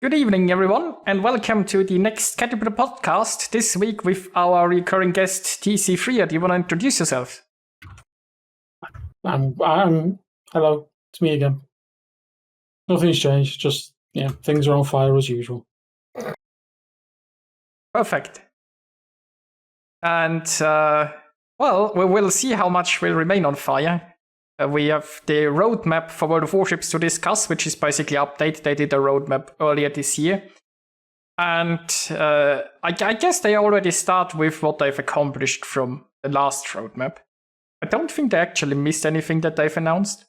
Good evening, everyone, and welcome to the next Catributors podcast. This week with our recurring guest, TCFreer. Do you want to introduce yourself? Hello, it's me again. Nothing's changed, just, things are on fire as usual. Perfect. And, we will see how much will remain on fire. We have the roadmap for World of Warships to discuss, which is basically update. They did a roadmap earlier this year. And I guess they already start with what they've accomplished from the last roadmap. I don't think they actually missed anything that they've announced.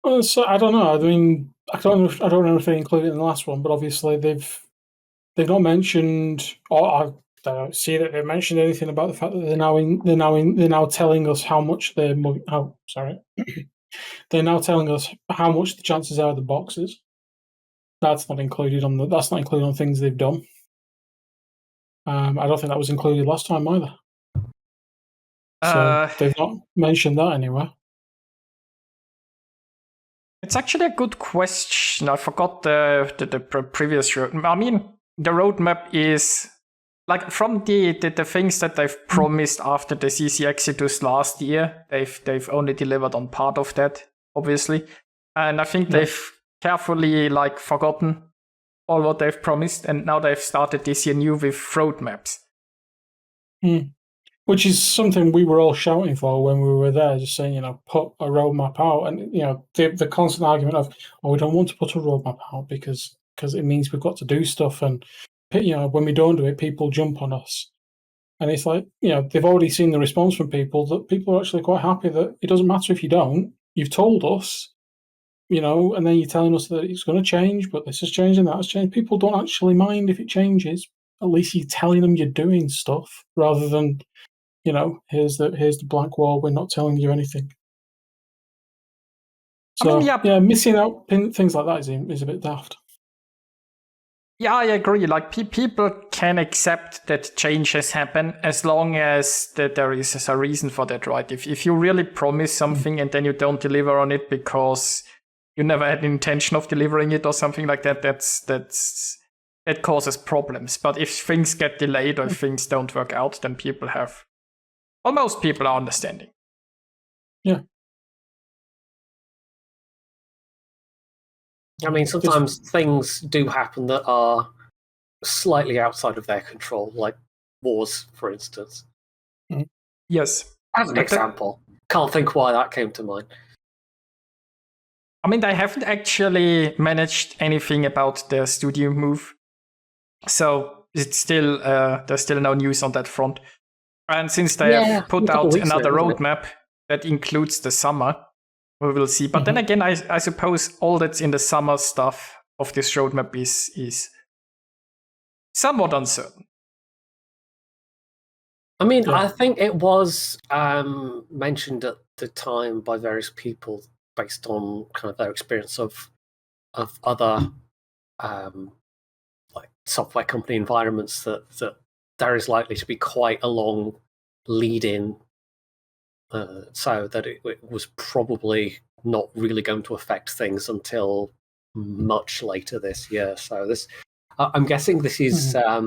Well, so I don't know. I mean, I don't know if they included it in the last one, but obviously they've not mentioned, or I don't see that they mentioned anything about the fact that they're now telling us how much they're they're now telling us how much the chances are of the boxes. That's not included on things they've done. I don't think that was included last time either. So they've not mentioned that anywhere. It's actually a good question. I forgot the previous roadmap. I mean, the roadmap is like from the things that they've promised after the CC Exodus last year. They've only delivered on part of that, obviously, and I think they've carefully forgotten all what they've promised, and now they've started this year new with roadmaps. Which is something we were all shouting for when we were there, just saying, put a roadmap out. And, the constant argument of, we don't want to put a roadmap out because it means we've got to do stuff. And, when we don't do it, people jump on us. And it's like, they've already seen the response from people that people are actually quite happy that it doesn't matter if you don't. You've told us, and then you're telling us that it's going to change, but this has changed and that has changed. People don't actually mind if it changes. At least you're telling them you're doing stuff rather than, here's the blank wall, we're not telling you anything. So, missing out things like that is a bit daft. Yeah, I agree. People can accept that changes happen as long as that there is a reason for that, right? If you really promise something and then you don't deliver on it because you never had the intention of delivering it or something like that, that causes problems. But if things get delayed or if things don't work out, then most people are understanding. Yeah. I mean, sometimes things do happen that are slightly outside of their control, like wars, for instance. Yes. As an example. Can't think why that came to mind. I mean, they haven't actually managed anything about their studio move. So it's still there's still no news on that front. And since they have put out another roadmap that includes the summer, we will see. But then again, I suppose all that's in the summer stuff of this roadmap is somewhat uncertain. I mean, I think it was mentioned at the time by various people based on kind of their experience of other software company environments that there is likely to be quite a long lead-in, so that it was probably not really going to affect things until much later this year. So I'm guessing this is a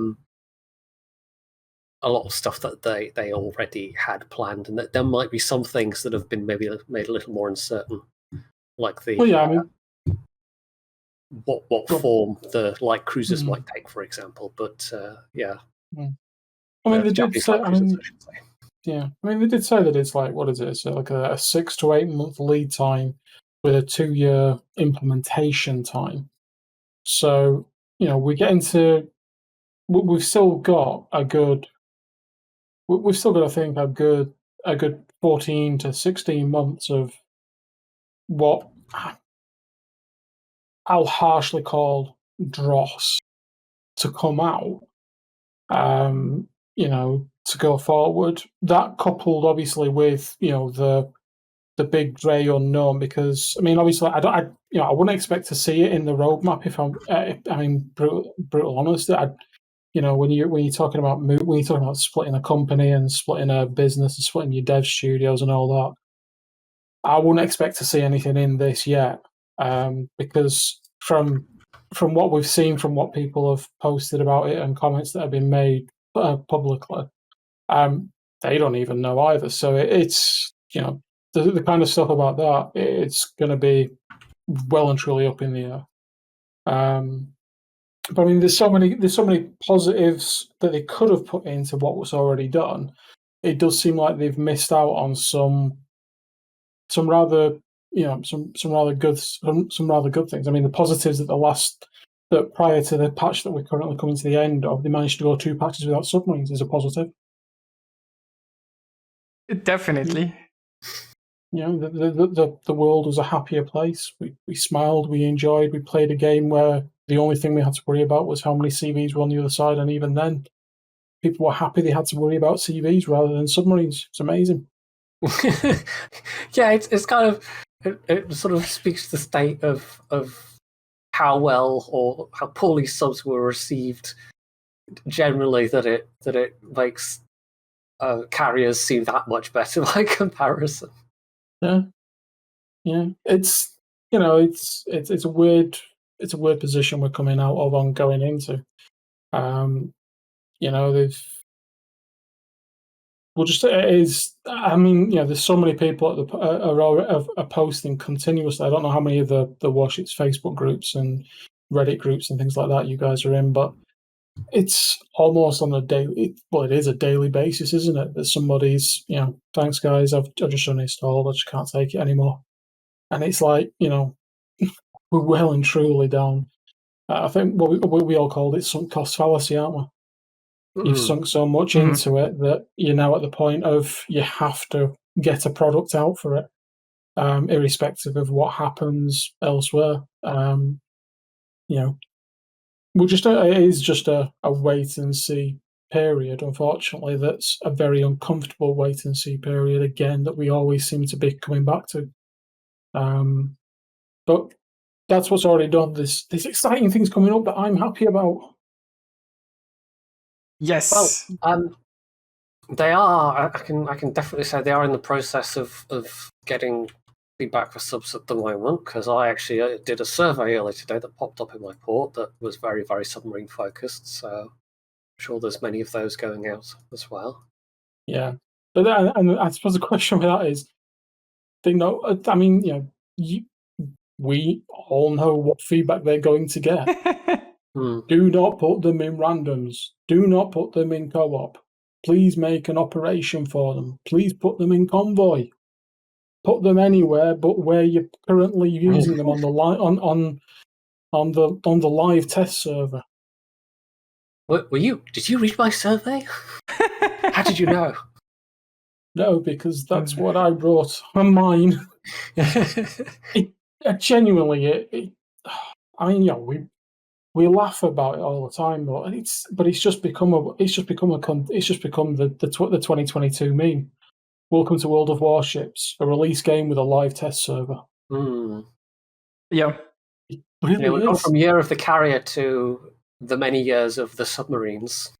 lot of stuff that they already had planned, and that there might be some things that have been maybe made a little more uncertain, like the what form the light cruisers might take, for example. But I mean, they did say. They did say that it's what is it? It's like a 6 to 8 month lead time with a 2-year implementation time. So we get into. We've still got I think a good 14 to 16 months of what I'll harshly call dross to come out. To go forward. That coupled obviously with the big grey unknown, because I mean obviously I wouldn't expect to see it in the roadmap if I'm brutal honest. When you're talking about splitting a company and splitting a business and splitting your dev studios and all that, I wouldn't expect to see anything in this yet, because from what we've seen, from what people have posted about it and comments that have been made publicly, they don't even know either. So it's the kind of stuff about that, it's going to be well and truly up in the air. But I mean, there's so many positives that they could have put into what was already done. It does seem like they've missed out on some rather good things. I mean, the positives that prior to the patch that we're currently coming to the end of, they managed to go 2 patches without submarines is a positive. Definitely. The world was a happier place. We smiled, we enjoyed, we played a game where the only thing we had to worry about was how many CVs were on the other side, and even then, people were happy they had to worry about CVs rather than submarines. It's amazing. Yeah, it's kind of it sort of speaks to the state of how well or how poorly subs were received generally, that it makes carriers seem that much better by comparison. Yeah. It's a weird position we're coming out of and going into. There's so many people are posting continuously. I don't know how many of the Warships Facebook groups and Reddit groups and things like that you guys are in, but it's almost on a daily. Well, it is a daily basis, isn't it? That somebody's, thanks guys, I've just uninstalled. I just can't take it anymore. And it's like, we're well and truly down. I think what we all called it sunk cost fallacy, aren't we? You've sunk so much into it that you're now at the point of you have to get a product out for it, irrespective of what happens elsewhere. It is just a wait and see period. Unfortunately, that's a very uncomfortable wait and see period again that we always seem to be coming back to. But that's what's already done. There's exciting things coming up that I'm happy about. Yes. Well, they are. I can definitely say they are in the process of getting feedback for subs at the moment, because I actually did a survey earlier today that popped up in my port that was very, very submarine focused. So I'm sure there's many of those going out as well. Yeah, but and I suppose the question with that is, they know. I mean, we all know what feedback they're going to get. Do not put them in randoms. Do not put them in co-op. Please make an operation for them. Please put them in convoy. Put them anywhere but where you're currently using them on the live test server. Did you read my survey? How did you know? No, because that's what I wrote on mine. Genuinely, we laugh about it all the time, but it's just become the 2022 meme. Welcome to World of Warships, a release game with a live test server. Yeah, it really we've is. gone from Year of the Carrier to the many years of the submarines.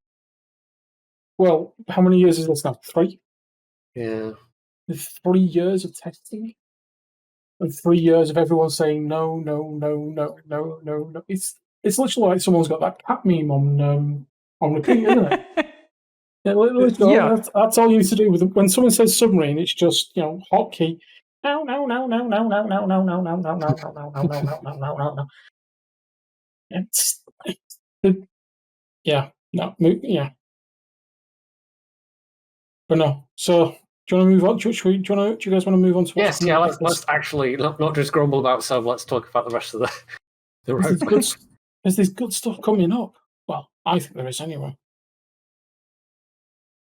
Well, how many years is this now? 3? Yeah. 3 years of testing, and 3 years of everyone saying no. It's literally like someone's got that cat meme on repeat, isn't it? Yeah. That's all you need to do with when someone says submarine. It's just hotkey. No. But no. So do you want to move on? Do you guys want to move on to what's Yes, coming yeah. up? Let's actually not just grumble about sub. Let's talk about the rest of the roadmap. There's good stuff coming up. Well, I think there is anyway.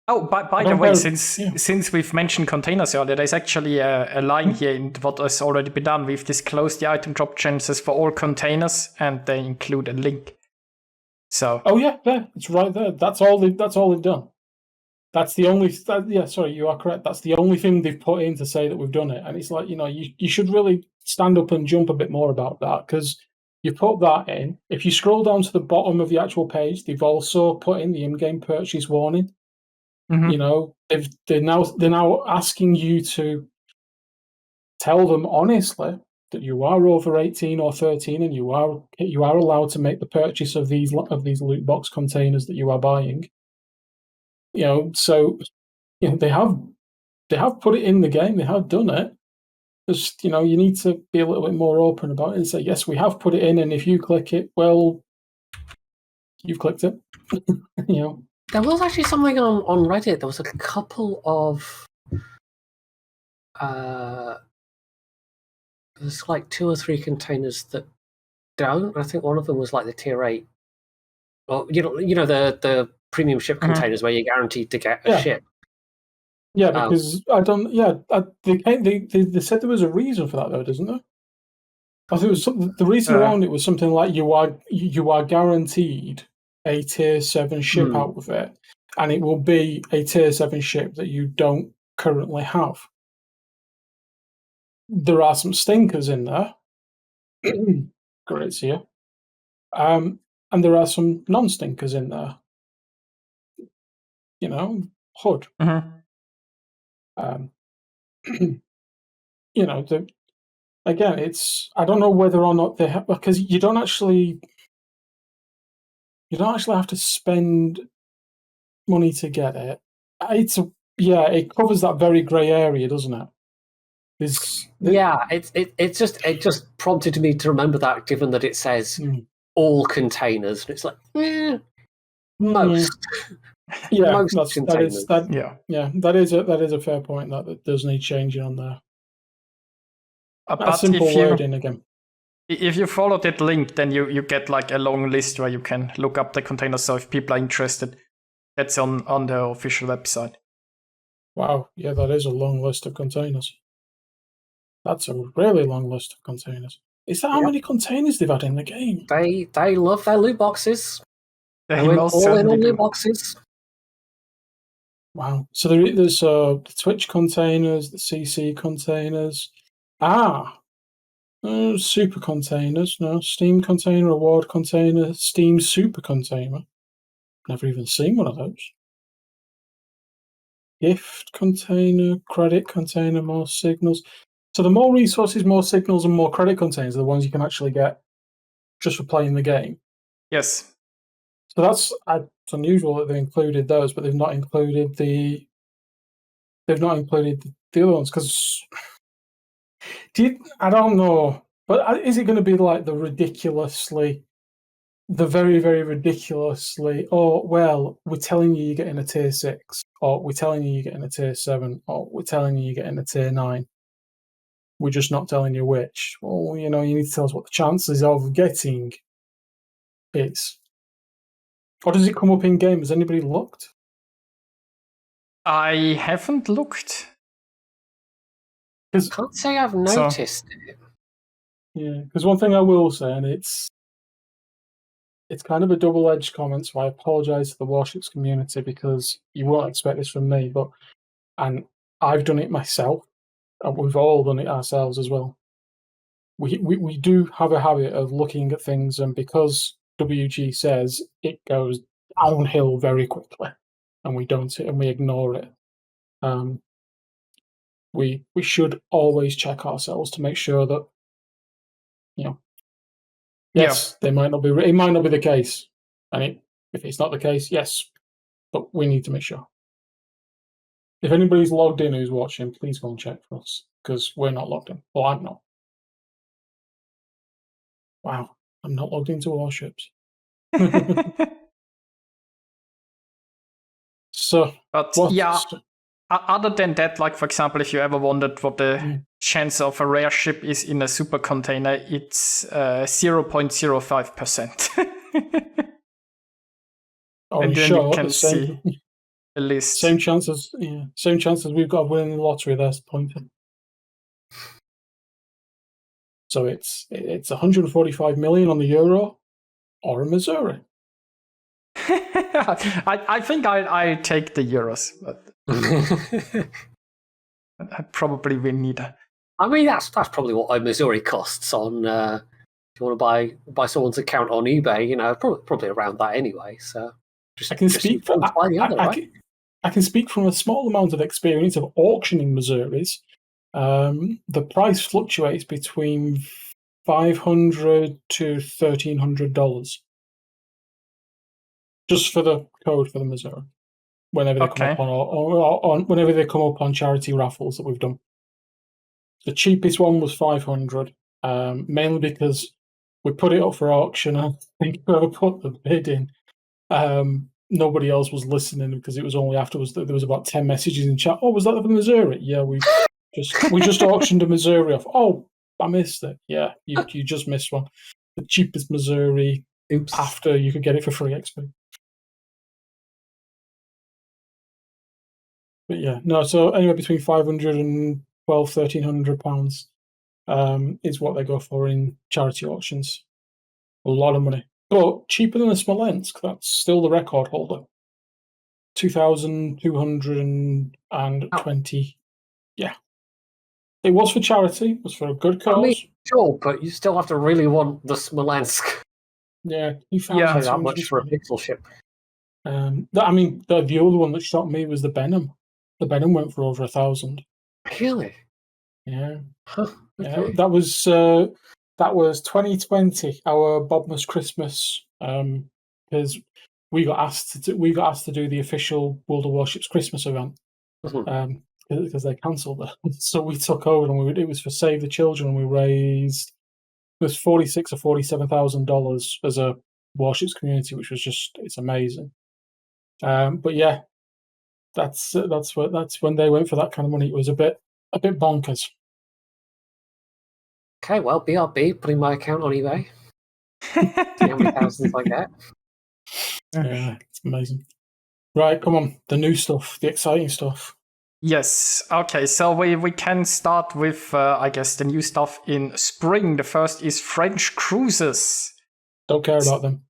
Oh, by the way, since we've mentioned containers earlier, there's actually a line here in what has already been done. We've disclosed the item drop chances for all containers, and they include a link. So. Oh yeah, there. It's right there. That's all they've done. That's the only. Sorry, you are correct. That's the only thing they've put in to say that we've done it. And it's like, you should really stand up and jump a bit more about that, because you put that in. If you scroll down to the bottom of the actual page, they've also put in the in-game purchase warning. They're now asking you to tell them honestly that you are over 18 or 13 and you are allowed to make the purchase of these loot box containers that you are buying. So they have put it in the game. They have done it. Just you need to be a little bit more open about it and say, yes, we have put it in, and if you click it, well, you've clicked it. There was actually something on Reddit. There was a couple of there's like 2 or 3 containers that don't. I think one of them was like the tier 8. Well, the premium ship containers where you're guaranteed to get a ship. Yeah, because I don't. Yeah, they said there was a reason for that, though, doesn't there? I think it was the reason around it was something like you are guaranteed a tier 7 ship out of it, and it will be a tier 7 ship that you don't currently have. There are some stinkers in there. Great here. And there are some non-stinkers in there. Hood. Again, it's I don't know whether or not they have, because you don't actually have to spend money to get it. It covers that very grey area, doesn't it? It just prompted me to remember that, given that it says all containers, and it's like most. Yeah, most containers. That is a fair point. That does need changing on there. But simple wording again. If you follow that link, then you get like a long list where you can look up the containers. So if people are interested, that's on the official website. Wow, yeah, that is a long list of containers. That's a really long list of containers. Is that how many containers they've had in the game? They love their loot boxes. They went most all in certainly on do. loot boxes. Wow. So there's the Twitch containers, the CC containers. Super containers. No, Steam container, award container, Steam super container. Never even seen one of those. Gift container, credit container, more signals. So the more resources, more signals, and more credit containers are the ones you can actually get just for playing the game. Yes. So it's unusual that they included those, but they've not included the other ones, because I don't know, but is it going to be like the very, very ridiculously, we're telling you you're getting a tier 6, or we're telling you you're getting a tier 7, or we're telling you you're getting a tier 9. We're just not telling you which. Well, you need to tell us what the chances of getting is. Or does it come up in game? Has anybody looked? I haven't looked. Can't say I've noticed it. Yeah, because one thing I will say, and it's kind of a double-edged comment, so I apologise to the Warships community, because you won't expect this from me, and I've done it myself, and we've all done it ourselves as well. We do have a habit of looking at things, and because WG says, it goes downhill very quickly, and we don't, and we ignore it. We should always check ourselves to make sure that, yes, it might not be the case, and if it's not the case, yes, but we need to make sure. If anybody's logged in who's watching, please go and check for us, because we're not logged in. Well, I'm not. Wow, I'm not logged into Warships. So, but other than that, like for example, if you ever wondered what the chance of a rare ship is in a super container, it's 0.05%. And then you can see the list. Same chances we've got of winning the lottery. There's Pointy. So it's 145 million on the Euro or a Missouri. I think I take the Euros, but I probably win neither. I mean, that's probably what a Missouri costs on. If you want to buy someone's account on eBay, probably around that anyway. So I can speak from I can speak from a small amount of experience of auctioning Missouris. The price fluctuates between $500 to $1,300 just for the code for the Missouri. Whenever they come up on whenever they come up on charity raffles that we've done. The cheapest one was $500, mainly because we put it up for auction. I think whoever put the bid in, nobody else was listening because it was only afterwards that there was about 10 messages in chat. Oh, was that the Missouri? Yeah, we just auctioned a Missouri off. Oh, I missed it. Yeah, you just missed one. The cheapest Missouri. Oops. After you could get it for free XP. But yeah, no. So anywhere between £500 and £1,300 is what they go for in charity auctions. A lot of money, but cheaper than the Smolensk. That's still the record holder. 2,220. Yeah, it was for charity. It was for a good cause. I mean, sure, but you still have to really want the Smolensk. Yeah, that much for a pixel ship. I mean, the other one that shocked me was the Benham. The Benham went for over 1,000. Really? Yeah. Huh, okay. Yeah. That was 2020, our Bobmas Christmas, because we got asked to do the official World of Warships Christmas event, because they cancelled it. So we took over, and it was for Save the Children. We raised it was $46,000 or $47,000 as a Warships community, which was it's amazing. But yeah, that's when they went for that kind of money. It was a bit bonkers. Okay, well, BRB, putting my account on eBay. See how many thousands I get. Yeah, it's amazing. Right, come on, the new stuff, the exciting stuff. Yes. Okay, so we can start with, I guess, the new stuff in spring. The first is French cruises. Don't care about them.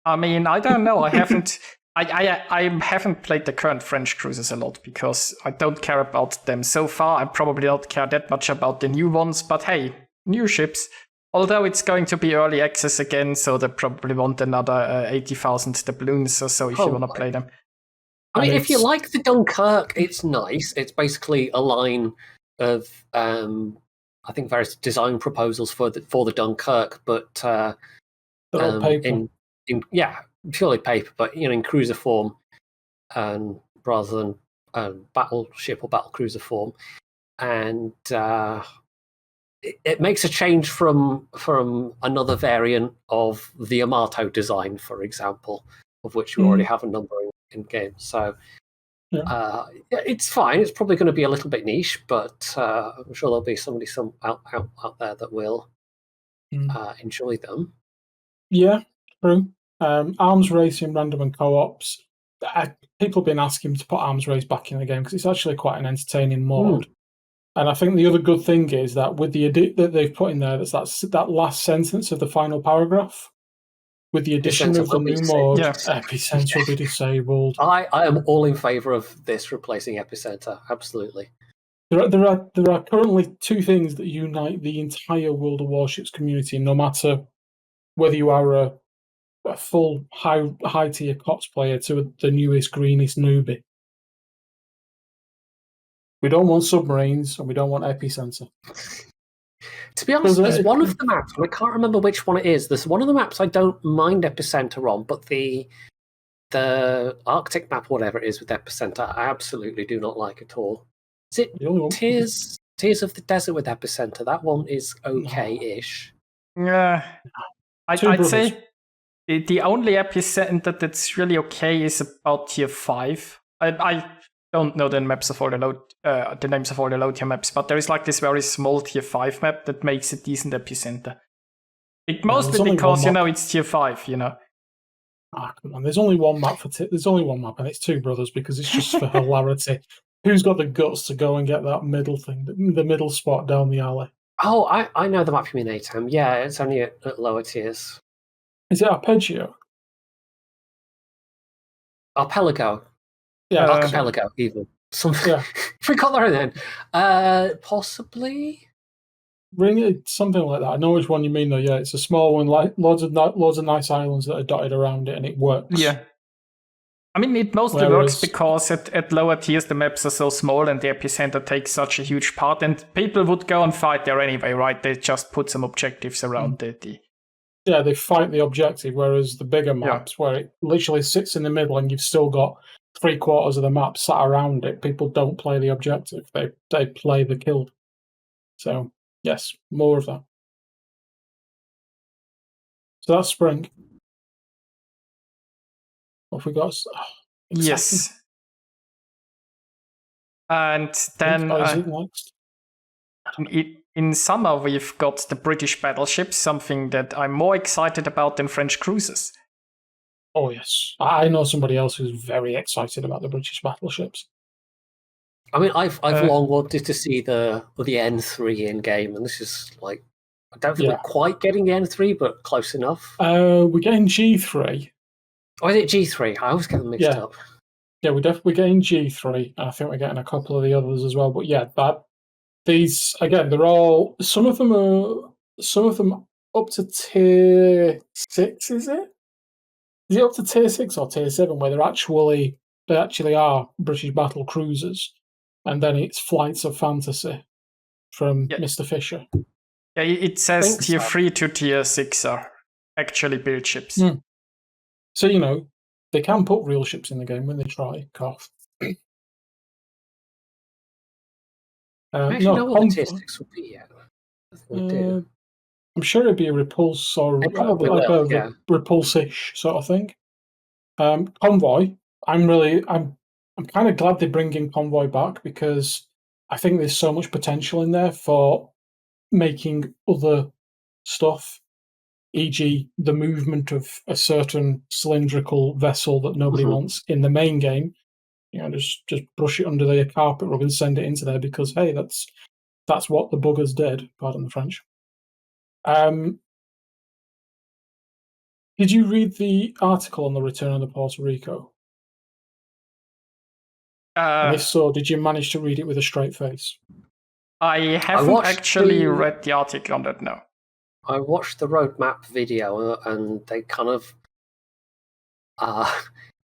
I mean, I don't know. I haven't. I haven't played the current French cruises a lot because I don't care about them so far. I probably don't care that much about the new ones, but hey, new ships. Although it's going to be early access again, so they probably want another 80,000 doubloons or so if you want to play them. I mean, if you like the Dunkirk, it's nice. It's basically a line of, I think, various design proposals for the Dunkirk, but paper. Purely paper, but in cruiser form, rather than battleship or battlecruiser form, and it makes a change from another variant of the Amato design, for example, of which we already have a number in game. So it's fine. It's probably going to be a little bit niche, but I'm sure there'll be somebody out there that will enjoy them. Yeah, true. Arms racing, random and co-ops. People have been asking to put arms race back in the game because it's actually quite an entertaining mod. And I think the other good thing is that with the edit that they've put in there, that's that last sentence of the final paragraph. With the addition of the new mode, Epicenter will be disabled. I am all in favour of this replacing Epicenter. Absolutely. There are currently two things that unite the entire World of Warships community, no matter whether you are a full high tier COTS player to the newest greenest newbie. We don't want submarines and we don't want Epicenter. To be honest, there's one of the maps, and I can't remember which one it is. There's one of the maps I don't mind Epicenter on, but the Arctic map, whatever it is with Epicenter, I absolutely do not like at all. Is it Tears of the Desert with Epicenter? That one is okay-ish. Yeah. I'd say the only Epicenter that's really okay is about tier 5. I don't know the names of all the low tier maps, but there is like this very small tier 5 map that makes a decent Epicenter. Mostly because it's tier 5, Ah, come on! There's only one map there's only one map, and it's Two Brothers because it's just for hilarity. Who's got the guts to go and get that middle thing, the middle spot down the alley? Oh, I know the map you mean, ATAM. Yeah, it's only at lower tiers. Is it Arpeggio? Arpelago. Yeah, Archipelago, even. Yeah. We got there then. Possibly. Ring it, something like that. I know which one you mean, though. Yeah, it's a small one, like loads of nice islands that are dotted around it, and it works. Yeah. I mean, it mostly works Whereas- because at lower tiers the maps are so small and the epicenter takes such a huge part, and people would go and fight there anyway, right? They just put some objectives around the Yeah, they fight the objective, whereas the bigger maps, where it literally sits in the middle and you've still got 3/4 of the map sat around it, people don't play the objective. They play the kill. So, yes, more of that. So that's spring. What have we got? Yes. And then Is it next? in summer we've got the British battleships, something that I'm more excited about than French cruisers. Oh, yes. I know somebody else who's very excited about the British battleships. I mean, I've long wanted to see the N3 in game, and this is like, I don't think we're quite getting the N3, but close enough. We're getting G3. Oh, is it G3? I always get them mixed up. Yeah, we're definitely getting G3. I think we're getting a couple of the others as well. But yeah, these again, they're all. Some of them up to tier 6. Is it? Is it up to tier 6 or tier 7 where they actually are British battle cruisers, and then it's Flights of Fantasy from Mr. Fisher. Yeah, it says tier 3 to tier 6 are actually build ships. So, they can put real ships in the game when they try. Cough. I actually know what the tier 6 will be yet. I'm sure it'd be a repulse or repulse-ish sort of thing. Convoy. I'm kind of glad they're bringing Convoy back because I think there's so much potential in there for making other stuff, e.g. the movement of a certain cylindrical vessel that nobody wants in the main game. Just brush it under the carpet rug and send it into there because, hey, that's what the buggers did, pardon the French. Did you read the article on the return of the Puerto Rico? And if so, did you manage to read it with a straight face? I haven't actually read the article on that, no. I watched the roadmap video and they kind of,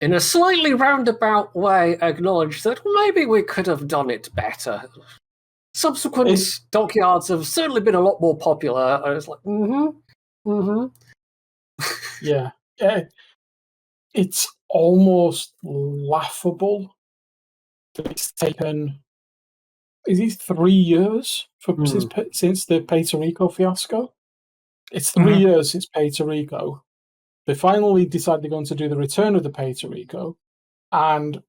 in a slightly roundabout way, acknowledged that maybe we could have done it better. Subsequent dockyards have certainly been a lot more popular. I was like, Yeah. It's almost laughable that it's taken, is it 3 years since the Puerto Rico fiasco? It's 3 years since Puerto Rico. They finally decided they're going to do the return of the Puerto Rico, and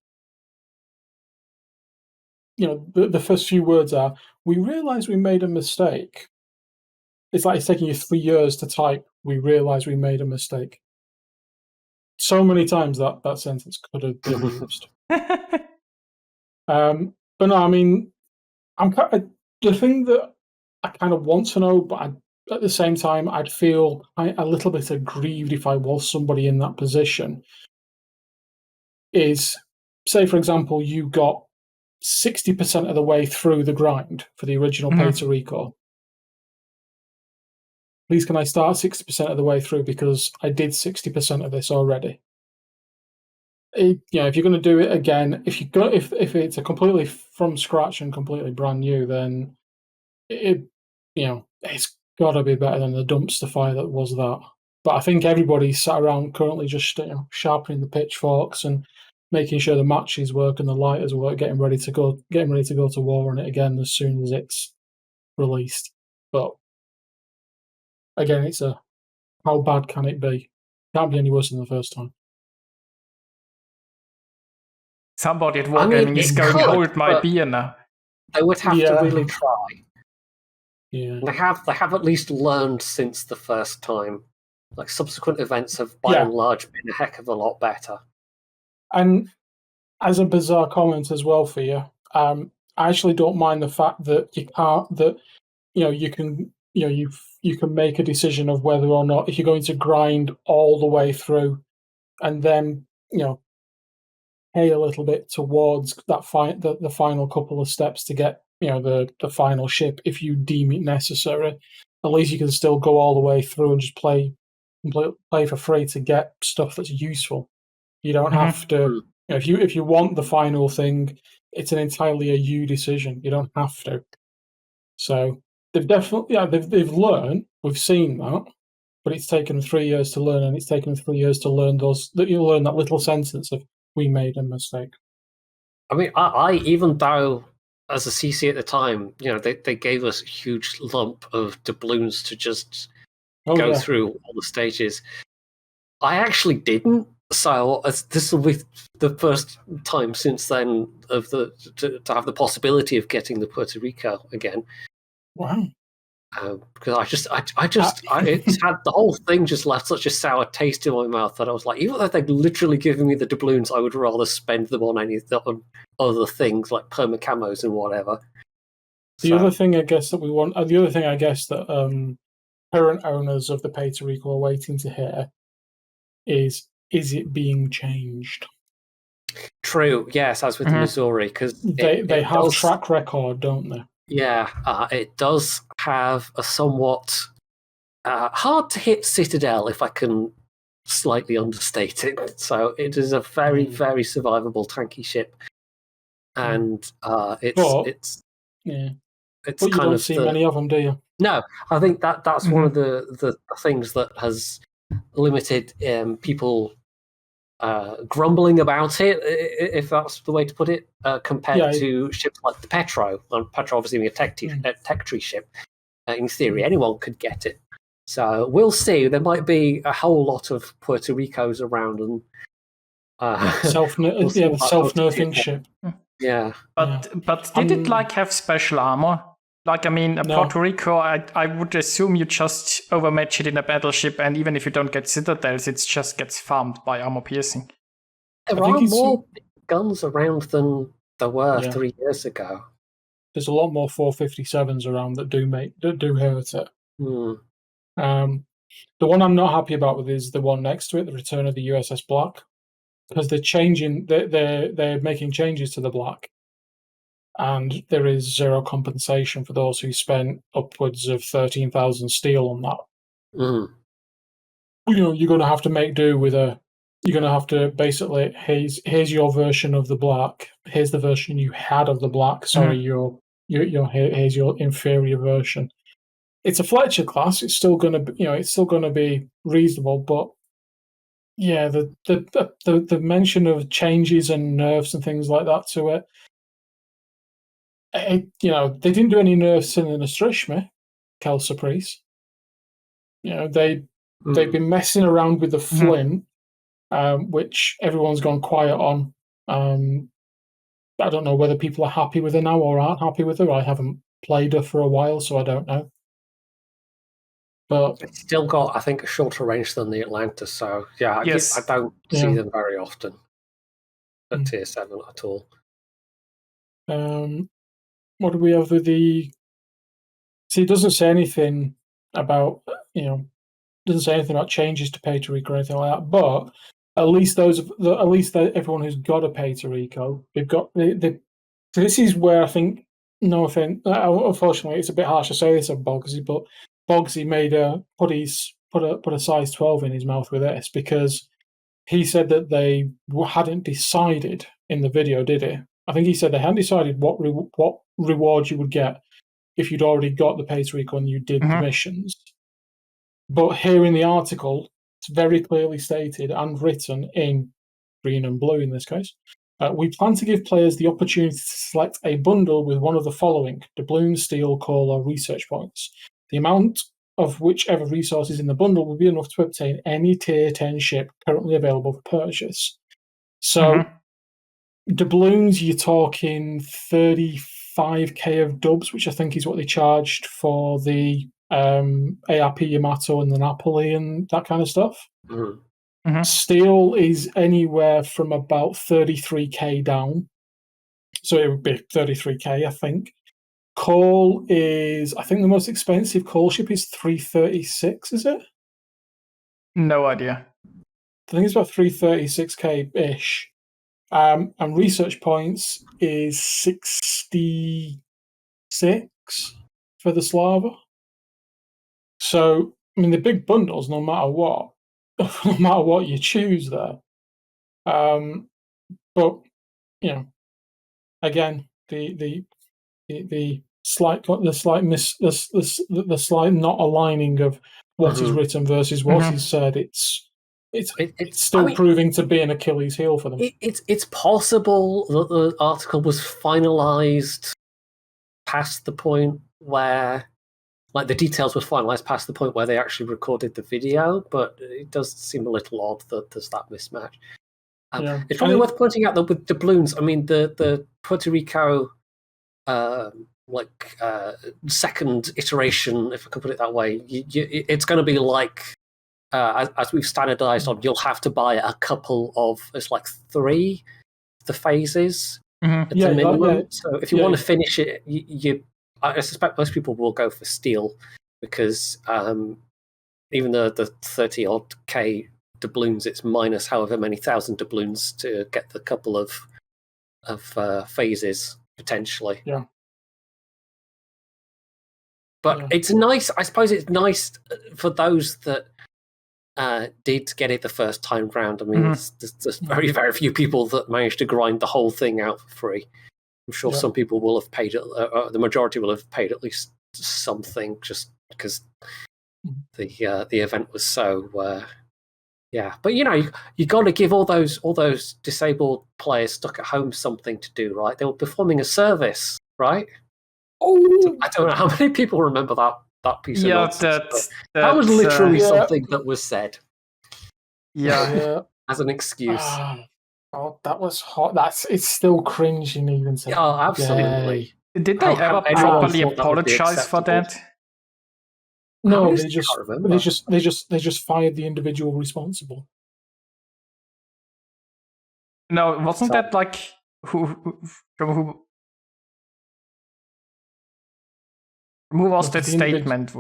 the first few words are, "We realised we made a mistake." It's like it's taking you 3 years to type, "We realised we made a mistake." So many times that sentence could have been used. But no, I mean, the thing that I kind of want to know, but at the same time, I'd feel a little bit aggrieved if I was somebody in that position, is, say, for example, you got 60% of the way through the grind for the original Puerto Rico. Please, can I start 60% of the way through because I did 60% of this already? If you're going to do it again, if it's a completely from scratch and completely brand new, then it's got to be better than the dumpster fire that was that. But I think everybody's sat around currently just sharpening the pitchforks and making sure the matches work and the lighters work, getting ready to go to war on it again as soon as it's released. But again, it's how bad can it be? Can't be any worse than the first time. Somebody at Wargaming is going, hold my beer now. They would have to really try. Yeah. They have at least learned since the first time. Like, subsequent events have, by and large, been a heck of a lot better. And as a bizarre comment as well for you, I actually don't mind the fact that you can't, that you can make a decision of whether or not, if you're going to grind all the way through and then pay a little bit towards that the final couple of steps to get the final ship, if you deem it necessary. At least you can still go all the way through and just play for free to get stuff that's useful. You don't have to. If you want the final thing, it's an entirely a you decision. You don't have to. So they've definitely, they've learned. We've seen that, but it's taken 3 years to learn, and it's taken 3 years to learn that little sentence of "we made a mistake." I mean, I even though as a CC at the time, they gave us a huge lump of doubloons to just go through all the stages. I actually didn't. So this will be the first time since then to have the possibility of getting the Puerto Rico again. Wow. Because it's had the whole thing just left such a sour taste in my mouth that I was like, even though they're literally giving me the doubloons, I would rather spend them on on other things like perma camos and whatever. The other thing I guess that we want, the other thing I guess that current owners of the Puerto Rico are waiting to hear is it being changed? True. Yes, as with the Missouri, because they have track record, don't they? Yeah, it does have a somewhat hard to hit citadel, if I can slightly understate it. So it is a very, very survivable tanky ship, and it's but you don't see many of them, do you? No, I think that's one of the things that has limited people grumbling about it, if that's the way to put it, compared to ships like the Petro. And Petro obviously being a tech tree ship. In theory, anyone could get it. So we'll see. There might be a whole lot of Puerto Ricos around, and self-nerfing ship. Yeah, but did it have special armor? Like, I mean, Puerto Rico, I would assume you just overmatch it in a battleship, and even if you don't get citadels, it just gets farmed by armor piercing. There are more guns around than there were 3 years ago. There's a lot more 457s around that do hurt it. The one I'm not happy about is the one next to it, the return of the USS Black, because they're making changes to the Black. And there is zero compensation for those who spent upwards of 13,000 steel on that. You're going to have to make do with you're going to have to basically, here's your version of the Black. Here's the version you had of the Black. Sorry, here's your inferior version. It's a Fletcher class. It's still going to be reasonable, but yeah, the mention of changes and nerfs and things like that to it. They didn't do any nerfs in the Nostrishme, Kel Surprise. They've been messing around with the Flint, which everyone's gone quiet on. I don't know whether people are happy with her now or aren't happy with her. I haven't played her for a while, so I don't know. But it's still got, I think, a shorter range than the Atlantis. So yeah, I don't see them very often at tier 7 at all. What do we have with the? See, it doesn't say anything about doesn't say anything about changes to Puerto Rico or anything like that. But at least everyone who's got a Puerto Rico, they've got So this is where I think, no offense, unfortunately, it's a bit harsh to say this of Bogsy, but Bogsy put a size 12 in his mouth with this, because he said that they hadn't decided in the video, did he? I think he said they hadn't decided what reward you would get if you'd already got the Puerto Rico and you did the missions. But here in the article, it's very clearly stated and written in green and blue in this case. We plan to give players the opportunity to select a bundle with one of the following: doubloon, steel, coal, or research points. The amount of whichever resources in the bundle will be enough to obtain any tier 10 ship currently available for purchase. So, doubloons, you're talking 35k of dubs, which I think is what they charged for the ARP Yamato and the Napoli and that kind of stuff. Steel is anywhere from about 33k down. So it would be 33k, I think. Coal is, I think the most expensive coal ship is 336, is it? No idea. I think it's about 336k-ish. And research points is 66 for the Slava. So, I mean, the big bundles, no matter what you choose there, But again, the slight not aligning of what is written versus what is said. It's still proving to be an Achilles heel for them. It's possible that the article was finalized past the point where, like, the details were finalized past the point where they actually recorded the video, but it does seem a little odd that there's that mismatch. It's probably worth pointing out that with doubloons, I mean, the Puerto Rico second iteration, if I can put it that way, it's going to be like, as we've standardized on, you'll have to buy a couple of, it's like 3 the phases at the minimum. So if you want to finish it, I suspect most people will go for steel, because even though the 30 odd K doubloons, it's minus however many thousand doubloons to get the couple of phases potentially. Yeah. But it's nice. I suppose it's nice for those that did get it the first time round. I mean, there's very, very few people that managed to grind the whole thing out for free. I'm sure some people will have paid, the majority will have paid at least something, just because the event was so. But you got to give all those disabled players stuck at home something to do, right? They were performing a service, right? Oh, I don't know how many people remember that piece of nonsense. That was literally something that was said. Yeah. As an excuse. Oh, that was hot. It's still cringing even saying. Oh, absolutely. Did they ever properly apologize for that? No, they just fired the individual responsible. No, wasn't that like who was that statement?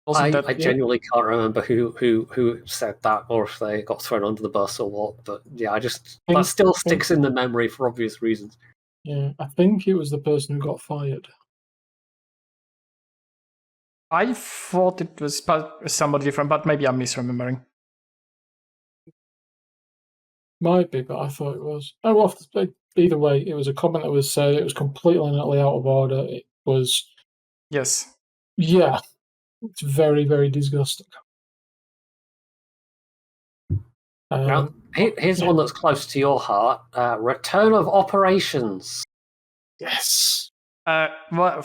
I genuinely can't remember who said that, or if they got thrown under the bus or what. But that still sticks in the memory for obvious reasons. Yeah, I think it was the person who got fired. I thought it was somebody different, but maybe I'm misremembering. Might be, but I thought it was. Oh, well, either way, it was a comment that was said. It was completely and utterly out of order. It was. Yes. Yeah, it's very, very disgusting. Now, here's one that's close to your heart. Return of Operations. Yes. Well,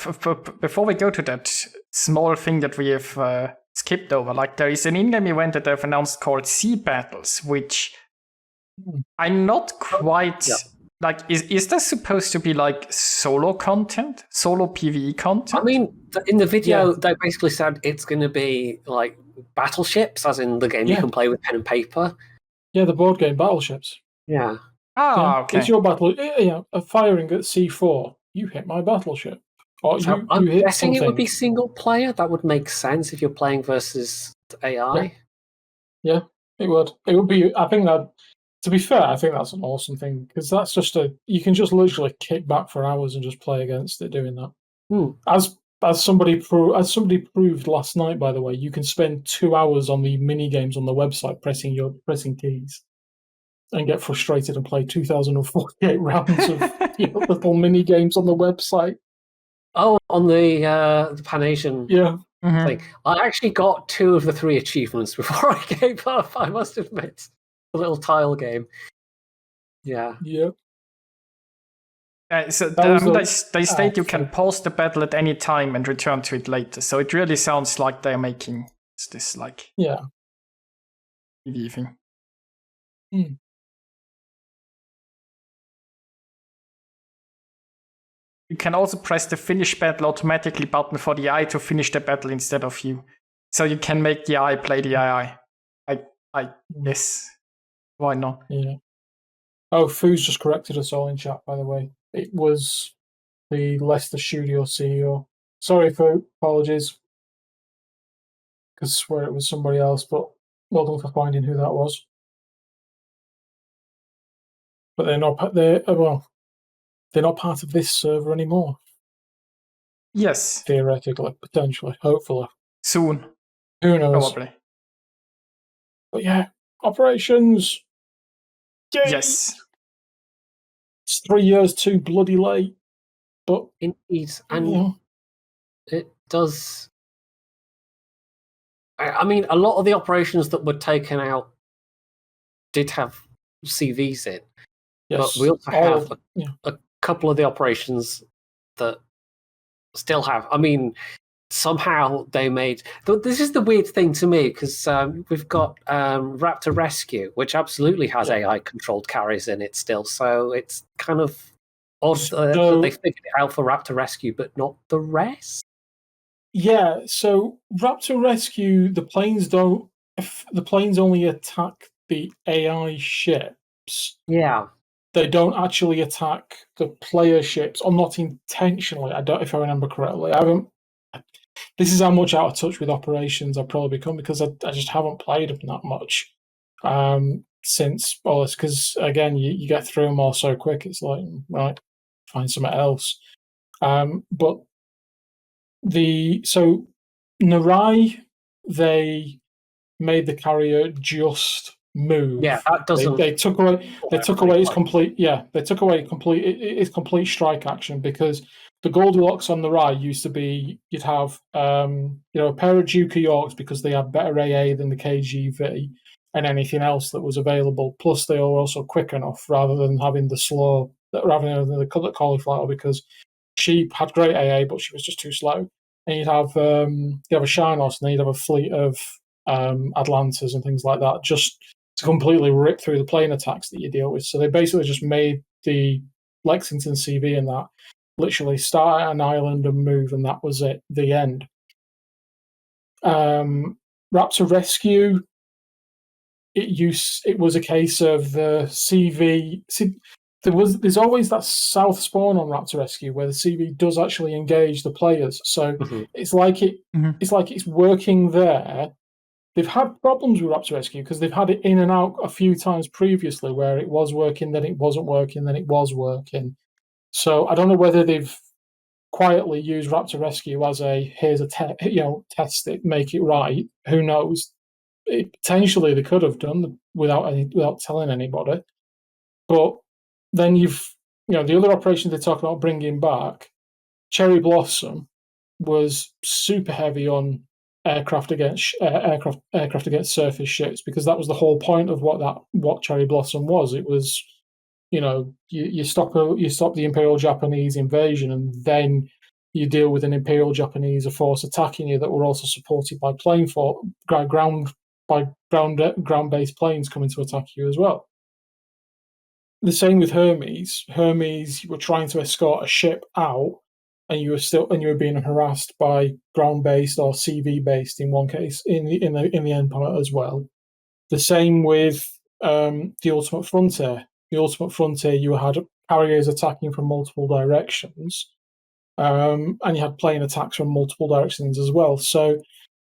before we go to that small thing that we have skipped over, like there is an in-game event that they've announced called Sea Battles, which I'm not quite like. Is this supposed to be like solo content, solo PvE content? I mean, in the video, they basically said it's going to be like Battleships, as in the game you can play with pen and paper. Yeah, the board game Battleships. Yeah. Okay. It's your battle. Firing at C4. You hit my battleship. Or so I'm guessing it would be single player. That would make sense if you're playing versus AI. Yeah, it would. It would be. I think that. To be fair, I think that's an awesome thing, because that's just you can just literally kick back for hours and just play against it doing that. As somebody proved last night, by the way, you can spend 2 hours on the mini games on the website pressing keys, and get frustrated and play 2,048 rounds of little mini games on the website. Oh, on the Pan-Asian thing. I actually got 2 of the 3 achievements before I gave up, I must admit. A little tile game. Yeah. Yeah. So they state you can pause the battle at any time and return to it later. So it really sounds like they're making this like PvE thing. You can also press the finish battle automatically button for the AI to finish the battle instead of you. So you can make the AI play the AI. Yes. Why not? Yeah. Oh, Foo's just corrected us all in chat, by the way. It was the Leicester Studio CEO. Sorry, Foo. Apologies. Because I swear it was somebody else, but well done for finding who that was. But they're not part of this server anymore. Yes. Theoretically, potentially, hopefully. Soon. Who knows? Probably. But yeah, Operations. Yes. It's 3 years too bloody late. But Indeed, and it does. I mean, a lot of the operations that were taken out did have CVs in, but we also have a couple of the operations that still have. I mean, somehow they made. This is the weird thing to me, because we've got Raptor Rescue, which absolutely has AI-controlled carriers in it still, so it's kind of odd that they figured it out for Raptor Rescue, but not the rest. Yeah, so Raptor Rescue, the planes don't. If the planes only attack the AI ships. Yeah, they don't actually attack the player ships, or not intentionally. I don't, if I remember correctly. I haven't. This is how much out of touch with operations I've probably become, because I just haven't played them that much since all this. Because again, you get through them all so quick. It's like, right, find something else. But so Narai, they made the carrier just move. Yeah, that doesn't. They took away. They took away its complete. Yeah, they took away its complete strike action, because the Goldilocks on the Rye used to be you'd have a pair of Duke of Yorks because they had better AA than the KGV and anything else that was available. Plus, they were also quick enough rather than having the slow, rather than the cauliflower, because she had great AA, but she was just too slow. And you'd have a Shinos, and then you'd have a fleet of Atlantas and things like that, just to completely rip through the plane attacks that you deal with. So they basically just made the Lexington CV in that literally start at an island and move, and that was it, the end. Raptor Rescue, it was a case of the CV. There's always that south spawn on Raptor Rescue where the CV does actually engage the players. So it's like it's working there. They've had problems with Raptor Rescue because they've had it in and out a few times previously, where it was working, then it wasn't working, then it was working. So I don't know whether they've quietly used Raptor Rescue as here's a test it, make it right. Who knows? Potentially they could have done without telling anybody. But then the other operations they talk about bringing back, Cherry Blossom was super heavy on aircraft against surface ships, because that was the whole point of what Cherry Blossom was. It was, you stop the Imperial Japanese invasion, and then you deal with an Imperial Japanese force attacking you that were also supported by ground-based planes coming to attack you as well. The same with Hermes. Hermes, you were trying to escort a ship out, and you were being harassed by ground-based or CV-based in one case in the Empire as well. The same with the Ultimate Frontier. The Ultimate Frontier, you had carriers attacking from multiple directions, and you had plane attacks from multiple directions as well. So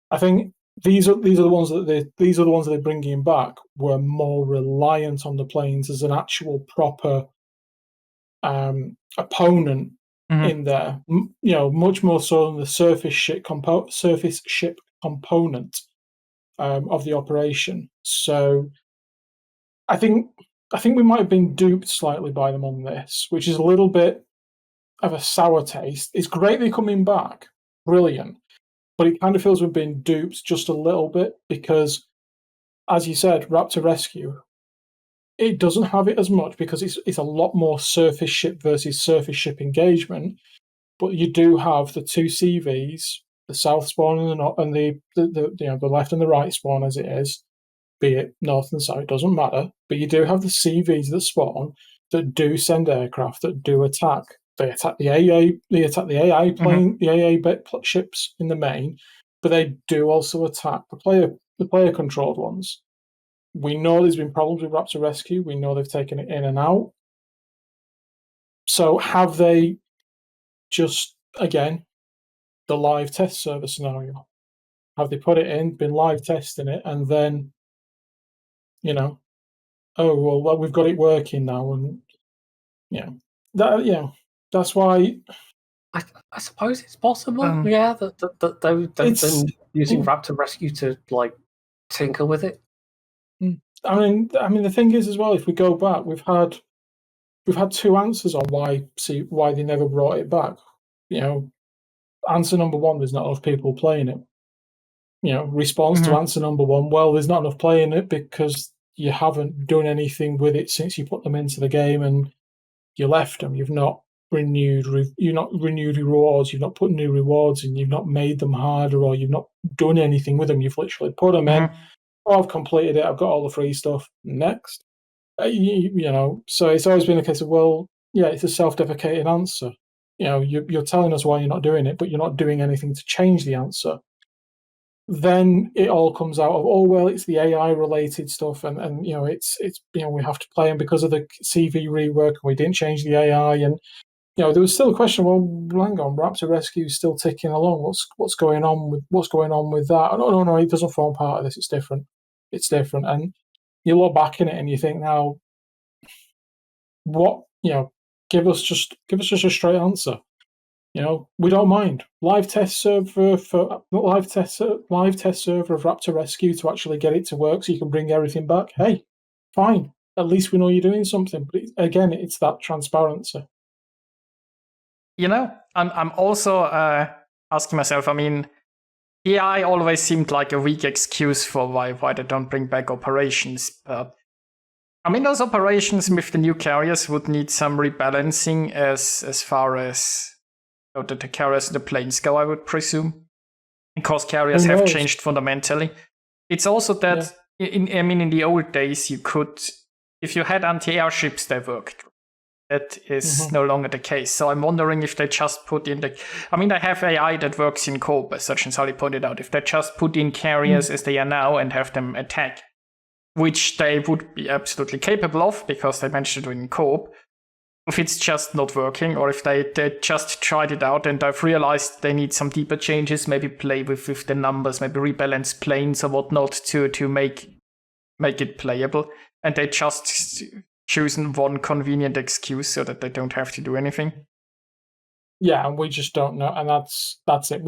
I think these are the ones that they're bringing back were more reliant on the planes as an actual proper opponent in there. Much more so than the surface ship component of the operation. So I think we might have been duped slightly by them on this, which is a little bit of a sour taste. It's great they're coming back, brilliant, but it kind of feels we've been duped just a little bit, because, as you said, Raptor Rescue, it doesn't have it as much because it's a lot more surface ship versus surface ship engagement. But you do have the two CVs, the south spawn and the left and the right spawn as it is, be it north and south, doesn't matter. But you do have the CVs that spawn that do send aircraft that do attack. They attack the AA. They attack the AI plane, the AA ships in the main, but they do also attack the player controlled ones. We know there's been problems with Raptor Rescue. We know they've taken it in and out. So have they just, again, the live test server scenario? Have they put it in, been live testing it, and then, oh, well, we've got it working now, and that's why. I suppose it's possible, that they've been using Raptor Rescue to tinker with it. I mean, the thing is as well. If we go back, we've had two answers on why they never brought it back. Answer number one: there's not enough people playing it. Response to answer number one: well, there's not enough playing it because you haven't done anything with it since you put them into the game and you left them. You've not renewed rewards. You've not put new rewards in. You've not made them harder, or you've not done anything with them. You've literally put them in. Oh, I've completed it. I've got all the free stuff. Next, So it's always been a case of, well, yeah, it's a self-deprecating answer. You're telling us why you're not doing it, but you're not doing anything to change the answer. Then it all comes out of, oh, well, it's the AI related stuff, and it's we have to play them because of the CV rework, and we didn't change the AI, and there was still a question. Well, hang on, Raptor Rescue is still ticking along. What's going on with that? No, it doesn't form part of this. It's different. And you look back in it and you think, now, what give us just a straight answer. We don't mind. Live test server of Raptor Rescue to actually get it to work so you can bring everything back. Hey, fine. At least we know you're doing something. But again, it's that transparency. I'm also asking myself, AI always seemed like a weak excuse for why they don't bring back operations. But those operations with the new carriers would need some rebalancing as far as the carriers and the planes go, I would presume, because carriers have changed fundamentally. It's also that in the old days, you could, if you had anti-airships, they worked. That is no longer the case. So I'm wondering if they just put in they have AI that works in co-op, as such, and Sally pointed out. If they just put in carriers as they are now and have them attack, which they would be absolutely capable of because they managed to do it in co-op, if it's just not working, or if they just tried it out and they've realized they need some deeper changes, maybe play with the numbers, maybe rebalance planes or whatnot to make it playable, and they just chosen one convenient excuse so that they don't have to do anything. Yeah, and we just don't know, and that's it.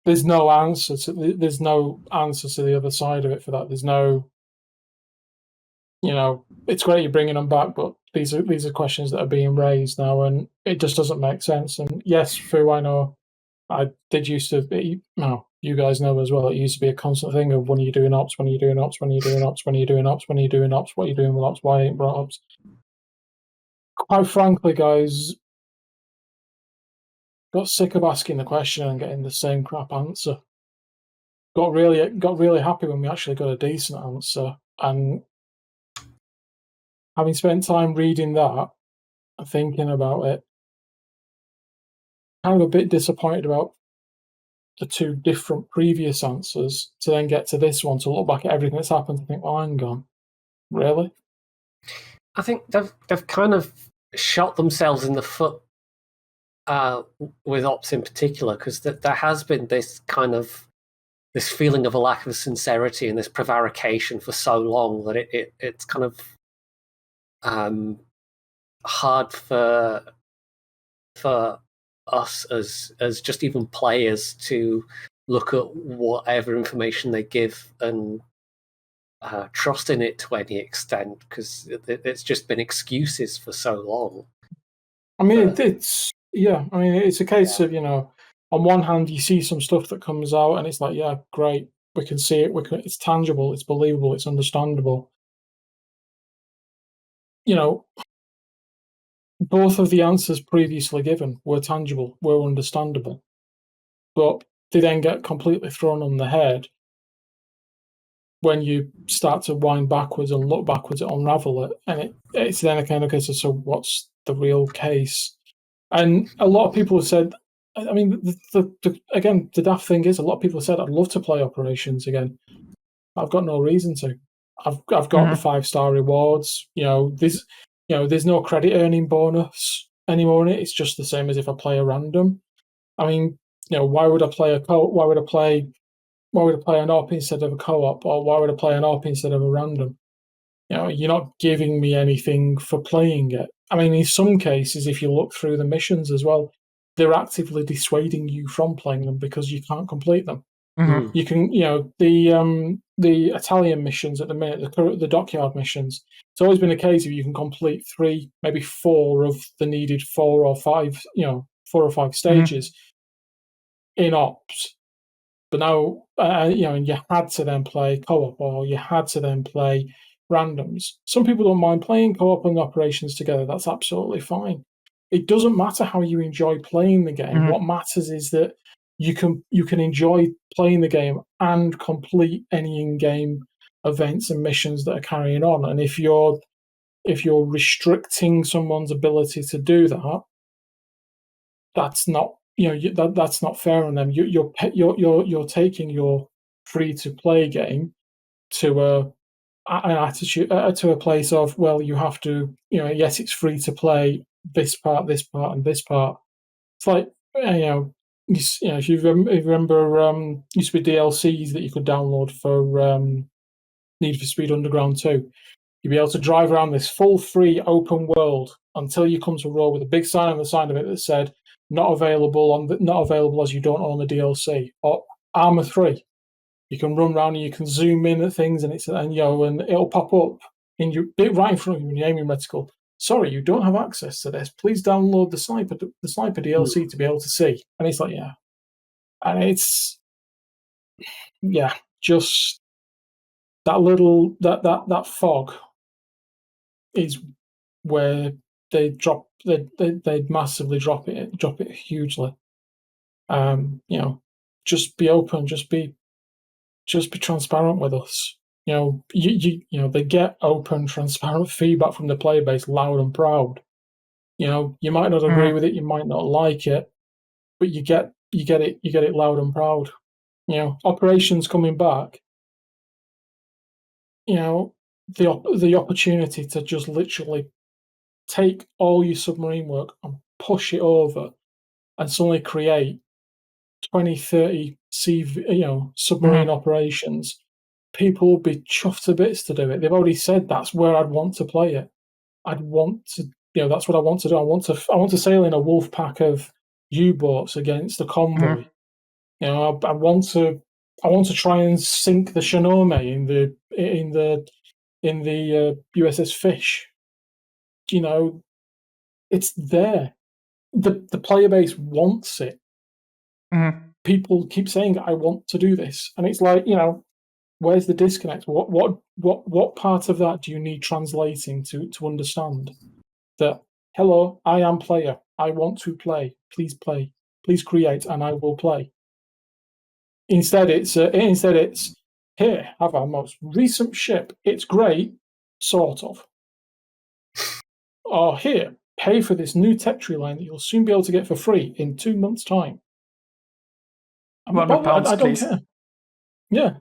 There's no answer to the other side of it for that. There's no, it's great you're bringing them back, but these are questions that are being raised now, and it just doesn't make sense. And yes, Fu, I know, I did used to be, you guys know as well, it used to be a constant thing of when are you doing ops, when are you doing ops, when are you doing ops, when are you doing ops, when are you doing ops, what are you doing with ops, why ain't brought ops? Quite frankly, guys, got sick of asking the question and getting the same crap answer. Got really happy when we actually got a decent answer, and having spent time reading that and thinking about it, kind of a bit disappointed about the two different previous answers to then get to this one, to look back at everything that's happened and think, well, hang on, really? I think they've kind of shot themselves in the foot with ops in particular, because there has been this kind of this feeling of a lack of sincerity and this prevarication for so long that it's kind of hard for us as just even players to look at whatever information they give and trust in it to any extent, because it's just been excuses for so long. It's a case of, on one hand you see some stuff that comes out and it's like, yeah, great, we can see it, it's tangible, it's believable, it's understandable. Both of the answers previously given were tangible, were understandable, but they then get completely thrown on the head when you start to wind backwards and look backwards and unravel it, and it's then a kind of case of, so what's the real case? And a lot of people have said, the daft thing is, a lot of people have said, I'd love to play Operations again. I've got no reason to. I've got the 5-star rewards. There's no credit earning bonus anymore in it. It's just the same as if I play a random. Why would I play why would I play an op instead of a co-op, or why would I play an op instead of a random? You're not giving me anything for playing it. In some cases, if you look through the missions as well, they're actively dissuading you from playing them because you can't complete them. Mm-hmm. You can, the Italian missions at the minute, the dockyard missions, it's always been a case of you can complete 3, maybe 4 of the needed 4 or 5, 4 or 5 stages in ops. But now, and you had to then play co-op, or you had to then play randoms. Some people don't mind playing co-op and operations together. That's absolutely fine. It doesn't matter how you enjoy playing the game. What matters is that you can enjoy playing the game and complete any in-game events and missions that are carrying on. And if you're restricting someone's ability to do that, that's not that's not fair on them. You're taking your free-to-play game to an attitude to a place of, well, you have to, yes, it's free to play this part, and this part. It's like, if you remember, used to be DLCs that you could download for Need for Speed Underground 2. You'd be able to drive around this full free open world until you come to a road with a big sign on the side of it that said not available as you don't own the DLC. Or Arma 3. You can run around and you can zoom in at things, and it'll pop up right in front of you in your aiming reticle. Sorry, you don't have access to this. Please download the sniper DLC to be able to see. And it's like, yeah, and it's just that little that fog is where they massively drop it hugely. Just be open, just be transparent with us. They get open, transparent feedback from the player base loud and proud. You might not agree with it, you might not like it, but you get it loud and proud. Operations coming back, the opportunity to just literally take all your submarine work and push it over and suddenly create 20, 30 submarine operations. People will be chuffed to bits to do it. They've already said that's where I'd want to play it. I'd want to, that's what I want to do. I want to sail in a wolf pack of U-boats against a convoy. I want to try and sink the Shinome in the USS Fish. It's there. The player base wants it. People keep saying, I want to do this, and it's like, where's the disconnect? What part of that do you need translating to understand that? Hello, I am player. I want to play. Please play. Please create, and I will play. Instead, it's here. Have our most recent ship. It's great, sort of. Or here, pay for this new tech tree line that you'll soon be able to get for free in 2 months' time. £100, I don't please. care. Yeah.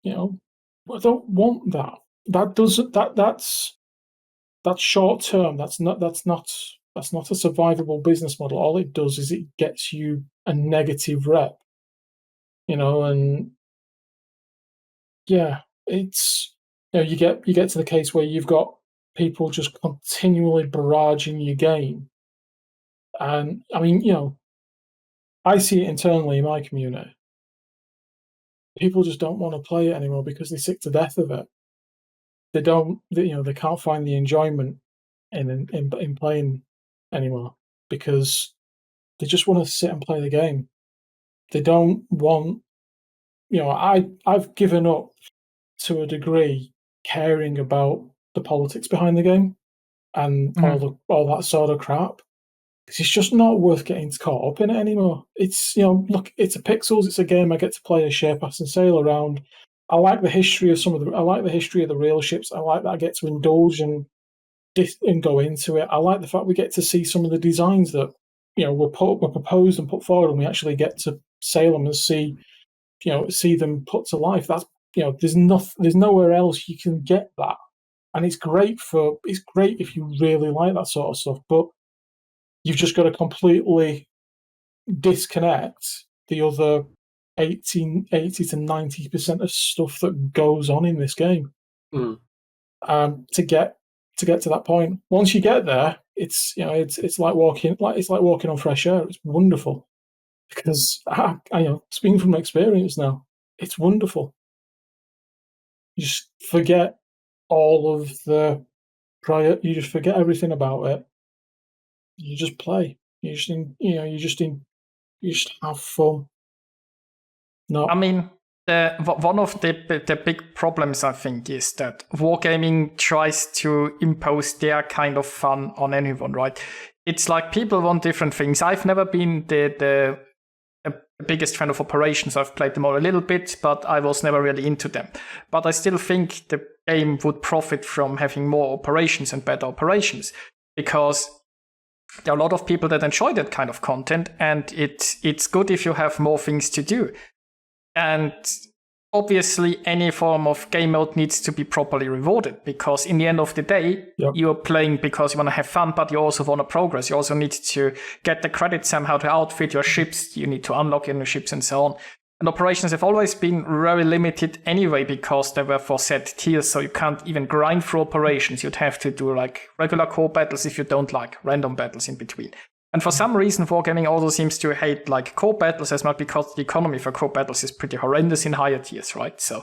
I don't want that. That's short term. That's not a survivable business model. All it does is it gets you a negative rep. And yeah, it's you get to the case where you've got people just continually barraging your game. And I mean, I see it internally in my community. People just don't want to play it anymore because they're sick to death of it. They can't find the enjoyment in playing anymore because they just want to sit and play the game. They don't want, I've given up to a degree caring about the politics behind the game and all that sort of crap. Because it's just not worth getting caught up in it anymore. It's, look, it's a pixels, it's a game I get to play a sharepass and sail around. I like the history of I like the history of the real ships. I like that I get to indulge and go into it. I like the fact we get to see some of the designs that, were proposed and put forward, and we actually get to sail them and see them put to life. That's, there's nowhere else you can get that. And it's great if you really like that sort of stuff, but you've just got to completely disconnect the other 80 to 90% of stuff that goes on in this game to get to that point. Once you get there, it's like walking on fresh air. It's wonderful because I speaking from experience now, it's wonderful. You just forget all of the prior. You just forget everything about it. You just play. You just have fun. No, I mean, one of the big problems, I think, is that wargaming tries to impose their kind of fun on anyone, right? It's like people want different things. I've never been the biggest fan of operations. I've played them all a little bit, but I was never really into them. But I still think the game would profit from having more operations and better operations, because there are a lot of people that enjoy that kind of content, and it's good if you have more things to do. And obviously, any form of game mode needs to be properly rewarded, because in the end of the day, you're playing because you want to have fun, but you also want to progress. You also need to get the credits somehow to outfit your ships. You need to unlock your new ships and so on. And operations have always been very limited anyway, because they were for set tiers, so you can't even grind through operations. You'd have to do like regular core battles if you don't like random battles in between. And for some reason, wargaming also seems to hate like core battles as much, because the economy for core battles is pretty horrendous in higher tiers, right? So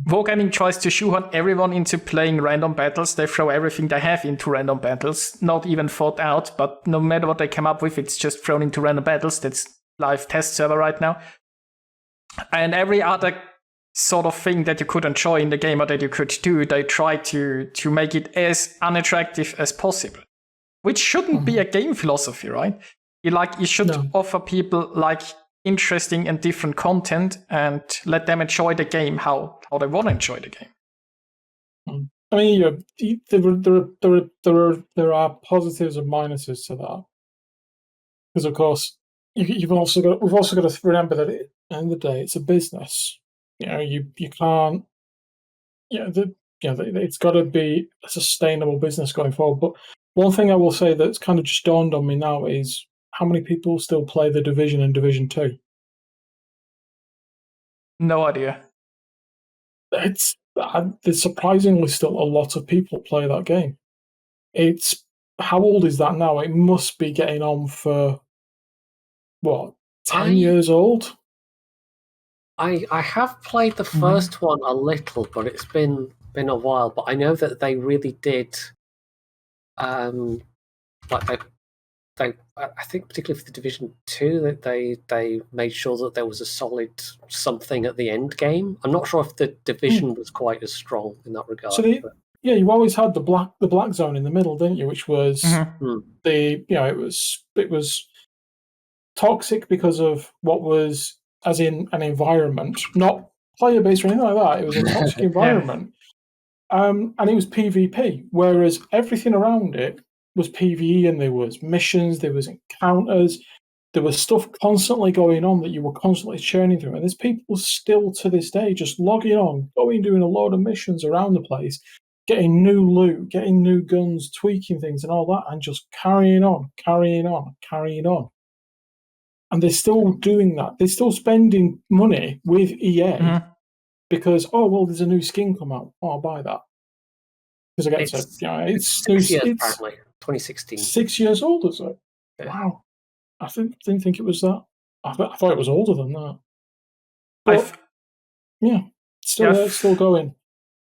wargaming tries to shoehorn everyone into playing random battles. They throw everything they have into random battles, not even thought out, but no matter what they come up with, it's just thrown into random battles. That's live test server right now. And every other sort of thing that you could enjoy in the game or that you could do, they try to make it as unattractive as possible. Which shouldn't be a game philosophy, right? You should offer people like interesting and different content and let them enjoy the game how they want to enjoy the game. I mean, there are positives and minuses to that, because of course we've also got to remember that at the end of the day, it's a business. You can't. It's got to be a sustainable business going forward. But one thing I will say that's kind of just dawned on me now is how many people still play The Division and Division 2? No idea. There's surprisingly still a lot of people play that game. How old is that now? It must be getting on for, 10 years old? I have played the first one a little, but it's been a while. But I know that they really did, I think particularly for the Division 2, that they made sure that there was a solid something at the end game. I'm not sure if the Division was quite as strong in that regard. So you always had the black zone in the middle, didn't you? Which was it was toxic because of what was, as in an environment, not player based or anything like that. It was a toxic environment, and it was PvP, whereas everything around it was PvE, and there was missions, there was encounters, there was stuff constantly going on that you were constantly churning through. And there's people still to this day just logging on, doing a load of missions around the place, getting new loot, getting new guns, tweaking things and all that, and just carrying on. And they're still doing that. They're still spending money with EA because, there's a new skin come out. I'll buy that. Because I get it's 6 years, apparently. 2016. 6 years old, is it? Yeah. Wow. I didn't think it was that. I thought it was older than that. But, still going.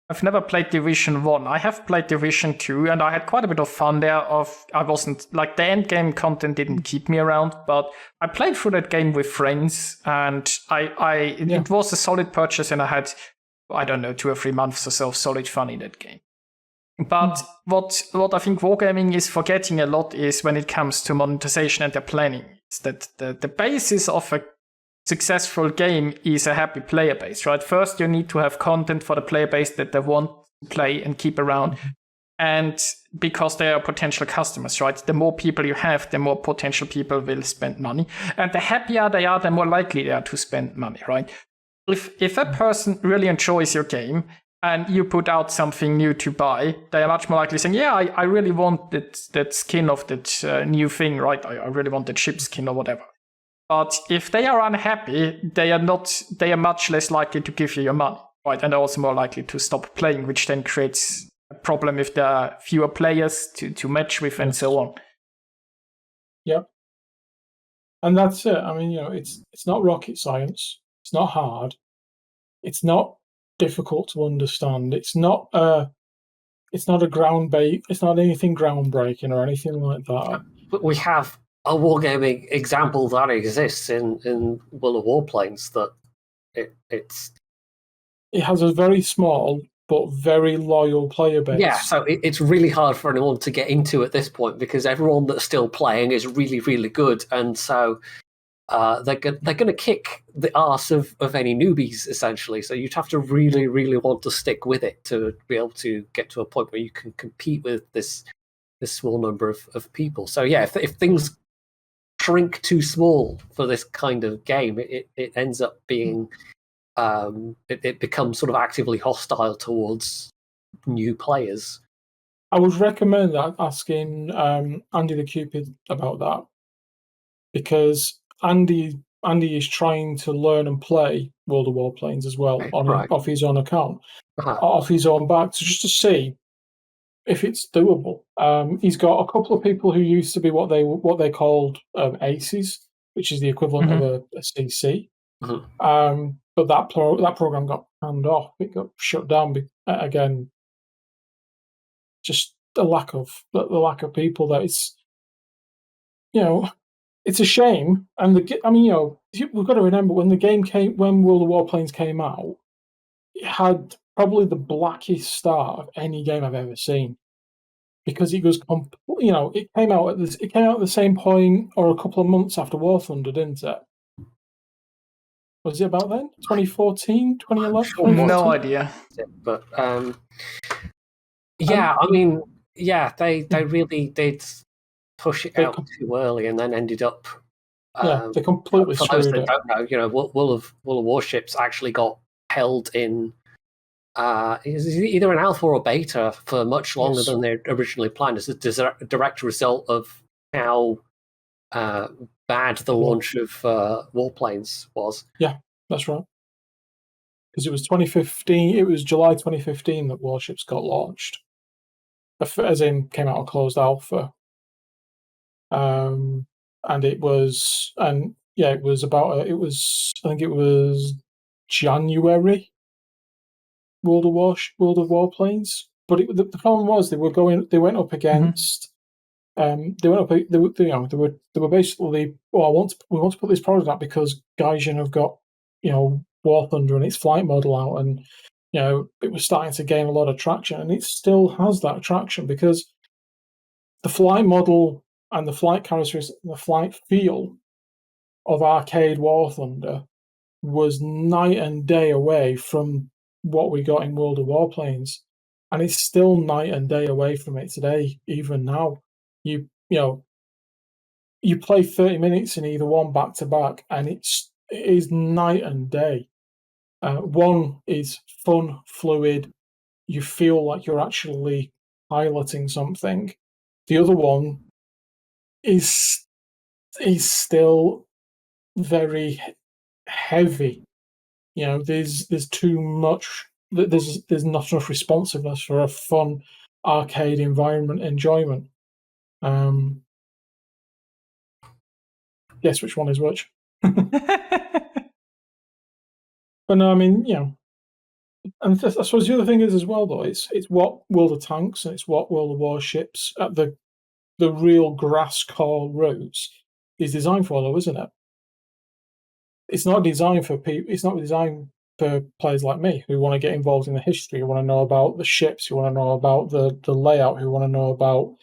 I've never played Division 1. I have played Division 2, and I had quite a bit of fun there. I wasn't, like, the end game content didn't keep me around, but I played through that game with friends, and it was a solid purchase, and I had, 2 or 3 months or so of solid fun in that game. But what I think wargaming is forgetting a lot is when it comes to monetization and the planning, is that the basis of a successful game is a happy player base, right? First, you need to have content for the player base that they want to play and keep around. And because they are potential customers, right? The more people you have, the more potential people will spend money. And the happier they are, the more likely they are to spend money, right? If a person really enjoys your game and you put out something new to buy, they are much more likely saying, I really want that skin of that new thing, right? I really want that ship skin or whatever. But if they are unhappy, they are much less likely to give you your money, right? And also more likely to stop playing, which then creates a problem if there are fewer players to match with and so on. Yep. And that's it. I mean, it's not rocket science. It's not hard. It's not difficult to understand. It's not it's not anything groundbreaking or anything like that. But we have a wargaming example that exists in World of Warplanes that it's. It has a very small but very loyal player base. Yeah, so it's really hard for anyone to get into at this point because everyone that's still playing is really, really good, and so they're going to kick the arse of any newbies, essentially. So you'd have to really, really want to stick with it to be able to get to a point where you can compete with this small number of people. So yeah, if things shrink too small for this kind of game, it ends up being it becomes sort of actively hostile towards new players. I would recommend asking Andy the Cupid about that, because Andy is trying to learn and play World of Warplanes as well off his own account, off his own back, just to see if it's doable. He's got a couple of people who used to be what they called aces, which is the equivalent of a CC. But that program got panned off. It got shut down again. Just the lack of people there. It's it's a shame. And we've got to remember when World of Warplanes came out, it had probably the blackest start of any game I've ever seen, because it was it came out at the same point or a couple of months after War Thunder, didn't it? Was it about then? 2014, 2011? No idea. But yeah, they really did push it out too early and then ended up. They completely screwed it. For those that don't know, World of Warships actually got held in either an alpha or beta for much longer than they originally planned, as a direct result of how bad the launch of Warplanes was. Yeah, that's right. Because it was 2015. It was July 2015 that Warships got launched, as in came out of closed alpha. And it was I think it was January. World of Warplanes, but the problem was they went up against. They were basically, we want to put this product out because Gaijin have got War Thunder and its flight model out, and it was starting to gain a lot of traction, and it still has that traction because the flight model and the flight characteristics and the flight feel of arcade War Thunder was night and day away from what we got in World of Warplanes, and it's still night and day away from it today. Even now, you play 30 minutes in either one back to back, and it is night and day. One is fun, fluid. You feel like you're actually piloting something. The other one is still very heavy. There's too much. There's not enough responsiveness for a fun arcade environment enjoyment. Guess which one is which. But no, I mean, and I suppose the other thing is as well, though, it's what World of Tanks and it's what World of Warships at the real grass core roots is designed for, though, isn't it? It's not designed for people. It's not designed for players like me who want to get involved in the history, who want to know about the ships, who want to know about the layout, who want to know about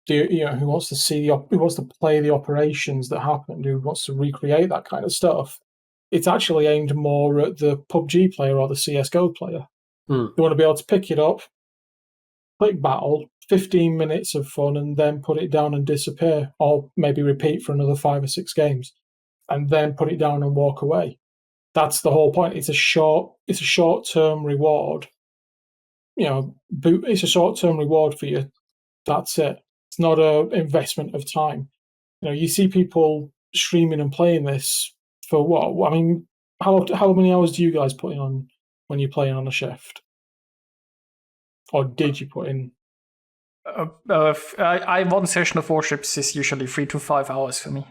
who wants to play the operations that happened, who wants to recreate that kind of stuff. It's actually aimed more at the PUBG player or the CS:GO player. You want to be able to pick it up, click battle, 15 minutes of fun, and then put it down and disappear, or maybe repeat for another 5 or 6 games, and then put it down and walk away. That's the whole point. It's a short-term reward. It's a short-term reward for you. That's it. It's not an investment of time. You see people streaming and playing this for what? I mean, how many hours do you guys put in on when you're playing on a shift? Or did you put in? One session of Warships is usually 3 to 5 hours for me.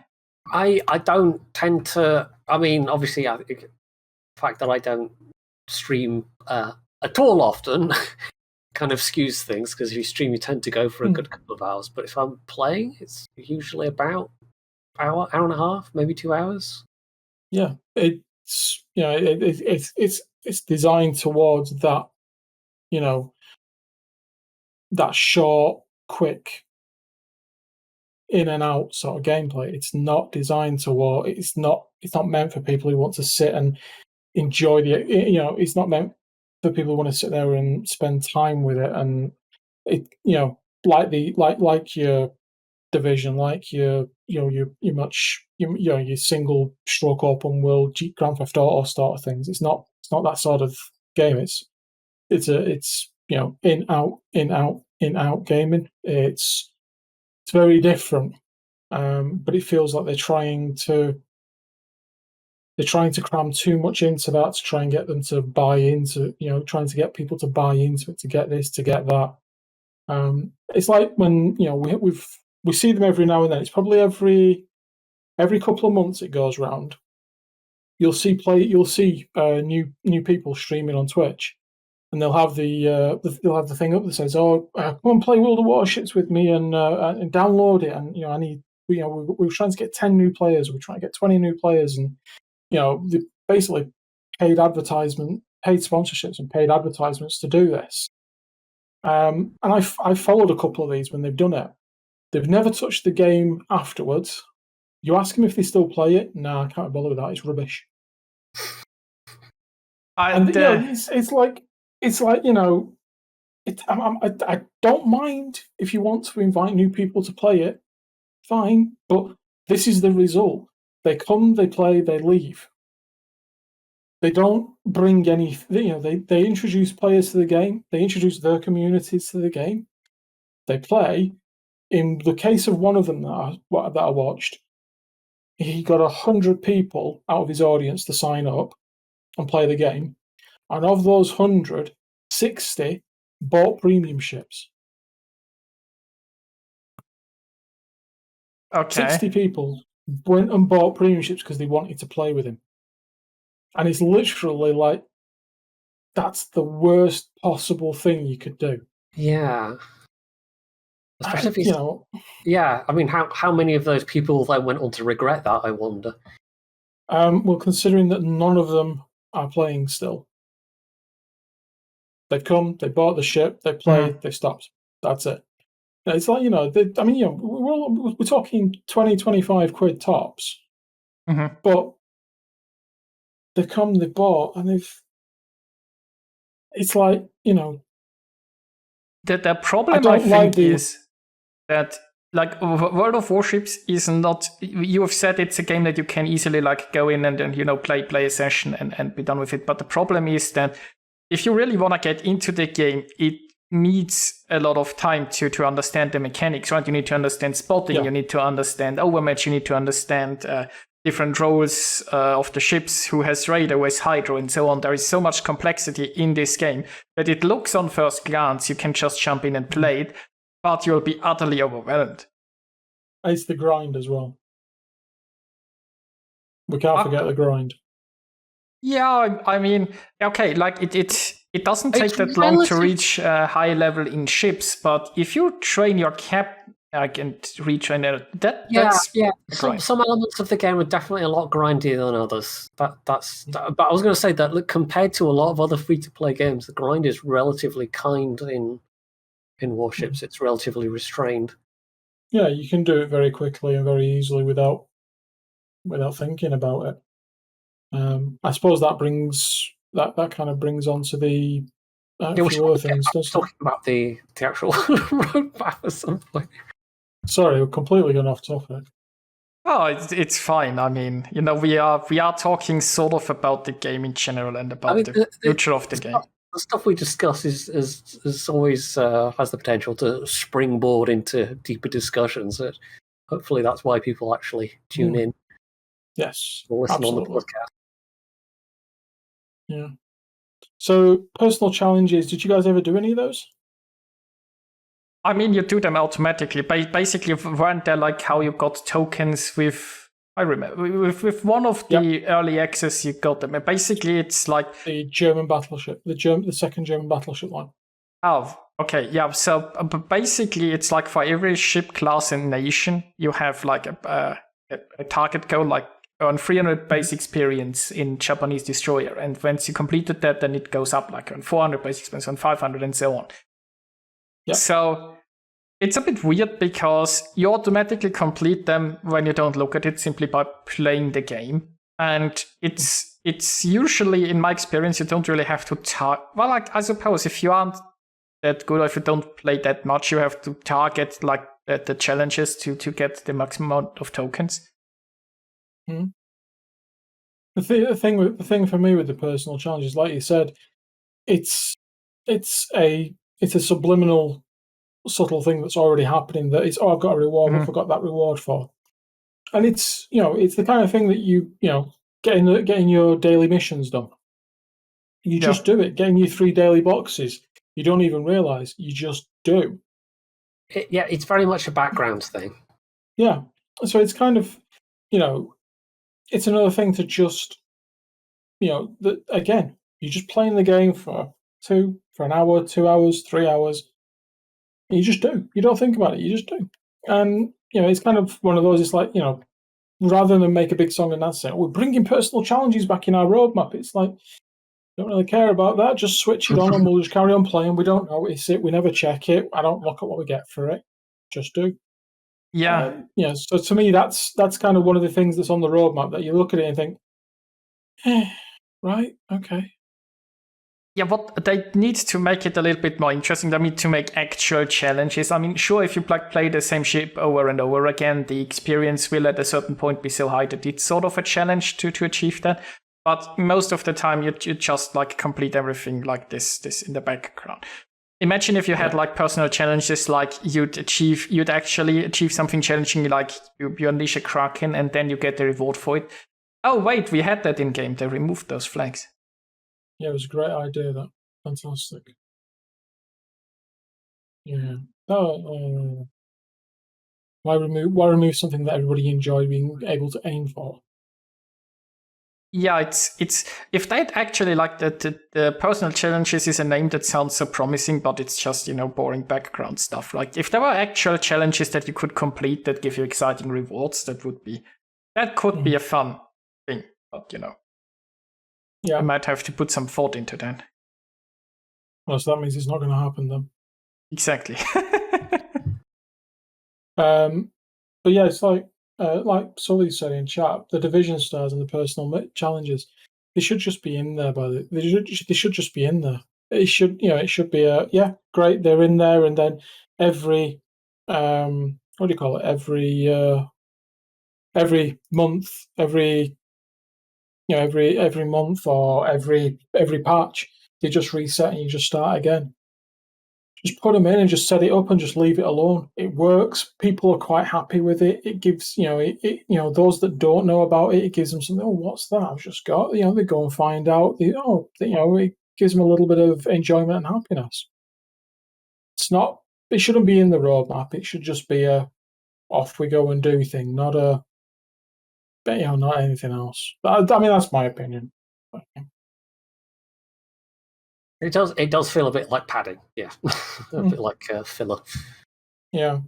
I don't tend to. I mean, obviously, the fact that I don't stream at all often kind of skews things, because if you stream, you tend to go for a good couple of hours. But if I'm playing, it's usually about hour and a half, maybe 2 hours. Yeah, it's it's designed towards that, that short, quick, in and out sort of gameplay. It's not designed toward. It's not meant for people who want to sit and enjoy the. It's not meant for people who want to sit there and spend time with it. And it, like your Division, like your single stroke open world Grand Theft Auto sort of things. It's not that sort of game. It's in out gaming. It's very different, but it feels like they're trying to cram too much into that to try and get them to buy into, trying to get people to buy into it, to get this, to get that. It's like when we see them every now and then. It's probably every couple of months it goes round. You'll see new people streaming on Twitch, and they'll have the thing up that says, "Oh, come and play World of Warships with me and download it." And I need, we're trying to get 10 new players. We're trying to get 20 new players, and basically paid sponsorships and paid advertisements to do this. And I've followed a couple of these when they've done it. They've never touched the game afterwards. You ask them if they still play it. No, I can't bother with that. It's rubbish. It's like I don't mind if you want to invite new people to play it. Fine, but this is the result. They come, they play, they leave. They don't bring any. They introduce players to the game. They introduce their communities to the game. They play. In the case of one of them that I watched, he got 100 people out of his audience to sign up and play the game, and of those 100, 60 bought premium ships. Okay. 60 people went and bought premium ships because they wanted to play with him. And it's literally like, that's the worst possible thing you could do. Yeah. Especially if yeah, I mean, how many of those people then went on to regret that, I wonder? Well, considering that none of them are playing still. They've come, they bought the ship, they played, they stopped. That's it. It's like, we're talking 20, 25 quid tops. Mm-hmm. But they come, they bought, and it's like, The problem I think is that, like, World of Warships is not. You have said it's a game that you can easily go in and play a session and be done with it. But the problem is that if you really want to get into the game, it needs a lot of time to understand the mechanics, right? You need to understand spotting, you need to understand overmatch, you need to understand different roles of the ships, who has radar, who has hydro, and so on. There is so much complexity in this game that it looks on first glance you can just jump in and play it, but you'll be utterly overwhelmed. It's the grind as well. We can't forget the grind. Yeah, I mean, okay, it doesn't take that long to reach a high level in ships, but if you train your cap and retrain it, that's some elements of the game are definitely a lot grindier than others. But I was going to say that, look, compared to a lot of other free-to-play games, the grind is relatively kind in Warships. It's relatively restrained. Yeah, you can do it very quickly and very easily without thinking about it. I suppose that kind of brings on to the few other things. Talking about the actual roadmap at some point. Sorry, we're completely gone off topic. Oh, it's fine. I mean, we are talking sort of about the game in general and about the future of the game. The stuff we discuss is always has the potential to springboard into deeper discussions. Hopefully, that's why people actually tune in. Yes, or listen absolutely. on the podcast. Yeah. So, personal challenges. Did you guys ever do any of those? I mean, you do them automatically. Basically, weren't there how you got tokens with I remember. With one of the early access, you got them. Basically, it's like the German battleship, the second German battleship line. Oh, okay, yeah. So basically, it's like for every ship, class, and nation, you have like a target goal, like earn 300 base experience in Japanese destroyer, and once you completed that, then it goes up like on 400 base experience, on 500, and so on. Yep. So it's a bit weird because you automatically complete them when you don't look at it simply by playing the game, and it's usually, in my experience, you don't really have to well, like, I suppose if you aren't that good, or if you don't play that much, you have to target like the challenges to get the maximum amount of tokens. The thing for me with the personal challenges, like you said, it's a subliminal, subtle thing that's already happening. That it's, I've got a reward, I forgot that reward for, and it's it's the kind of thing that you getting your daily missions done. You just do it, getting your 3 daily boxes. You don't even realize, you just do. It's very much a background thing. Yeah, so it's kind of, it's another thing to just, again, you're just playing the game for an hour, 2 hours, 3 hours. You just do. You don't think about it. You just do. And it's kind of one of those. It's like rather than make a big song and dance, we're bringing personal challenges back in our roadmap. It's like, don't really care about that. Just switch it on and we'll just carry on playing. We don't notice it. We never check it. I don't look at what we get for it. Just do. Yeah. So to me, that's kind of one of the things that's on the roadmap that you look at it and think, right, okay. Yeah, what they need to make it a little bit more interesting. They need to make actual challenges. I mean, sure, if you play the same ship over and over again, the experience will at a certain point be so high that it's sort of a challenge to achieve that. But most of the time, you just like complete everything like this in the background. Imagine if you had like personal challenges, like you'd actually achieve something challenging, like you unleash a Kraken and then you get the reward for it. Oh wait, we had that in game. They removed those flags. Yeah, it was a great idea. That fantastic. Yeah. Why remove something that everybody enjoyed being able to aim for? Yeah, it's if they'd actually like the personal challenges is a name that sounds so promising, but it's just boring background stuff. Like if there were actual challenges that you could complete that give you exciting rewards, that could be a fun thing. But I might have to put some thought into that. Well, so that means it's not going to happen then. Exactly. But yeah, it's like Sully said in chat, the division stars and the personal challenges, they should just be in there. They should just be in there. It should be great. They're in there, and then every what do you call it? Every month, every month or every patch, they just reset and you just start again. Just put them in and just set it up and just leave it alone. It works. People are quite happy with it. It gives those that don't know about it, it gives them something. Oh, what's that? I've just got. They go and find out. It gives them a little bit of enjoyment and happiness. It's not. It shouldn't be in the roadmap. It should just be a off we go and do thing, not not anything else. I mean, that's my opinion. It does feel a bit like padding, yeah. A bit like filler. Yeah.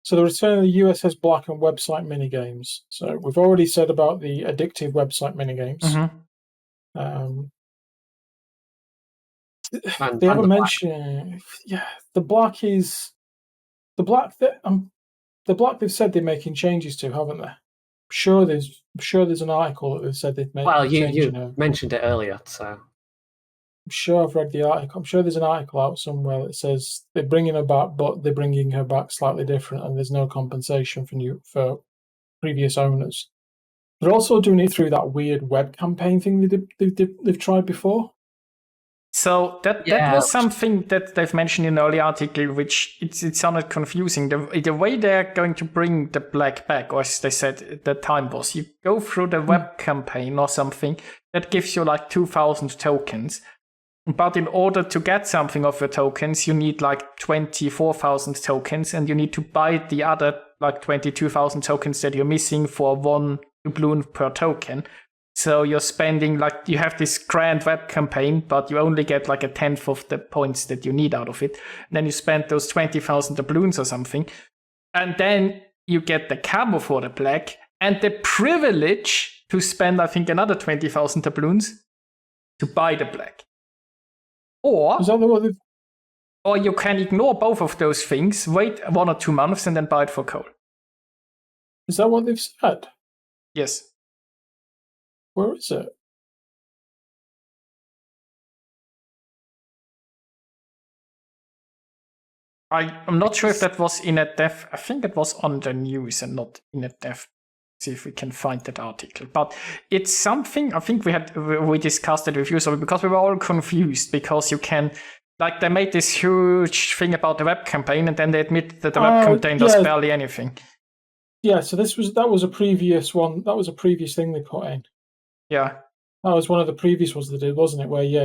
So the return of the USS Black and website minigames. So we've already said about the addictive website minigames. They haven't mentioned. Yeah, the Black is the Black that the Black. They've said they're making changes to, haven't they? I'm sure there's an article that they've said they've made. Well, you mentioned it earlier, so. I'm sure I've read the article. I'm sure there's an article out somewhere that says they're bringing her back, but they're bringing her back slightly different, and there's no compensation for previous owners. They're also doing it through that weird web campaign thing they've tried before. So that was something that they've mentioned in an early article, which it sounded confusing. The way they're going to bring the Black back, or as they said, the time was you go through the web campaign or something that gives you like 2,000 tokens. But in order to get something of your tokens, you need like 24,000 tokens, and you need to buy the other like 22,000 tokens that you're missing for one doubloon per token. So you're spending, like, you have this grand web campaign, but you only get like a tenth of the points that you need out of it. And then you spend those 20,000 doubloons or something. And then you get the camo for the black and the privilege to spend, I think, another 20,000 doubloons to buy the black. Or, Is that the one? or you can ignore both of those things, wait 1 or 2 months, and then buy it for coal. Is that what they've said? Yes. Where is it? I'm not sure if that was in a dev. I think it was on the news and not in a dev. See if we can find that article. But it's something I think we discussed it with you, so because we were all confused because you can, like, they made this huge thing about the web campaign and then they admit that the web campaign does barely anything. Yeah, so that was a previous one. That was a previous thing they put in. Yeah. That was one of the previous ones they did, wasn't it? Where you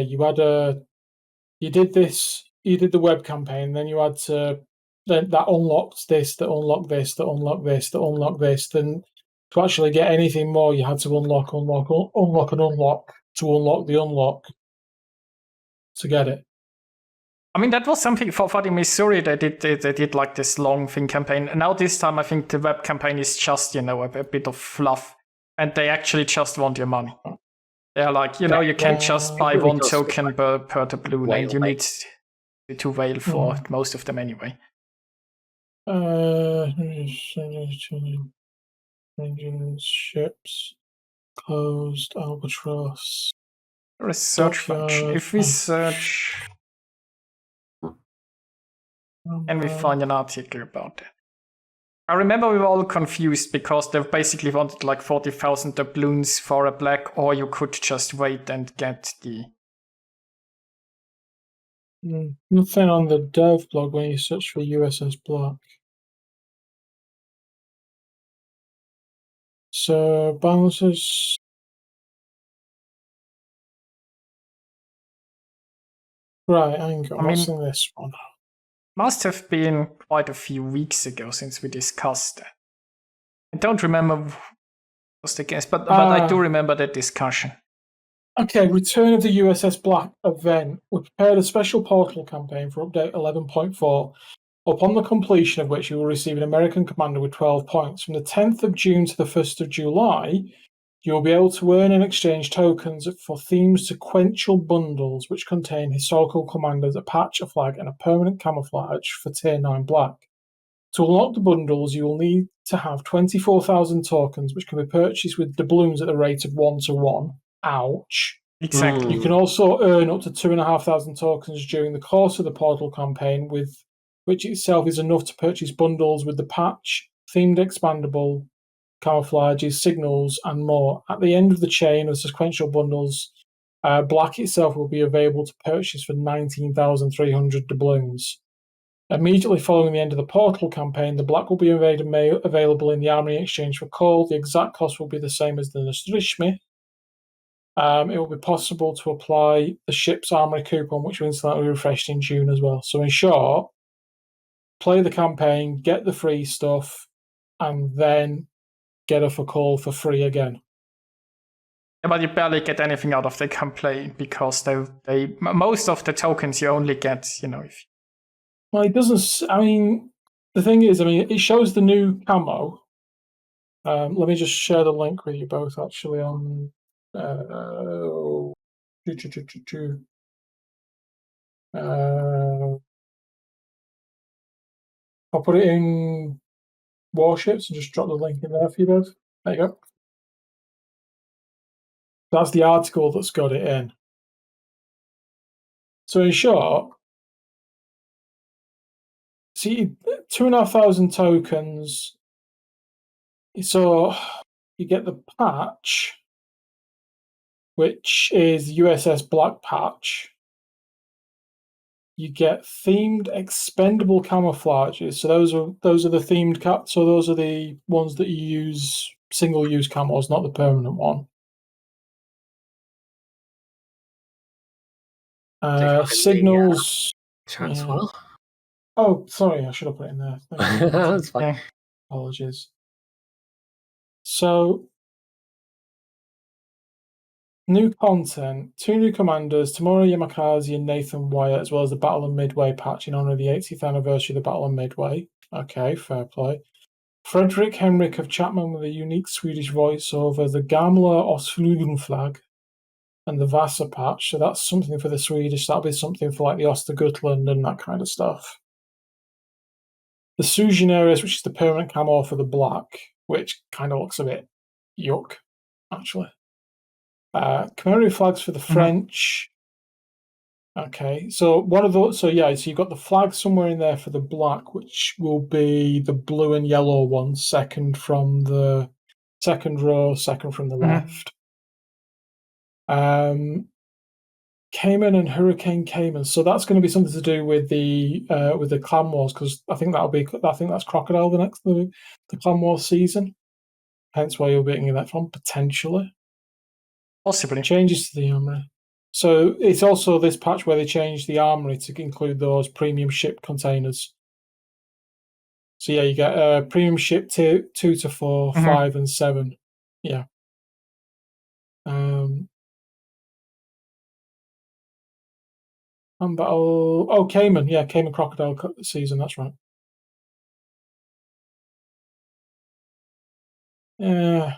did the web campaign, then you had to that unlocked this, that unlocked this, that unlocked this, that unlocked this. Then to actually get anything more, you had to unlock to unlock the unlock to get it. I mean, that was something for the Missouri. They did like this long thing campaign. And now this time, I think the web campaign is just, a bit of fluff. And they actually just want your money. They're like, you can't just buy one token per doubloon, and you need to whale for most of them anyway. Engines, ships, closed, albatross. There is search function. If we search, and we find an article about it. I remember we were all confused because they basically wanted like 40,000 doubloons for a black, or you could just wait and get the. Nothing on the dev blog when you search for USS Black. So balances. Right, hang on. What's in this one? Must have been quite a few weeks ago since we discussed it. I don't remember what was the case, but I do remember that discussion. Okay, Return of the USS Black event. We prepared a special portal campaign for update 11.4, upon the completion of which you will receive an American commander with 12 points. From the 10th of June to the 1st of July, you will be able to earn and exchange tokens for themed sequential bundles which contain historical commanders, a patch, a flag, and a permanent camouflage for Tier 9 Black. To unlock the bundles, you will need to have 24,000 tokens, which can be purchased with doubloons at the rate of 1-to-1. Ouch. Exactly. You can also earn up to 2,500 tokens during the course of the portal campaign, which itself is enough to purchase bundles with the patch, themed expandable, camouflages, signals, and more. At the end of the chain of sequential bundles, Black itself will be available to purchase for 19,300 doubloons. Immediately following the end of the portal campaign, the Black will be available in the army in exchange for coal. The exact cost will be the same as the Nostrishmi. It will be possible to apply the ship's armory coupon, which will instantly be refreshed in June as well. So in short, play the campaign, get the free stuff, and then get her for coal for free again. Yeah, but you barely get anything out of the campaign because they most of the tokens you only get, if. Well, it doesn't. I mean, the thing is, it shows the new camo. Let me just share the link with you both. Actually, on. I'll put it in Warships and just drop the link in there for you both. There you go. That's the article that's got it in. So in short, see, 2,500 tokens. So you get the patch, which is USS Black patch. You get themed expendable camouflages. So those are the themed so those are the ones that you use single-use camos, not the permanent one. Signals. As well. Oh, sorry, I should have put it in there. That's fine. Apologies. So New content, 2 new commanders, Tamura Yamakaze and Nathan Wyatt, as well as the Battle of Midway patch in honor of the 80th anniversary of the Battle of Midway. Okay, fair play. Frederick Henrik of Chapman with a unique Swedish voiceover, the Gamla Ostflugenflag, and the Vasa patch. So that's something for the Swedish. That'll be something for like the Ostergötland and that kind of stuff. The Sujinaris, which is the permanent camo for the black, which kind of looks a bit yuck, actually. Commemorative flags for the French. Okay, so one of those. So yeah, so you've got the flag somewhere in there for the black, which will be the blue and yellow one, second from the second row, second from the left. Cayman and Hurricane Cayman. So that's going to be something to do with the Clan Wars, because I think that's Crocodile the Clan Wars season. Hence why you'll be getting that from potentially. Possibly. Changes to the armory. So it's also this patch where they changed the armory to include those premium ship containers. So yeah, you get premium ship 2 to 4, 5, and 7. Yeah. And battle. Cayman. Yeah, Cayman Crocodile season. That's right. Yeah.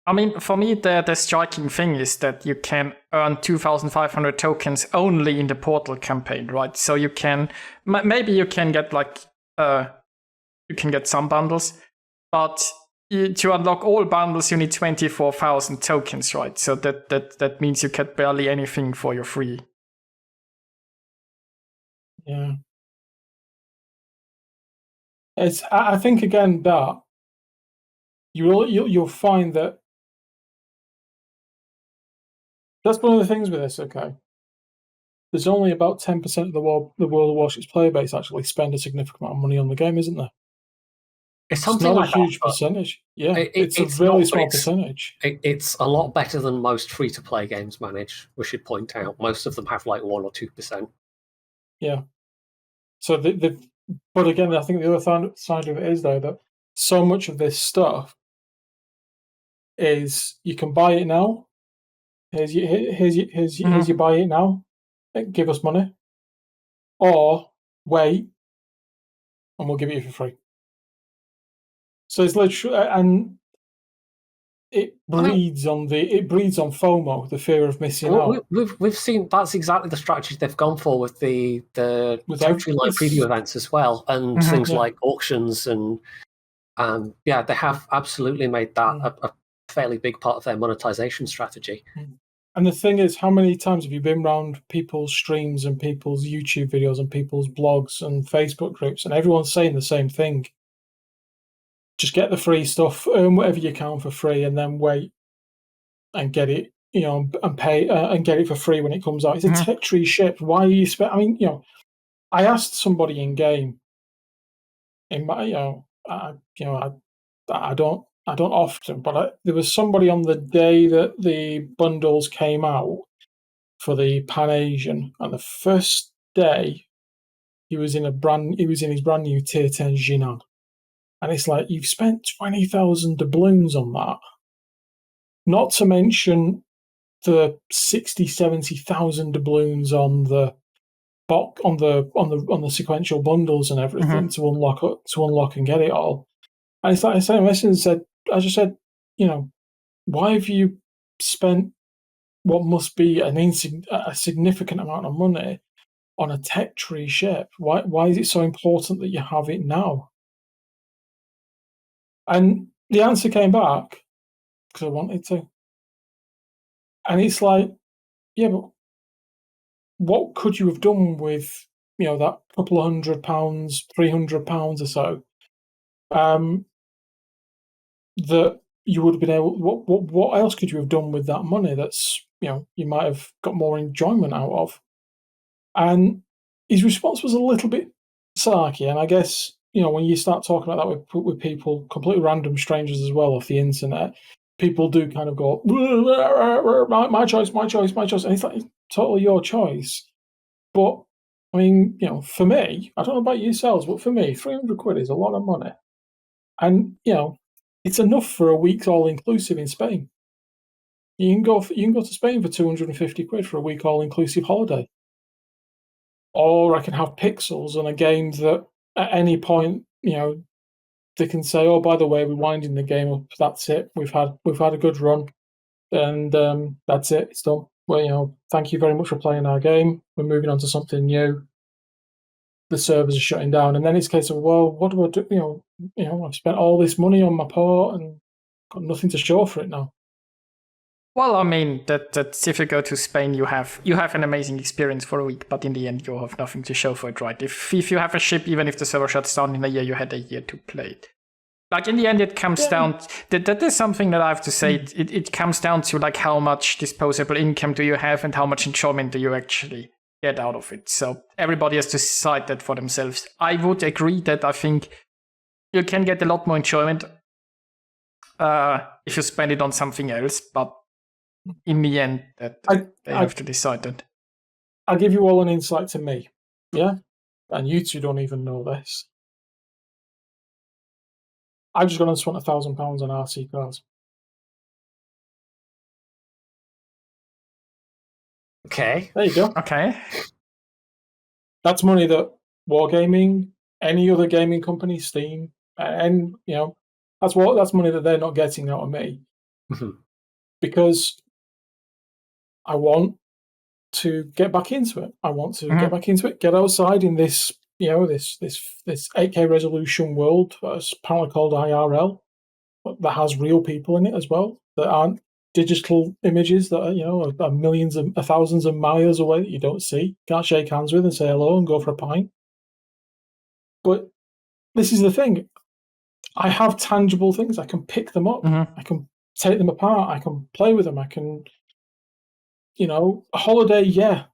I mean, for me, the striking thing is that you can earn 2,500 tokens only in the Portal campaign, right? So you can, maybe you can get you can get some bundles, but to unlock all bundles, you need 24,000 tokens, right? So that means you get barely anything for your free. Yeah. I think again that you'll find that that's one of the things with this. Okay, there's only about 10% of the World of Warships player base actually spend a significant amount of money on the game, isn't there? It's not like a huge percentage. Yeah, it's a really small percentage. It's a lot better than most free-to-play games manage. We should point out most of them have like 1 or 2%. Yeah. So but again, I think the other side of it is though that so much of this stuff is you can buy it now. Here's you buy it now. Give us money, or wait, and we'll give it you for free. So it's literally, and it breeds on FOMO, the fear of missing out. We've seen that's exactly the strategy they've gone for with the Territory Line preview events as well, and things like auctions and yeah, they have absolutely made that a fairly big part of their monetization strategy. And the thing is, how many times have you been around people's streams and people's YouTube videos and people's blogs and Facebook groups, and everyone's saying the same thing? Just get the free stuff, earn whatever you can for free, and then wait and get it, and pay and get it for free when it comes out. It's a tech tree ship. Why are you spend? I mean, I asked somebody in game. In my, I don't often, but there was somebody on the day that the bundles came out for the Pan Asian, and the first day he was in his brand new Tier 10 Jinan, and it's like you've spent 20,000 doubloons on that, not to mention the 60,000-70,000 doubloons on the sequential bundles and everything to unlock and get it all. And it's like I just said, why have you spent what must be a significant amount of money on a tech tree ship? Why is it so important that you have it now? And the answer came back, because I wanted to. And it's like, yeah, but what could you have done with, that couple of £100, £300 or so, that you would have been able, what else could you have done with that money that's, you might have got more enjoyment out of? And his response was a little bit sarky, and I guess, when you start talking about that with people, completely random strangers as well off the internet, people do kind of go, my choice, and it's like, it's totally your choice. But, I mean, for me, I don't know about yourselves, but for me, 300 quid is a lot of money. And, it's enough for a week's all-inclusive in Spain. You can go to Spain for 250 quid for a week all-inclusive holiday. Or I can have pixels on a game that at any point, they can say, "Oh, by the way, we're winding the game up. That's it. We've had a good run, and that's it. It's done. Well, thank you very much for playing our game. We're moving on to something new. The servers are shutting down." And then it's a case of, well, what do I do? I've spent all this money on my port and got nothing to show for it now. Well, I mean, that's if you go to Spain, you have an amazing experience for a week, but in the end, you have nothing to show for it, right? If you have a ship, even if the server shuts down in a year, you had a year to play it. Like, in the end, it comes down... That is something that I have to say. It comes down to, like, how much disposable income do you have and how much enjoyment do you actually get out of it. So everybody has to decide that for themselves. I would agree that I think you can get a lot more enjoyment if you spend it on something else, but in the end, they have to decide that. I'll give you all an insight to me, yeah? And you two don't even know this. I just got and spent £1,000 on RC cars. Okay. There you go. Okay. That's money that Wargaming, any other gaming company, Steam, and that's money that they're not getting out of me. Because I want to get back into it. I want to get back into it, get outside in this, this 8K resolution world that's apparently called IRL, but that has real people in it as well, that aren't digital images that are millions of thousands of miles away that you don't see, can't shake hands with and say hello and go for a pint. But this is the thing. I have tangible things. I can pick them up. I can take them apart. I can play with them. I can, a holiday. Yeah.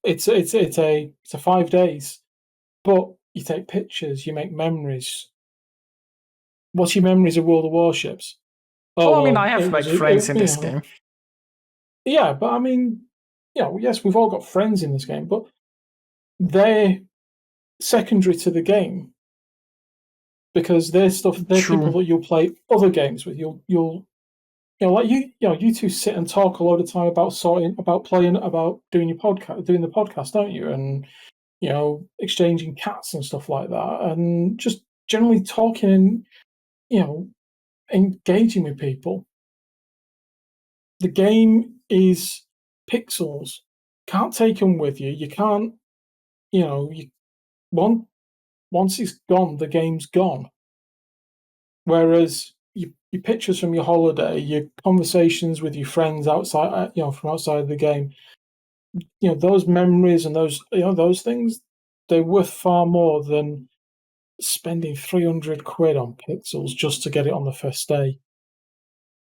It's a 5 days, but you take pictures. You make memories. What's your memories of World of Warships? I mean, I have friends in this game. Yeah, but I mean, yes, we've all got friends in this game, but they're secondary to the game because they're people that you'll play other games with. You'll you two sit and talk a lot of time about playing, about doing the podcast, don't you? And exchanging cats and stuff like that, and just generally talking and engaging with people. The game is pixels. Can't take them with you. You can't. Once it's gone, the game's gone. Whereas your pictures from your holiday, your conversations with your friends outside, from outside the game, those memories and those things, they're worth far more than spending 300 quid on pixels just to get it on the first day.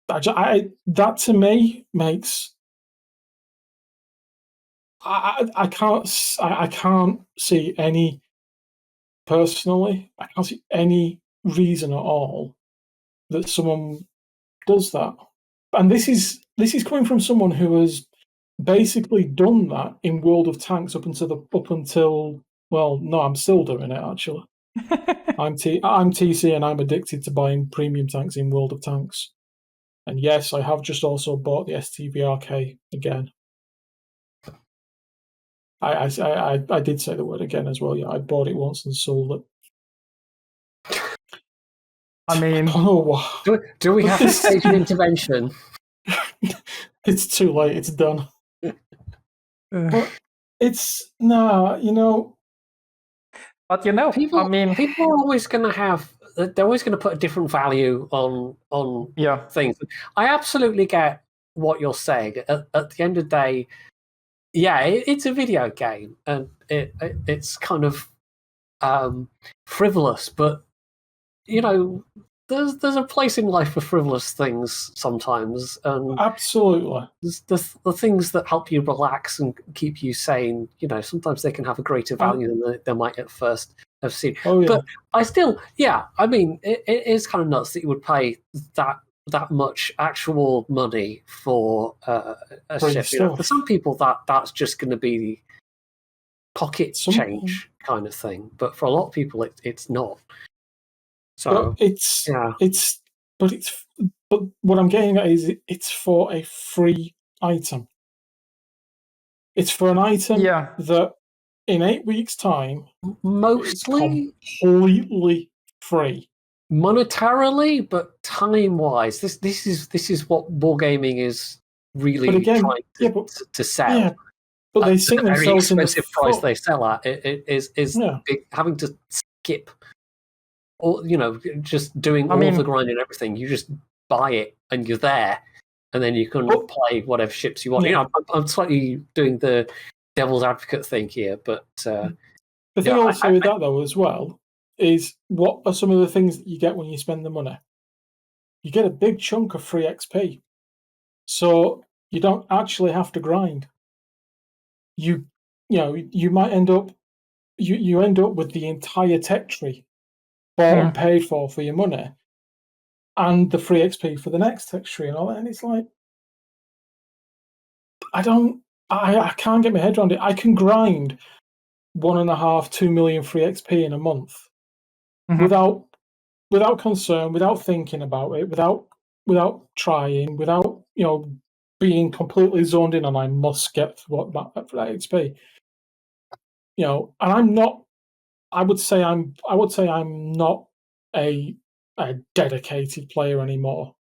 That to me makes. I can't see any. Personally, I can't see any reason at all that someone does that. And this is coming from someone who has basically done that in World of Tanks up until well, no, I'm still doing it actually. I'm TC and I'm addicted to buying premium tanks in World of Tanks. And yes, I have just also bought the STVRK again. I did say the word again as well. Yeah, I bought it once and sold it. I mean, do we have to stage an intervention? It's too late. It's done. But it's But people, I mean, people are always going to have. They're always going to put a different value on things. I absolutely get what you're saying. At the end of the day, yeah, it's a video game, and it's kind of frivolous, but there's a place in life for frivolous things sometimes, and absolutely, the things that help you relax and keep you sane. Sometimes they can have a greater value than they might at first have seen. Oh, yeah. But I still, I mean, it is kind of nuts that you would pay that much actual money for a ship. For some people, that's just going to be pocket change kind of thing, but for a lot of people, it's not. So but it's But what I'm getting at is it's for a free item. It's for an item that in 8 weeks' time mostly is completely free. Monetarily, but time-wise, this is what wargaming is really trying to sell. Yeah, but they sink themselves in the expensive price they sell at is having to skip, or just doing all the grinding and everything. You just buy it and you're there, and then you can play whatever ships you want. Yeah. I'm slightly doing the devil's advocate thing here, but the thing also with that though as well is what are some of the things that you get when you spend the money? You get a big chunk of free XP, so you don't actually have to grind. You might end up you end up with the entire tech tree bought and paid for your money, and the free XP for the next tech tree and all that. And it's like, I can't get my head around it. I can grind 1.5-2 million free XP in a month without concern, without thinking about it, without trying, without being completely zoned in on I must get that XP. And I'm not. I would say I'm not a dedicated player anymore.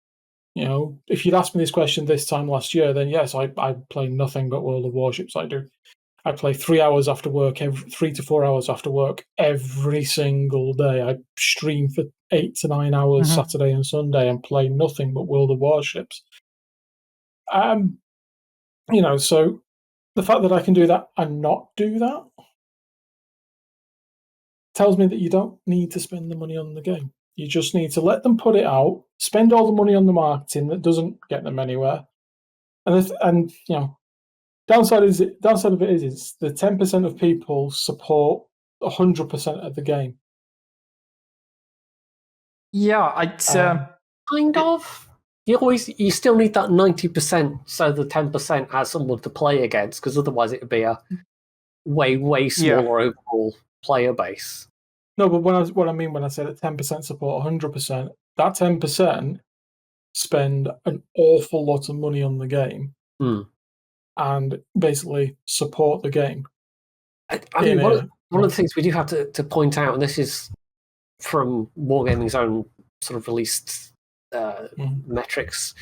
If you'd asked me this question this time last year, then yes, I play nothing but World of Warships. I play 3 hours after work, 3 to 4 hours after work every single day. I stream for 8 to 9 hours Saturday and Sunday and play nothing but World of Warships. So the fact that I can do that and not do that tells me that you don't need to spend the money on the game. You just need to let them put it out, spend all the money on the marketing that doesn't get them anywhere, and downside of it is the 10% of people support 100% of the game. Yeah, it's kind of. You still need that 90%, so the 10% has someone to play against, because otherwise it would be a way smaller overall player base. No, but what I mean when I say that 10% support 100%, that 10% spend an awful lot of money on the game and basically support the game. I mean, one of the things we do have to point out, and this is from Wargaming's own sort of released metrics,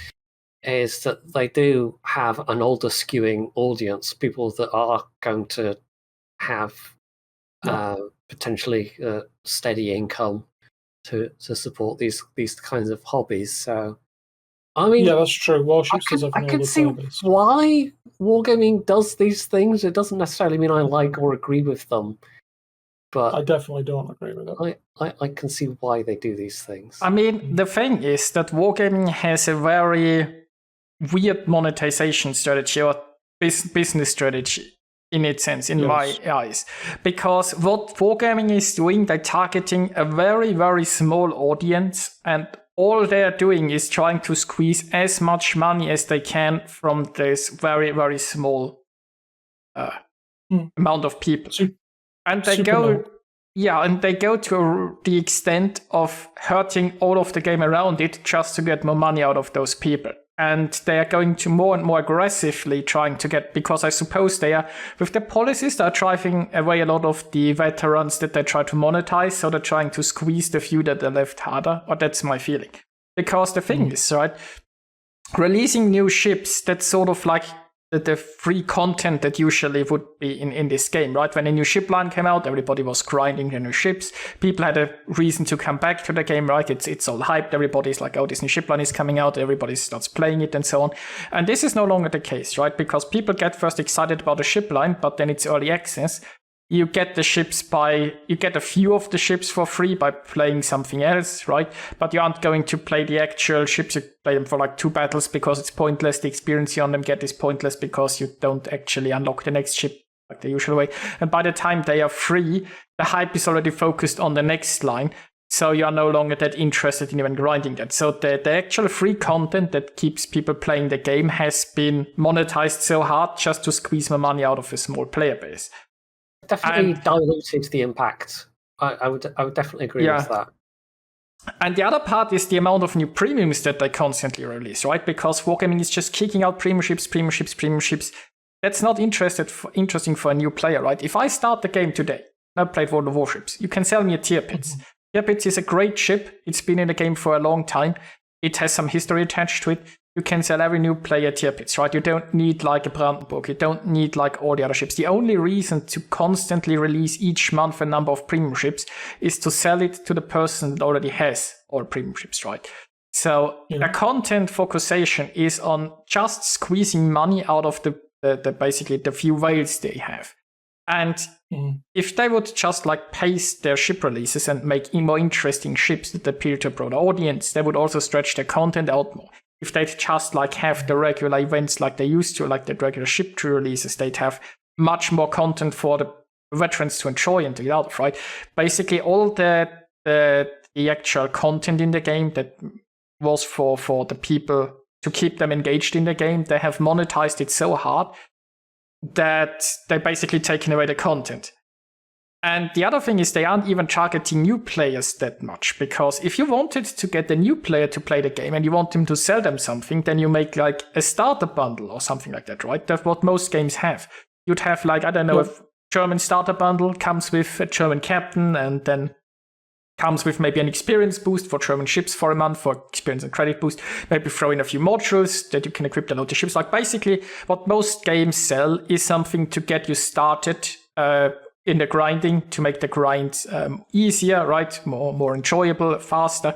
is that they do have an older skewing audience, people that are going to have potentially steady income to support these kinds of hobbies. So, I mean, yeah, that's true. Warships does have an I can older see base. why Wargaming does these things. It doesn't necessarily mean I like or agree with them, but I definitely don't agree with it. I can see why they do these things. I mean, the thing is that Wargaming has a very weird monetization strategy or business strategy in its sense, in my eyes. Because what Wargaming is doing, they're targeting a very, very small audience, and all they're doing is trying to squeeze as much money as they can from this very, very small amount of people. And they go to the extent of hurting all of the game around it just to get more money out of those people. And they are going to more and more aggressively trying to get, because I suppose they are, with the policies, they're driving away a lot of the veterans that they try to monetize, so they're trying to squeeze the few that are left harder, or that's my feeling. Because the thing is, right, releasing new ships, that's sort of like the free content that usually would be in this game, right? When a new ship line came out, everybody was grinding the new ships. People had a reason to come back to the game, right? It's all hyped. Everybody's like, oh, this new ship line is coming out. Everybody starts playing it and so on. And this is no longer the case, right? Because people get first excited about the ship line, but then it's early access. You get the ships you get a few of the ships for free by playing something else, right? But you aren't going to play the actual ships. You play them for like 2 battles because it's pointless. The experience you on them get is pointless because you don't actually unlock the next ship like the usual way. And by the time they are free, the hype is already focused on the next line. So you are no longer that interested in even grinding that. So the actual free content that keeps people playing the game has been monetized so hard just to squeeze more money out of a small player base. Definitely diluted the impact. I would definitely agree with that. And the other part is the amount of new premiums that they constantly release, right? Because Wargaming is just kicking out premium ships. That's not interesting for a new player, right? If I start the game today, I played World of Warships, you can sell me a Tier Pits. Tier Pits is a great ship. It's been in the game for a long time. It has some history attached to it. You can sell every new player Tier Pits, right? You don't need like a Brandenburg. You don't need like all the other ships. The only reason to constantly release each month a number of premium ships is to sell it to the person that already has all premium ships, right? So the content focusation is on just squeezing money out of the basically the few whales they have. And if they would just like pace their ship releases and make more interesting ships that appeal to a broader audience, they would also stretch their content out more. If they'd just like have the regular events like they used to, like the regular ship tree releases, they'd have much more content for the veterans to enjoy and to get out of, right? Basically, all the actual content in the game that was for the people to keep them engaged in the game, they have monetized it so hard that they're basically taking away the content. And the other thing is they aren't even targeting new players that much, because if you wanted to get a new player to play the game and you want him to sell them something, then you make like a starter bundle or something like that, right? That's what most games have. You'd have like, I don't know, a German starter bundle comes with a German captain and then comes with maybe an experience boost for German ships for a month, for experience and credit boost, maybe throw in a few modules that you can equip the local ships. Like basically what most games sell is something to get you started in the grinding, to make the grind easier, right? More enjoyable, faster.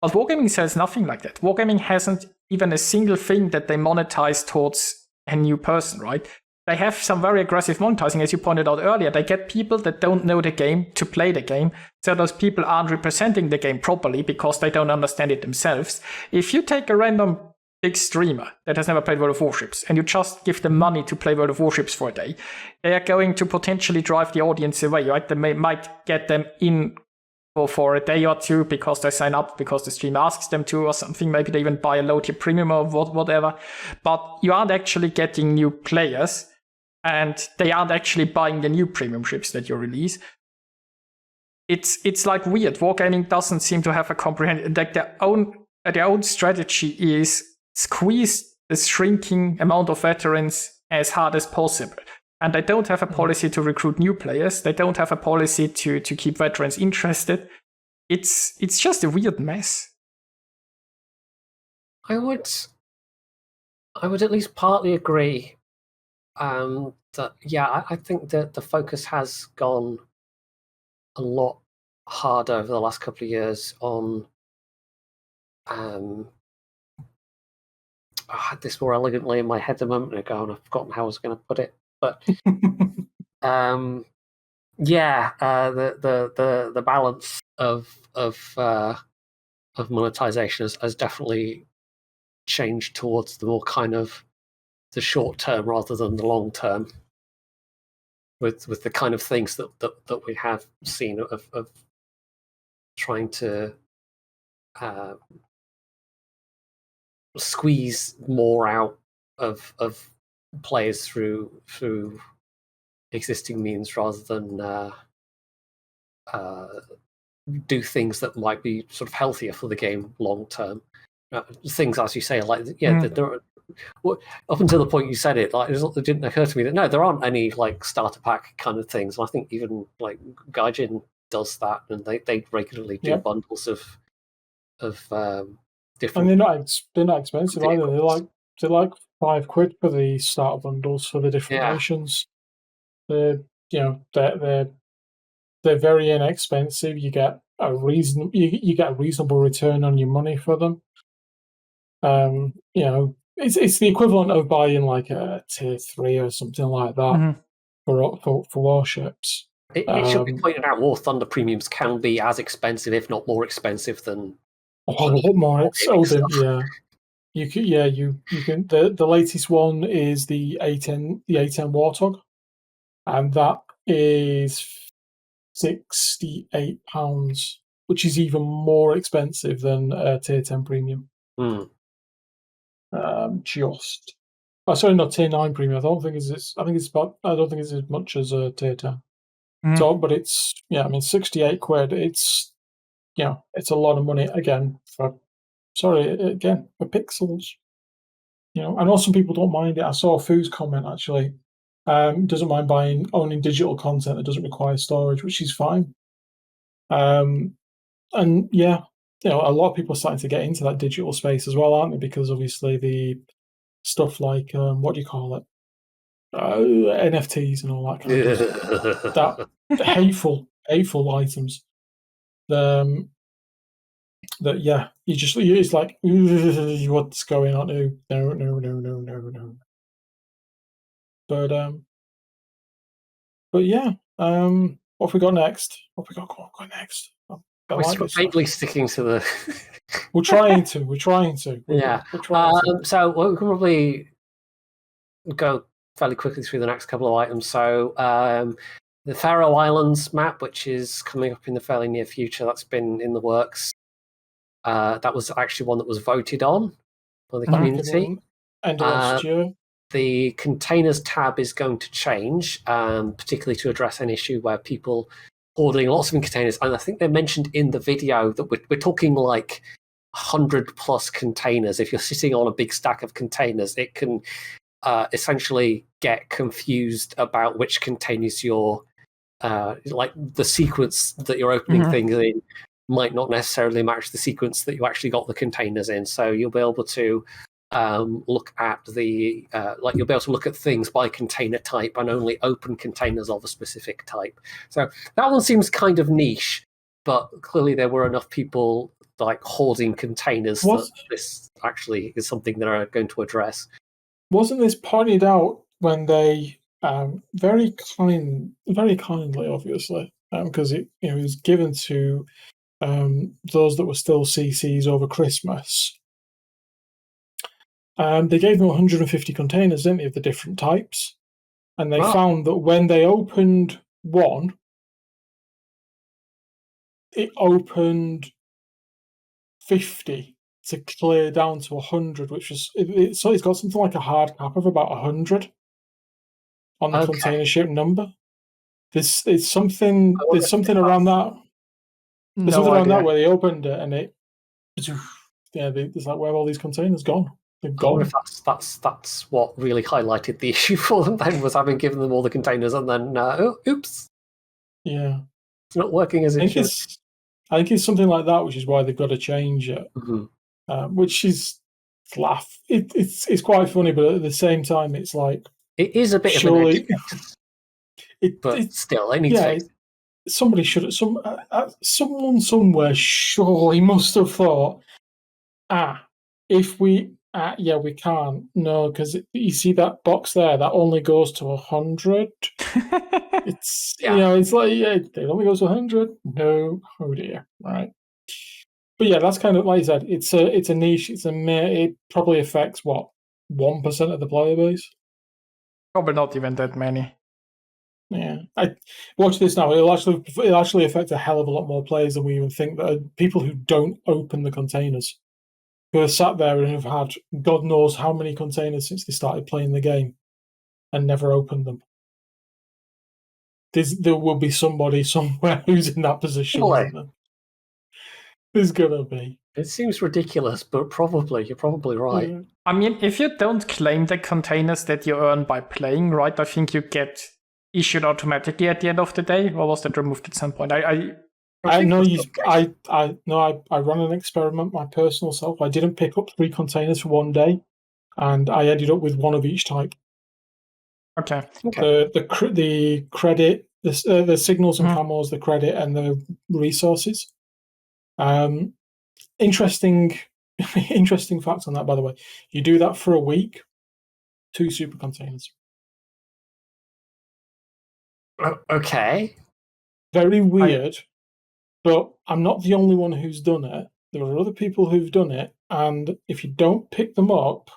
But Wargaming sells nothing like that. Wargaming hasn't even a single thing that they monetize towards a new person, right? They have some very aggressive monetizing, as you pointed out earlier. They get people that don't know the game to play the game. So those people aren't representing the game properly because they don't understand it themselves. If you take a random big streamer that has never played World of Warships and you just give them money to play World of Warships for a day, they are going to potentially drive the audience away, right? They might get them in for a day or two because they sign up because the stream asks them to or something. Maybe they even buy a low tier premium or whatever. But you aren't actually getting new players and they aren't actually buying the new premium ships that you release. It's like weird. Wargaming doesn't seem to have a comprehensive, like their own strategy is squeeze the shrinking amount of veterans as hard as possible. And they don't have a policy to recruit new players. They don't have a policy to keep veterans interested. It's just a weird mess. I would at least partly agree that, yeah, I think that the focus has gone a lot harder over the last couple of years on I had this more elegantly in my head a moment ago and I've forgotten how I was going to put it. But the balance of monetization has definitely changed towards the more kind of the short term rather than the long term, with the kind of things that we have seen of trying to squeeze more out of players through existing means rather than do things that might be sort of healthier for the game long term. Things, as you say, like there are, up until the point you said it, like it didn't occur to me that no, there aren't any like starter pack kind of things. And I think even like Gaijin does that, and they regularly do bundles of different. And they're not expensive either. They're like £5 for the starter bundles for the different nations. They're very inexpensive. You get a reasonable return on your money for them. It's the equivalent of buying like a tier 3 or something like that for Warships. It should be pointed out, War Thunder premiums can be as expensive, if not more expensive, than a lot more expensive. Yeah, you can. The latest one is the A10 Warthog, and that is £68, which is even more expensive than a tier 10 premium. Sorry, not tier 9 premium. I don't think it's as much as a tier 10. So, but it's £68. it's a lot of money again for pixels. I know some people don't mind it. I saw Foo's comment actually. Doesn't mind owning digital content that doesn't require storage, which is fine. And yeah, a lot of people are starting to get into that digital space as well, aren't they? Because obviously the stuff like what do you call it? NFTs and all that kind of stuff. That hateful items. That it's like what's going on? No. But yeah, what have we got next? What have we got next? We're vaguely sticking to the. We're trying to. We're trying to. So we'll probably go fairly quickly through the next couple of items. So the Faroe Islands map, which is coming up in the fairly near future, that's been in the works. That was actually one that was voted on by the community. End of last year. The containers tab is going to change, particularly to address an issue where people hoarding lots of containers. And I think they mentioned in the video that we're talking like 100 plus containers. If you're sitting on a big stack of containers, it can essentially get confused about which containers you're like the sequence that you're opening things in might not necessarily match the sequence that you actually got the containers in. So you'll be able to look at the you'll be able to look at things by container type and only open containers of a specific type. So that one seems kind of niche, but clearly there were enough people like hoarding containers that this actually is something that are going to address. Wasn't this pointed out when they very kindly, obviously, because it was given to those that were still CCs over Christmas. They gave them 150 containers, didn't they, of the different types? And they found that when they opened one, it opened 50 to clear down to 100, which was so it's got something like a hard cap of about 100 on the container ship number. There's something around that. There's something around that where they opened it and it, it's like, where have all these containers gone? They're gone. That's what really highlighted the issue for them then, was having given them all the containers and then oops. Yeah, it's not working as it should. I think it's something like that, which is why they've got to change it. Which is it's quite funny, but at the same time, it's like it is a bit surely, of an but still, it needs somebody should someone somewhere surely must have thought, if we we can't. No, because you see that box there, that only goes to 100. It's it's like it only goes to 100. No, oh dear, right. But yeah, that's kind of like I said. It's a niche. It probably affects 1% of the player base. Probably not even that many. Yeah, I watch this now. It'll actually affect a hell of a lot more players than we even think. That are people who don't open the containers, who have sat there and have had God knows how many containers since they started playing the game, and never opened them. There will be somebody somewhere who's in that position. Isn't there? There's gonna be. It seems ridiculous, but you're probably right. Yeah. I mean, if you don't claim the containers that you earn by playing, right? I think you get issued automatically at the end of the day, or was that removed at some point? I know I ran an experiment, my personal self. I didn't pick up 3 containers for one day, and I ended up with 1 of each type. Okay. The credit, the signals and camos, the credit, and the resources. Interesting fact on that, by the way. You do that for a week, 2 super containers. Okay. Very weird, but I'm not the only one who's done it. There are other people who've done it, and if you don't pick them up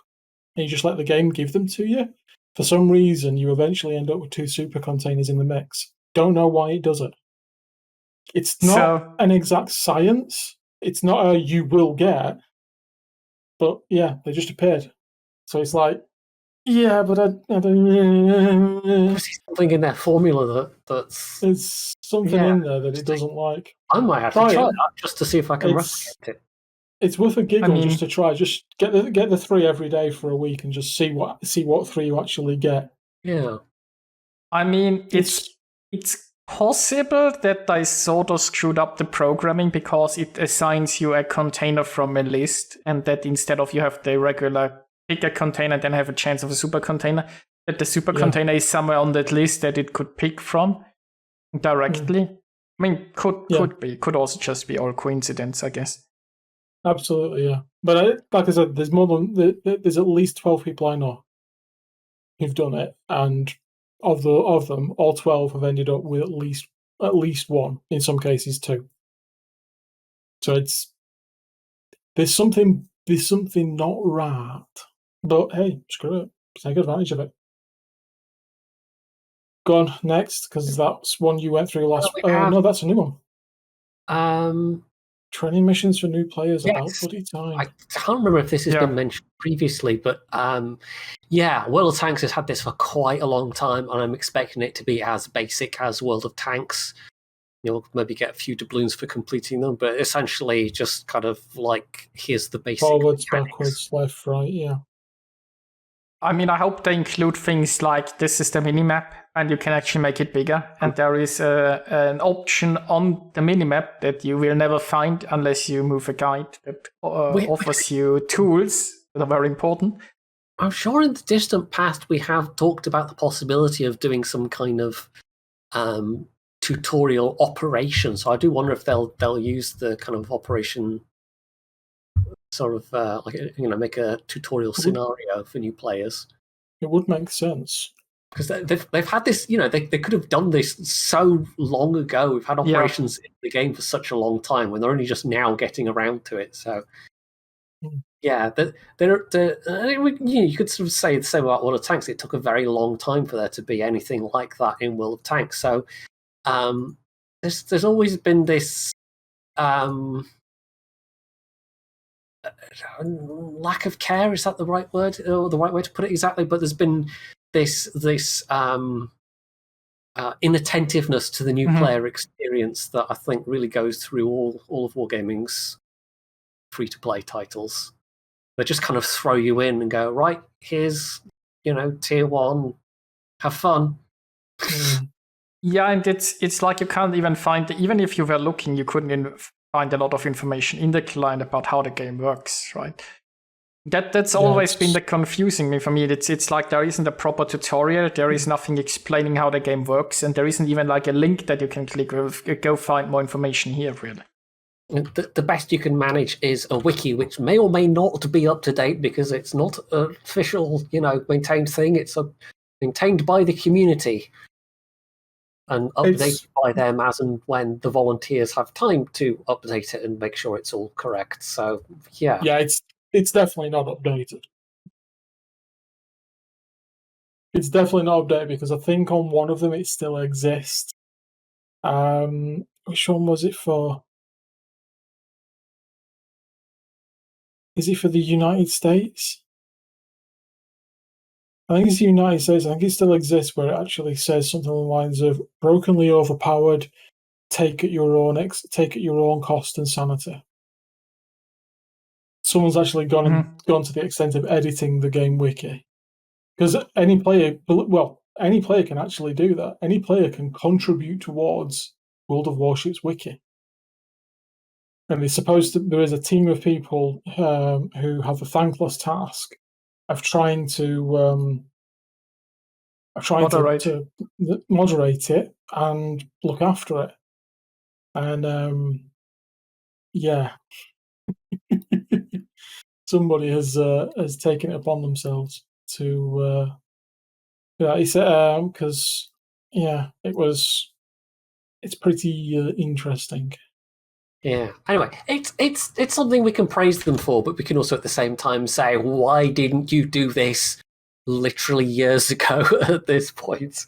and you just let the game give them to you, for some reason you eventually end up with 2 super containers in the mix. Don't know why it does it. It's not an exact science. It's not a you will get, but yeah, they just appeared. So it's like, Yeah, but I don't. Obviously something in their formula that's. There's something in there that it doesn't like. I might have to try that just to see if I can replicate it. It's worth a giggle mean- just to try. Just get the 3 every day for a week and just see what 3 you actually get. Yeah. I mean, it's possible that I sort of screwed up the programming because it assigns you a container from a list, and that instead of you have the regular pick a container, then have a chance of a super container, that the super container is somewhere on that list that it could pick from directly. I mean, could be. Could also just be all coincidence, I guess. Absolutely, yeah. But like I said, there's more than there's at least 12 people I know who've done it, and of them, all 12 have ended up with at least 1, in some cases 2. So there's something not right. But hey, screw it. Take advantage of it. Go on next, because that's one you went through last. No, that's a new one. Training missions for new players about bloody time. I can't remember if this has been mentioned previously, but World of Tanks has had this for quite a long time, and I'm expecting it to be as basic as World of Tanks. You'll maybe get a few doubloons for completing them, but essentially just kind of like, here's the basic forwards, mechanics. backwards, left, right, yeah. I mean, I hope they include things like this is the minimap, and you can actually make it bigger. And there is an option on the minimap that you will never find unless you move a guide that offers you tools that are very important. I'm sure in the distant past we have talked about the possibility of doing some kind of tutorial operation. So I do wonder if they'll use the kind of operation sort of make a tutorial scenario for new players. It would make sense. Because they've had this, they could have done this so long ago. We've had operations in the game for such a long time when they're only just now getting around to it. So, yeah, you could sort of say the same about World of Tanks. It took a very long time for there to be anything like that in World of Tanks. So, there's always been this lack of care. Is that the right word or the right way to put it exactly? But there's been this inattentiveness to the new player experience that I think really goes through all of Wargaming's free-to-play titles. They just kind of throw you in and go, right, here's, tier 1, have fun. Yeah, and it's like you can't even find, even if you were looking, you couldn't find a lot of information in the client about how the game works, right? That's always been the confusing me for me. It's like there isn't a proper tutorial, there is nothing explaining how the game works, and there isn't even like a link that you can click with, go find more information here, really. The best you can manage is a wiki, which may or may not be up to date because it's not an official, maintained thing. It's maintained by the community and updated by them as and when the volunteers have time to update it and make sure it's all correct. So, yeah. Yeah, it's definitely not updated. It's definitely not updated because I think on one of them it still exists. Which one was it for? Is it for the United States? I think it's the United States. I think it still exists where it actually says something along the lines of brokenly overpowered, take at your own cost and sanity. Someone's actually gone to the extent of editing the game wiki. Because any player can actually do that. Any player can contribute towards World of Warships wiki. And it's supposed to, there is a team of people who have the thankless task of trying to moderate it and look after it. And somebody has taken it upon themselves to he said because it's pretty interesting. Yeah. Anyway, it's something we can praise them for, but we can also at the same time say, why didn't you do this literally years ago at this point?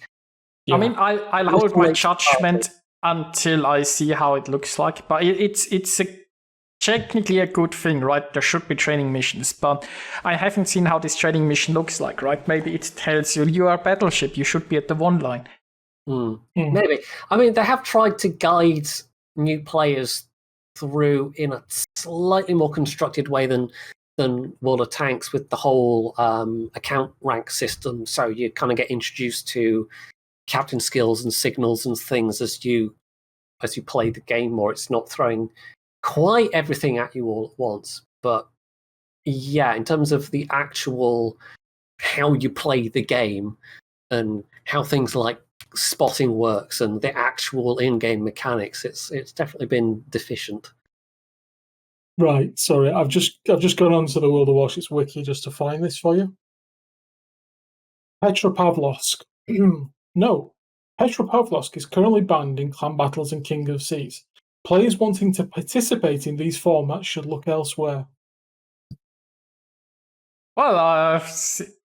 Yeah. I mean, I'll hold my judgment until I see how it looks like, but it's a technically a good thing, right? There should be training missions, but I haven't seen how this training mission looks like, right? Maybe it tells you are a battleship, you should be at the 1 line. Maybe. I mean, they have tried to guide new players through in a slightly more constructed way than World of Tanks with the whole account rank system. So you kind of get introduced to captain skills and signals and things as you play the game more. It's not throwing quite everything at you all at once. But yeah, in terms of the actual how you play the game and how things like spotting works and the actual in-game mechanics, it's definitely been deficient. Right, sorry, I've just gone onto the World of Warships wiki just to find this for you. Petropavlovsk. No, Petropavlovsk is currently banned in clan battles and King of Seas. Players wanting to participate in these formats should look elsewhere. Well,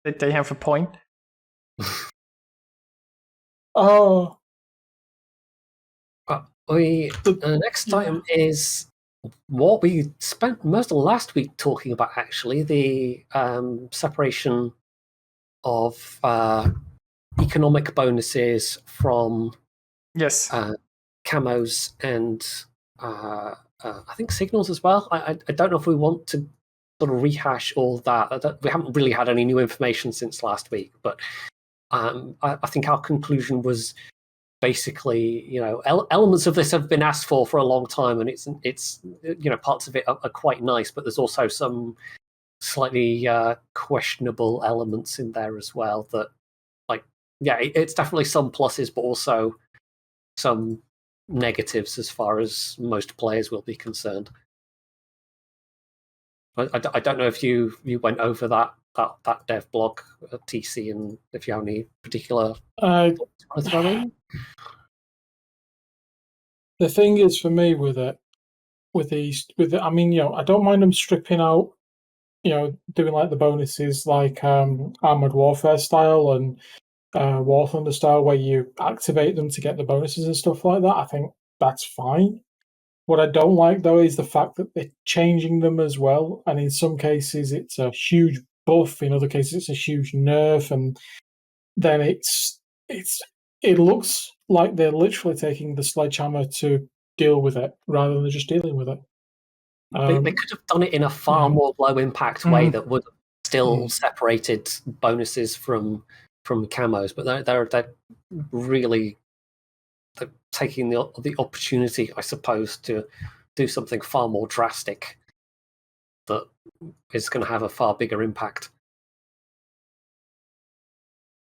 they have a point. Oh. The next item is what we spent most of last week talking about, actually, the separation of economic bonuses from camos and I think signals as well. I don't know if we want to sort of rehash all that. We haven't really had any new information since last week, but I think our conclusion was basically, elements of this have been asked for a long time, and it's parts of it are quite nice, but there's also some slightly questionable elements in there as well that, it's definitely some pluses, but also some negatives as far as most players will be concerned. I don't know if you went over that dev blog at TC, and if you have any particular throw in. The thing is, for me, with I mean, I don't mind them stripping out, doing like the bonuses, like Armored Warfare style and War Thunder style, where you activate them to get the bonuses and stuff like that. I think that's fine. What I don't like, though, is the fact that they're changing them as well, and in some cases it's a huge buff, in other cases it's a huge nerf, and then it looks like they're literally taking the sledgehammer to deal with it rather than just dealing with it. They could have done it in a far more low impact way that would have still separated bonuses from camos, but they're really taking the opportunity, I suppose, to do something far more drastic that is going to have a far bigger impact.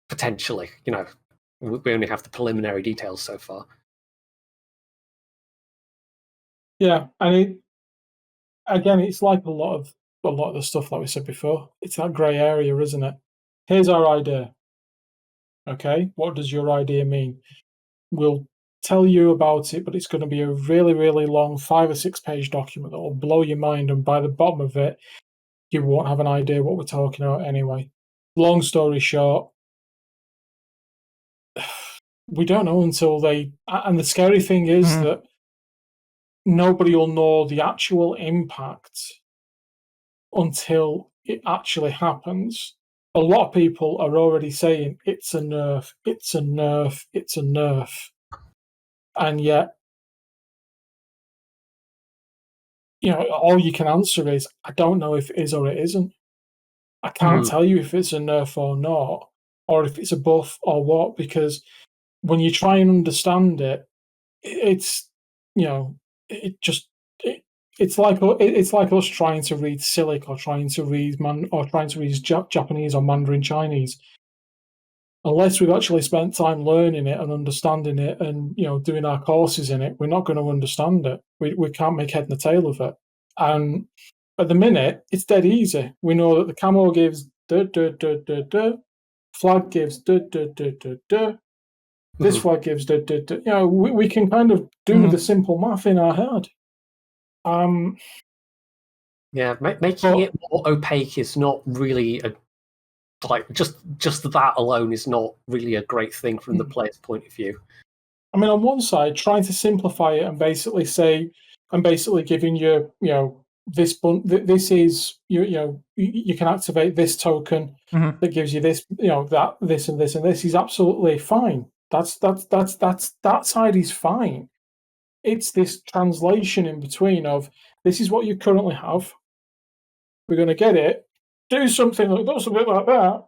Potentially, we only have the preliminary details so far. Yeah, and it's like a lot of the stuff like we said before. It's that grey area, isn't it? Here's our idea. Okay, what does your idea mean? We'll tell you about it, but it's going to be a really, really long 5 or 6 page document that will blow your mind, and by the bottom of it, you won't have an idea what we're talking about anyway. Long story short, we don't know until they... And the scary thing is that nobody will know the actual impact until it actually happens. A lot of people are already saying it's a nerf, it's a nerf, it's a nerf. And yet, all you can answer is, I don't know if it is or it isn't. I can't tell you if it's a nerf or not, or if it's a buff or what, because when you try and understand it, it's like us trying to read Cyrillic or trying to read Japanese or Mandarin Chinese. Unless we've actually spent time learning it and understanding it and doing our courses in it, we're not going to understand it. We can't make head and tail of it. And at the minute, it's dead easy. We know that the camo gives flag gives this flag gives we can kind of do the simple math in our head. Making it more opaque is not really just that alone is not really a great thing from the player's point of view. I mean, on one side, trying to simplify it and basically say and basically giving you, this is you can activate this token that gives you this, that, this, and this, and this is absolutely fine. That side is fine. It's this translation in between of this is what you currently have. We're going to get it, do something like that,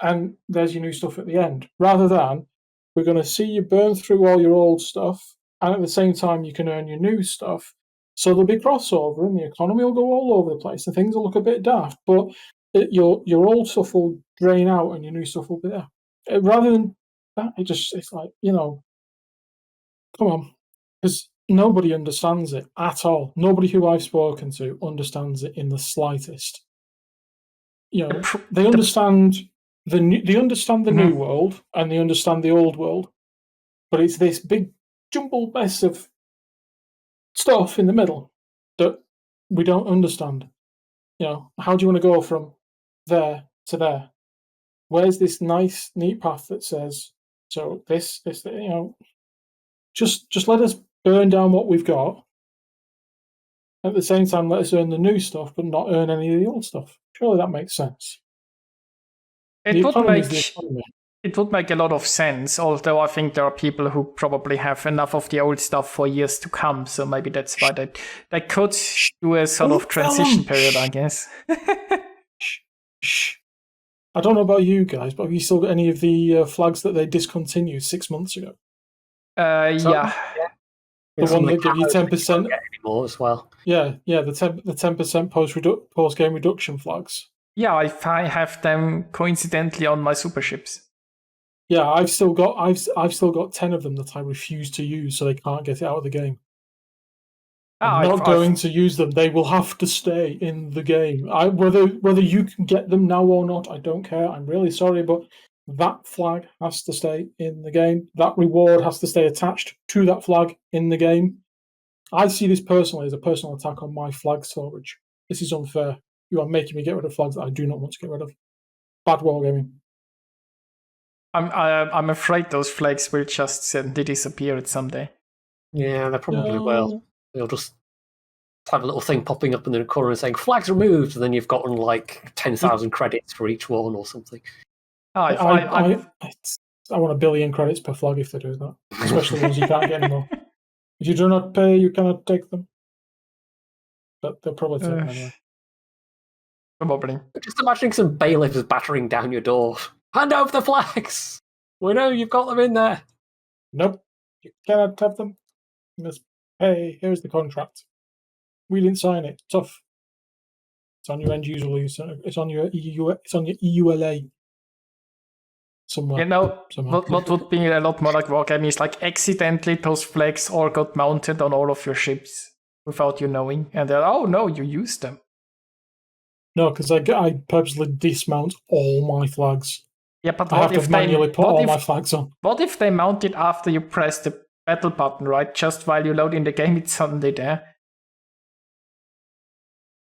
and there's your new stuff at the end. Rather than we're going to see you burn through all your old stuff, and at the same time you can earn your new stuff. So there'll be crossover, and the economy will go all over the place, and things will look a bit daft. But your old stuff will drain out, and your new stuff will be there. Rather than that, it's like, come on, because nobody understands it at all. Nobody who I've spoken to understands it in the slightest. They understand the new world, and they understand the old world, but it's this big jumbled mess of stuff in the middle that we don't understand. How do you want to go from there to there? Where's this nice, neat path that says, so this, just let us burn down what we've got. At the same time, let us earn the new stuff, but not earn any of the old stuff. Surely that makes sense. It would make a lot of sense, although I think there are people who probably have enough of the old stuff for years to come, so maybe that's why they could do a sort of transition period, I guess. Shh. I don't know about you guys, but have you still got any of the flags that they discontinued 6 months ago? Yeah. The one that give you 10% anymore as well. Yeah, the 10% post game reduction flags. Yeah, I have them coincidentally on my super ships. Yeah, I've still got 10 of them that I refuse to use, so they can't get it out of the game. I'm not going to use them. They will have to stay in the game. Whether you can get them now or not, I don't care. I'm really sorry, but that flag has to stay in the game. That reward has to stay attached to that flag in the game. I see this personally as a personal attack on my flag storage. This is unfair. You are making me get rid of flags that I do not want to get rid of. Bad wargaming. I'm afraid those flags will just suddenly disappear someday. Yeah, they probably will. They'll just have a little thing popping up in the corner saying flags removed, and then you've gotten like 10,000 credits for each one or something. I want 1 billion credits per flag if they do that, especially ones you can't get anymore. If you do not pay, you cannot take them. But they'll probably take them anyway. Probably. Just imagining some bailiffs battering down your door. Hand over the flags! We know you've got them in there. Nope. You cannot have them. You must pay. Here's the contract. We didn't sign it. Tough. It's on your end user lease. It's on your EULA. Somewhere. What would be a lot more like wargaming is like accidentally those flags all got mounted on all of your ships without you knowing, and they're, oh no, you used them. No, because I purposely dismount all my flags. Yeah, but I have to manually put all my flags on. What if they mount it after you press the battle button, right? Just while you load in the game, it's suddenly there.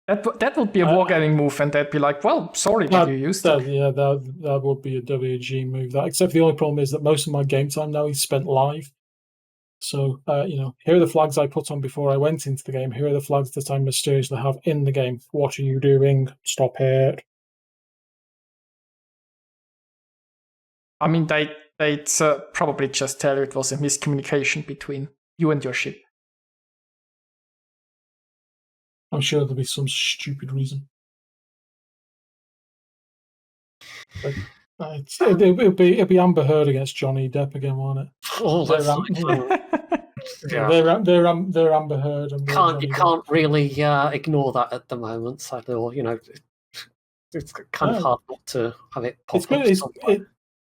That would be a wargaming move, and they'd be like, well, sorry that you used it. Yeah, that would be a WG move. Except the only problem is that most of my game time now is spent live. So, here are the flags I put on before I went into the game. Here are the flags that I mysteriously have in the game. What are you doing? Stop it. I mean, they'd probably just tell you it was a miscommunication between you and your ship. I'm sure there'll be some stupid reason. But it'll be Amber Heard against Johnny Depp again, won't it? Oh, that's they're Amber Heard. And you can't really ignore that at the moment. So, it's kind of hard not to have it pop up.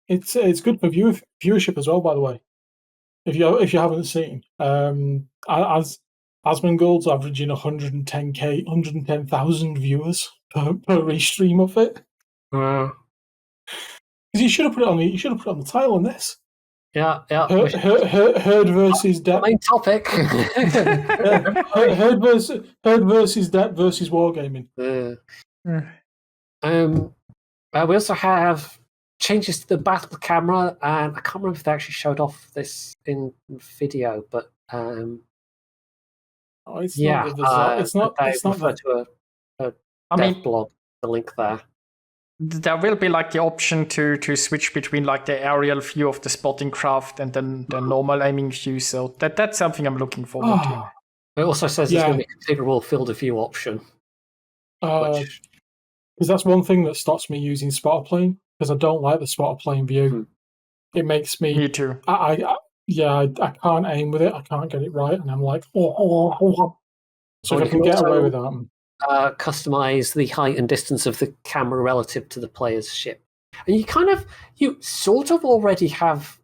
It's good for viewership as well, by the way. If you haven't seen, as Asmongold's averaging 110,000 viewers per restream of it. Because you should have put it on the title on this. Yeah. Heard versus Depp. Main topic. Heard versus Depp versus wargaming. We also have changes to the battle camera, and I can't remember if they actually showed off this in video, but Oh, it's Yeah, not the it's not. they It's not refer that. to a I dev mean, blog, the link there. there will be like the option to switch between like the aerial view of the spotting craft and then the normal aiming view. So that's something I'm looking forward to. It also says there's Yeah. going to be a configurable field of view option. Because that's one thing that stops me using spotter plane, because I don't like the spotter plane view. It makes me. Me too. I can't aim with it. I can't get it right, and I'm like, oh. So if I can get away with that. Customize the height and distance of the camera relative to the player's ship, and you sort of already have.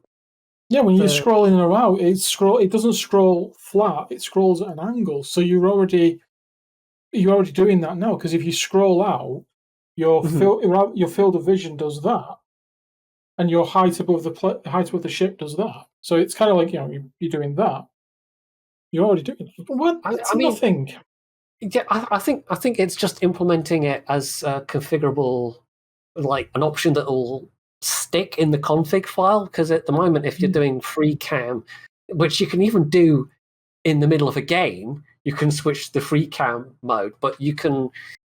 Yeah, when you scroll in or out, it doesn't scroll flat; it scrolls at an angle. So you're already doing that now. Because if you scroll out, your field of vision does that, and your height above the ship does that. So it's kind of like you're doing that. You're already doing it. What? It's nothing. Yeah, I think it's just implementing it as a configurable, like an option that will stick in the config file. Because at the moment, if you're doing free cam, which you can even do in the middle of a game, you can switch to the free cam mode, but you can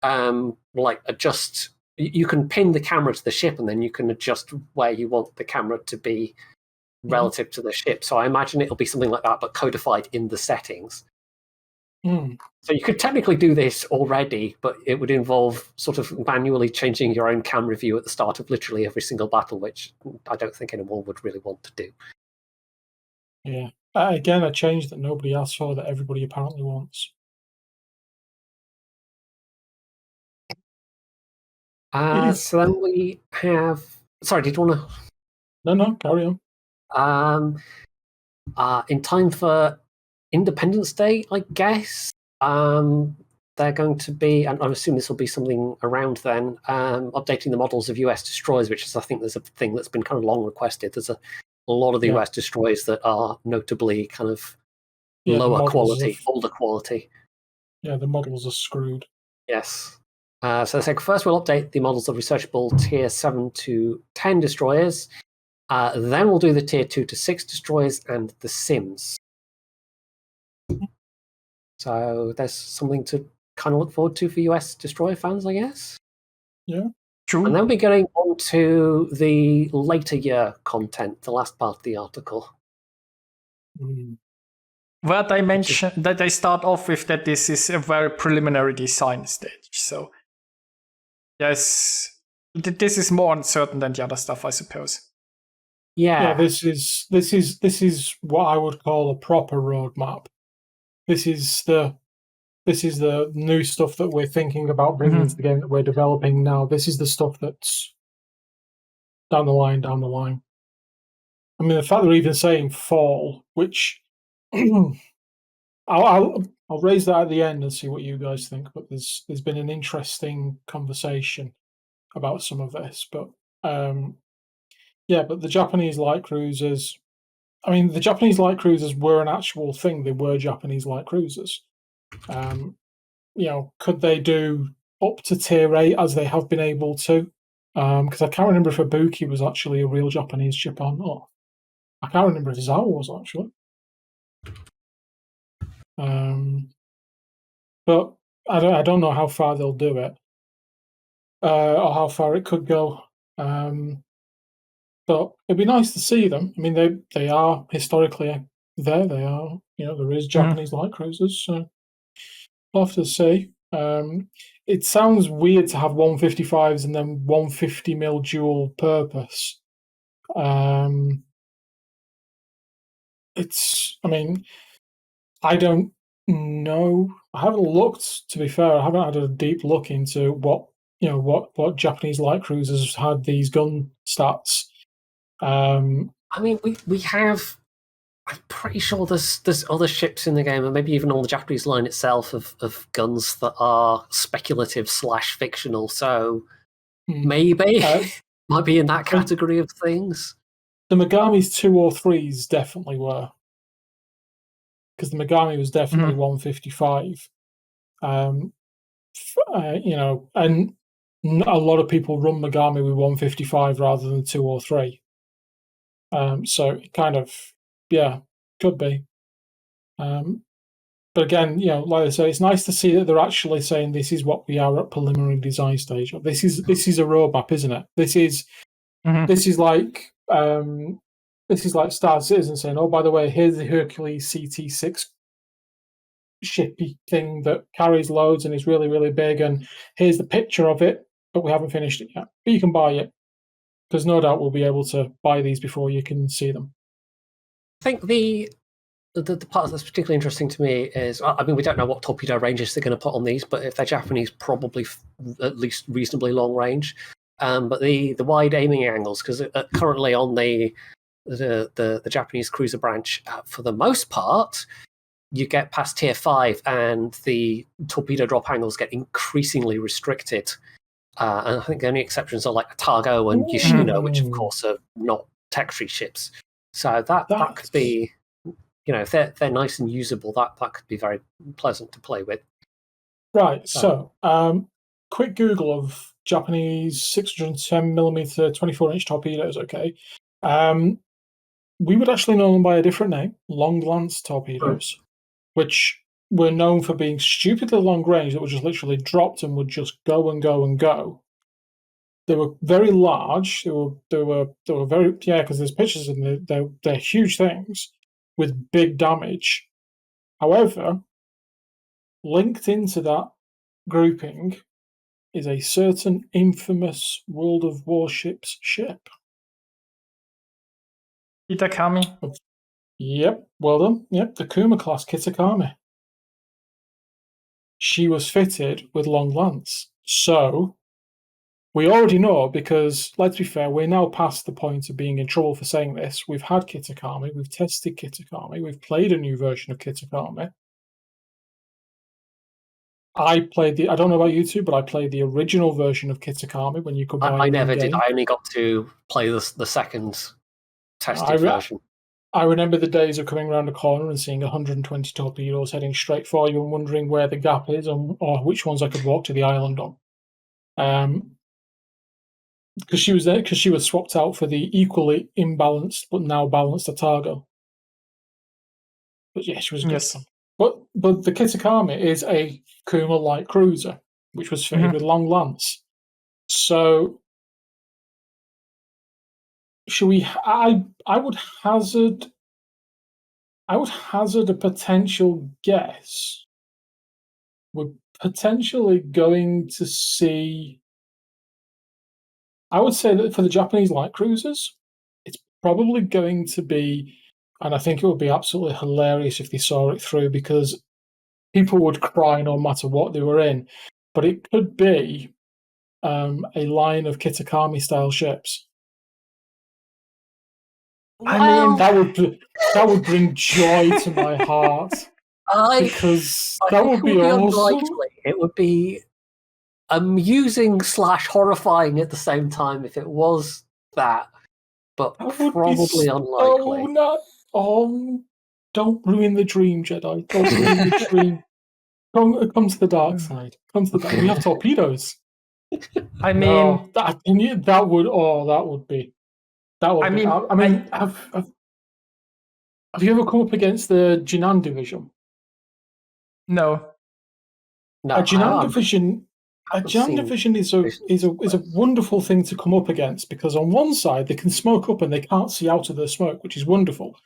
adjust. You can pin the camera to the ship, and then you can adjust where you want the camera to be relative to the ship. So I imagine it'll be something like that, but codified in the settings. So you could technically do this already, but it would involve sort of manually changing your own camera view at the start of literally every single battle, which I don't think anyone would really want to do. Yeah. Again, a change that nobody asked for that everybody apparently wants. So then we have... Sorry, did you want to... No, carry on. In time for Independence Day, I guess, they're going to be, and I assume this will be something around then, updating the models of US destroyers, which is, I think, there's a thing that's been kind of long requested. There's a lot of the US destroyers that are notably kind of lower quality, older quality. Yeah, the models are screwed. Yes. So they say first we'll update the models of researchable tier 7 to 10 destroyers. Then we'll do the tier 2 to 6 destroyers and the Sims. So there's something to kind of look forward to for US destroyer fans, I guess. Yeah. True. And then we're going on to the later year content, the last part of the article. Where they mention that they start off with that this is a very preliminary design stage. So yes, this is more uncertain than the other stuff, I suppose. Yeah, this is what I would call a proper roadmap. This is the new stuff that we're thinking about bringing into the game that we're developing now. This is the stuff that's down the line. I mean, the fact they're even saying fall, which I'll raise that at the end and see what you guys think. But there's been an interesting conversation about some of this. But but the Japanese light cruisers. I mean, the Japanese light cruisers were an actual thing. They were Japanese light cruisers. Could they do up to tier 8 as they have been able to? Because I can't remember if Ibuki was actually a real Japanese ship or not. I can't remember if Zawa was actually. But I don't know how far they'll do it, or how far it could go. But it'd be nice to see them. I mean, they are historically there. They are, there is Japanese light cruisers. So we'll have to see. It sounds weird to have 155s and then 150 mil dual purpose. I mean, I don't know. I haven't looked, to be fair. I haven't had a deep look into what Japanese light cruisers had these gun stats. I mean, we have. I'm pretty sure there's other ships in the game, and maybe even on the Japanese line itself of guns that are speculative / fictional. So maybe might be in that category of things. The Megami's 2 or 3s definitely were, because the Megami was definitely 155. And a lot of people run Megami with 155 rather than 2 or 3. So it kind of, could be. But again, like I say, it's nice to see that they're actually saying this is what we are at preliminary design stage. This is a roadmap, isn't it? This is like Star Citizen saying, "Oh, by the way, here's the Hercules CT6 shippy thing that carries loads and is really, really big, and here's the picture of it, but we haven't finished it yet. But you can buy it, because no doubt we'll be able to buy these before you can see them." I think the part that's particularly interesting to me is, I mean, we don't know what torpedo ranges they're going to put on these, but if they're Japanese, probably at least reasonably long range. But the wide aiming angles, because currently on the Japanese cruiser branch, for the most part, you get past tier 5 and the torpedo drop angles get increasingly restricted. And I think the only exceptions are like Targo and Yoshino, which of course are not tech-free ships. So that could be, if they're nice and usable, that could be very pleasant to play with. Right. So, quick Google of Japanese 610mm 24-inch torpedoes. Okay. We would actually know them by a different name, long lance torpedoes, which were known for being stupidly long range that were just literally dropped and would just go and go and go. They were very large. They were very, because there's pictures of them. They're huge things with big damage. However, linked into that grouping is a certain infamous World of Warships ship. Kitakami. Yep, well done. Yep, the Kuma class Kitakami. She was fitted with long lance. So we already know, because let's be fair, we're now past the point of being in trouble for saying this. We've had Kitakami, we've tested Kitakami, we've played a new version of Kitakami. I don't know about you two, but I played the original version of Kitakami when you could buy it. I never did. I only got to play the second tested version. I remember the days of coming around a corner and seeing 120 torpedoes heading straight for you and wondering where the gap is or which ones I could walk to the island on. Because she was swapped out for the equally imbalanced but now balanced Targo. But yeah, she was good. Yes. But the Kitakami is a Kuma light cruiser, which was fitted with long lance. So should we? I would hazard a potential guess. We're potentially going to see. I would say that for the Japanese light cruisers, it's probably going to be, and I think it would be absolutely hilarious if they saw it through, because people would cry no matter what they were in. But it could be a line of Kitakami-style ships. I mean, that would bring joy to my heart, because that would be awesome. Unlikely. It would be amusing / horrifying at the same time if it was that, but probably unlikely. Don't ruin the dream, Jedi. Don't ruin the dream. Come to the dark side. Come to the dark. We have torpedoes. I mean, that would be. Have you ever come up against the Jinan division? No. A Jinan division. A Jinan division is a wonderful thing to come up against, because on one side they can smoke up and they can't see out of their smoke, which is wonderful.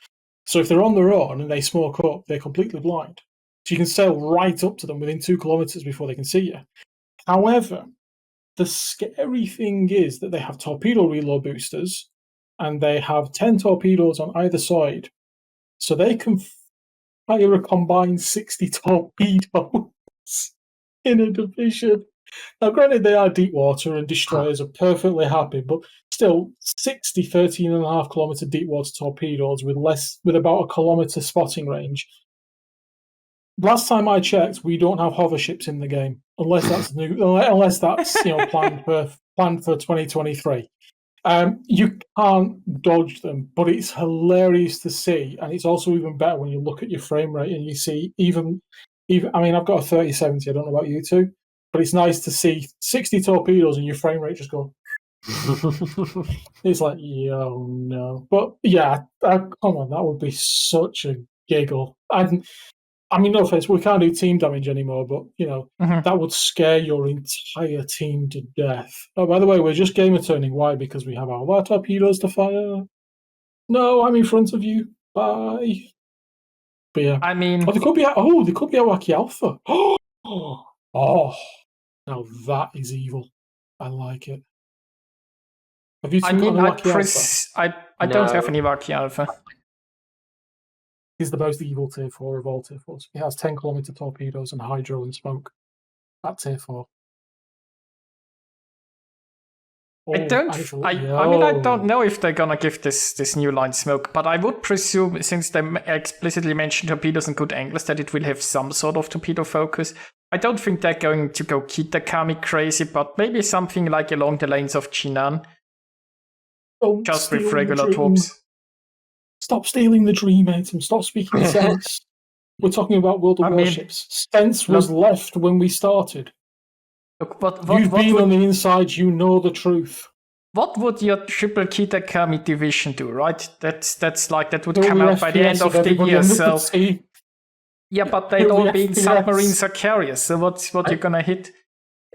So if they're on their own and they smoke up, they're completely blind. So you can sail right up to them within 2 kilometers before they can see you. However, the scary thing is that they have torpedo reload boosters, and they have 10 torpedoes on either side. So they can fire a combined 60 torpedoes in a division. Now, granted, they are deep water and destroyers are perfectly happy, but still, 60 13.5 kilometer deep water torpedoes with about a kilometer spotting range. Last time I checked, we don't have hover ships in the game, unless that's planned for 2023. You can't dodge them, but it's hilarious to see, and it's also even better when you look at your frame rate and you see even. I mean, I've got a 3070. I don't know about you two, but it's nice to see 60 torpedoes and your frame rate just go. It's like, yo, no. But yeah, come on, that would be such a giggle. And I mean, no offense, we can't do team damage anymore, but Mhm. that would scare your entire team to death. Oh, by the way, we're just gamer turning. Why? Because we have our war torpedoes to fire. No, I'm in front of you. Bye. But yeah. I mean, They could be Awaki Alpha. Oh, now that is evil. I like it. Have you seen Awaki Alpha? I don't have No. any Waki Alpha. He's the most evil tier 4 of all tier 4s. He has 10-kilometer torpedoes and hydro and smoke. At tier 4. I don't know if they're gonna give this new line smoke, but I would presume, since they explicitly mentioned torpedoes and good angles, that it will have some sort of torpedo focus. I don't think they're going to go Kitakami crazy, but maybe something like along the lanes of Jinan, just with regular torps. Stop stealing the dream, Atom. Stop speaking sense. We're talking about World of Warships. Sense was left when we started. Look, You've been on the inside, you know the truth. What would your triple Kitakami division do, right? That would come out by the end of the year. So yeah, but they'd all be in submarines or carriers. So what you're gonna hit?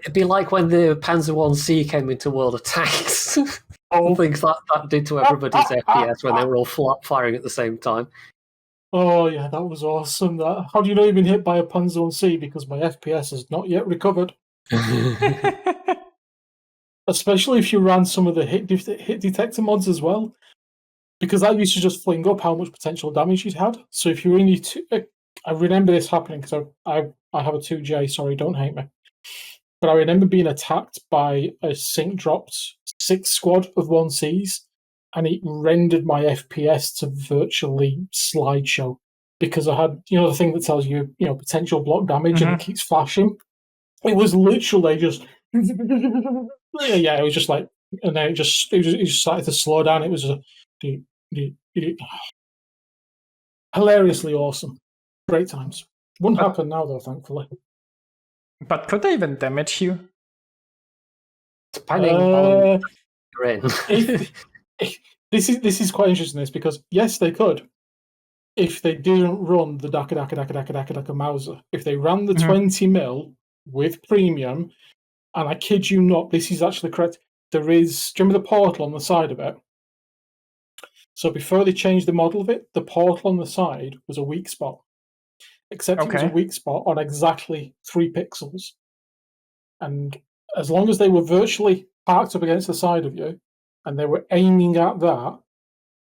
It'd be like when the Panzer 1C came into World of Tanks. All things that did to everybody's FPS when they were all firing at the same time. Oh yeah, that was awesome. How do you know you've been hit by a Panzer 1C? Because my FPS has not yet recovered. Especially if you ran some of the hit detector mods as well, because that used to just fling up how much potential damage you'd had. So if you only I remember this happening because I have a 2J. Sorry, don't hate me. But I remember being attacked by a sync dropped 6 squad of 1Cs, and it rendered my FPS to virtually slideshow because I had the thing that tells you potential block damage and it keeps flashing. It was literally just yeah. It was just like, and then it just started to slow down. It was hilariously awesome, great times. Wouldn't happen now though, thankfully. But could they even damage you? Depending on you're in. This is quite interesting. Because yes, they could. If they didn't run the Daka Mauser, if they ran the 20 mil with premium, and I kid you not, this is actually correct. There is, do you remember the portal on the side of it? So before they changed the model of it, the portal on the side was a weak spot. Except it was a weak spot on exactly 3 pixels. And as long as they were virtually parked up against the side of you, and they were aiming at that,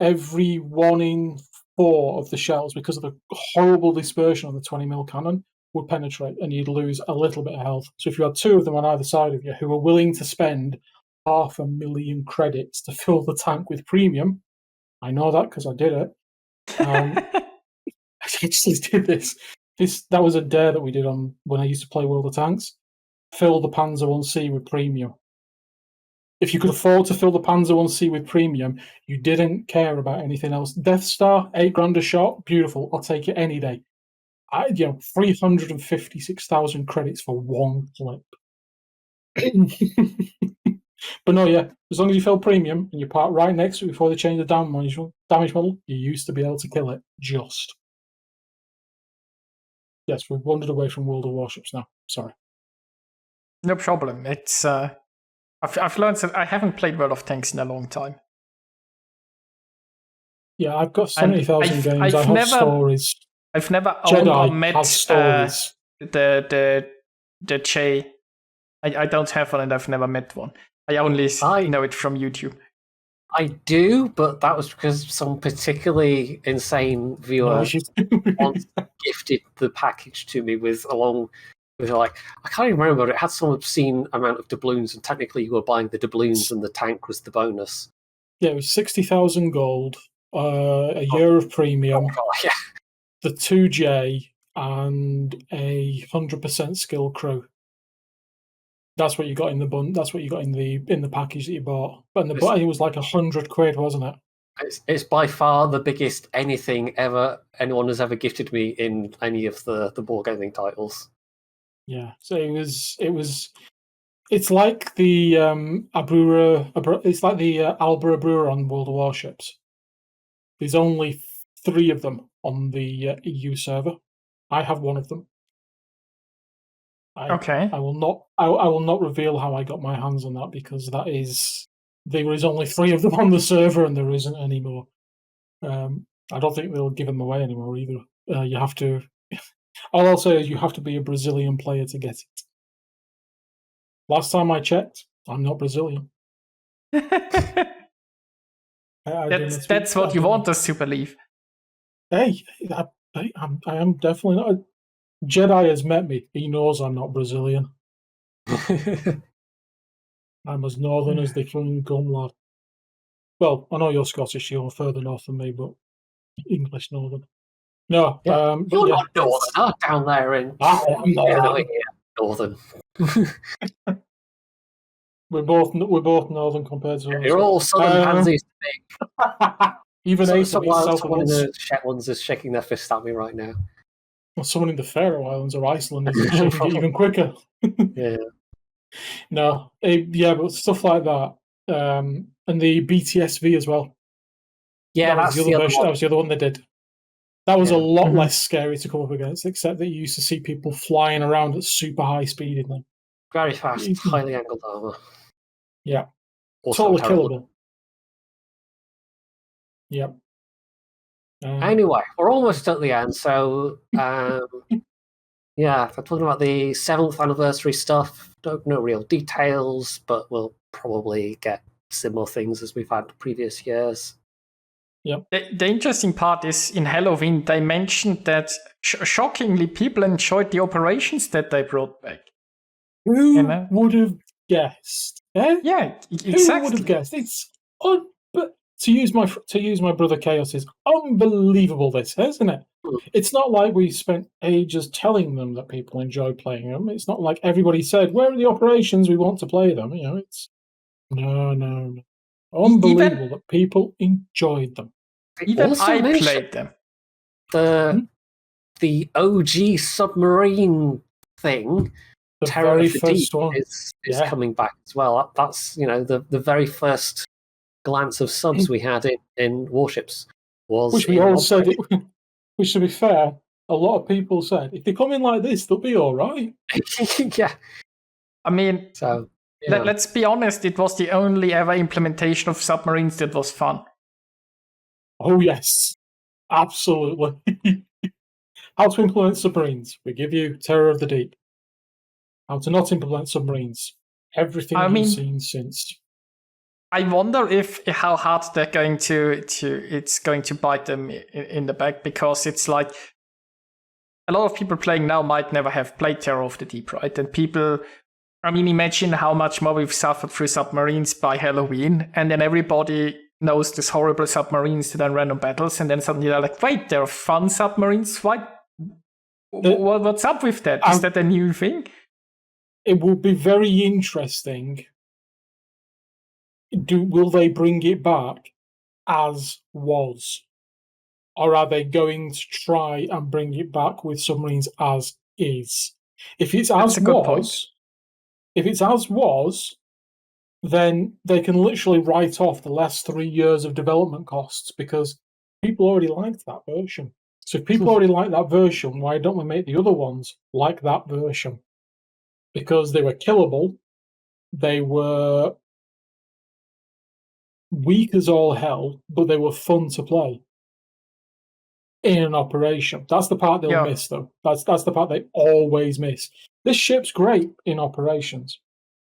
every 1 in 4 of the shells, because of the horrible dispersion on the 20 mil cannon, would penetrate, and you'd lose a little bit of health. So if you had 2 of them on either side of you who were willing to spend 500,000 credits to fill the tank with premium, I know that because I did it. I actually did this. That was a dare that we did on when I used to play World of Tanks. Fill the Panzer 1C with premium. If you could afford to fill the Panzer 1C with premium, you didn't care about anything else. Death Star, $8,000 a shot, beautiful. I'll take it any day. 356,000 credits for 1 clip. But no, yeah, as long as you fill premium and you park right next to it before they change the damage model, you used to be able to kill it. Just. Yes, we've wandered away from World of Warships now. Sorry. No problem. It's I've learned that I haven't played World of Tanks in a long time. Yeah, I've got 70,000 games. I have stories. I've never Jedi met stories. The J. I don't have one, and I've never met one. I only know it from YouTube. I do, but that was because some particularly insane viewer once gifted the package to me with like, I can't even remember, but it had some obscene amount of doubloons, and technically you were buying the doubloons and the tank was the bonus. Yeah, it was 60,000 gold, a year of premium, the 2J, and a 100% skill crew. That's what you got in the bun. That's what you got in the package that you bought. But it was like £100, wasn't it? It's by far the biggest anything anyone has ever gifted me in any of the wargaming titles. Yeah, so it's like the Abrura. It's like the Alba Abrura on World of Warships. There's only 3 of them on the EU server, I have one of them. Okay. I will not reveal how I got my hands on that because there is only 3 of them on the server and there isn't anymore. I don't think they'll give them away anymore either. You have to. All I'll say is you have to be a Brazilian player to get it. Last time I checked, I'm not Brazilian. That's what you want us to believe. Hey, I am definitely not. Jedi has met me. He knows I'm not Brazilian. I'm as northern as they can come, lad. Well, I know you're Scottish, you're further north than me, but English northern. No, Yeah. You're not northern, down there in. I am northern. Northern. We're both northern compared to us. You're all southern pansies to me. Even someone in the Shetlands is shaking their fist at me right now. Well, someone in the Faroe Islands or Iceland is shaking it even quicker. Yeah. No, but stuff like that, and the BTSV as well. Yeah, that was the other one they did. That was a lot less scary to come up against, except that you used to see people flying around at super high speed in them. Very fast, highly angled armor. Yeah, Also totally killable. Yep. Anyway, we're almost at the end, so yeah, we're talking about the 7th anniversary stuff. Don't know real details, but we'll probably get similar things as we've had previous years. Yep. The interesting part is in Halloween, they mentioned that shockingly people enjoyed the operations that they brought back. Who would have guessed? Eh? Yeah, exactly. Who would have guessed? It's but to use my brother Chaos is unbelievable. This, isn't it? It's not like we spent ages telling them that people enjoy playing them. It's not like everybody said, "Where are the operations? We want to play them." It's no. Unbelievable that people enjoyed them. Even I played them. The OG submarine thing, the Terror very of the first Deep, one is coming back as well. That's the very first glance of subs we had in Warships was. Which we all said it. Which, to be fair, a lot of people said if they come in like this, they'll be all right. Yeah. I mean, so let's be honest, it was the only ever implementation of submarines that was fun. Oh, yes. Absolutely. How to implement submarines. We give you Terror of the Deep. How to not implement submarines. Everything you've seen since. I wonder how hard they're going it's going to bite them in the back, because it's like a lot of people playing now might never have played Terror of the Deep, right? And people, imagine how much more we've suffered through submarines by Halloween, and then everybody knows these horrible submarines that run on battles, and then suddenly they're like, wait, there are fun submarines? What's up with that? Is that a new thing? It will be very interesting. Will they bring it back as was? Or are they going to try and bring it back with submarines as is? If it's as was, then they can literally write off the last 3 years of development costs because people already liked that version. So if people already like that version, why don't we make the other ones like that version? Because they were killable, they were weak as all hell, but they were fun to play in an operation. That's the part they'll miss, though. That's the part they always miss. This ship's great in operations.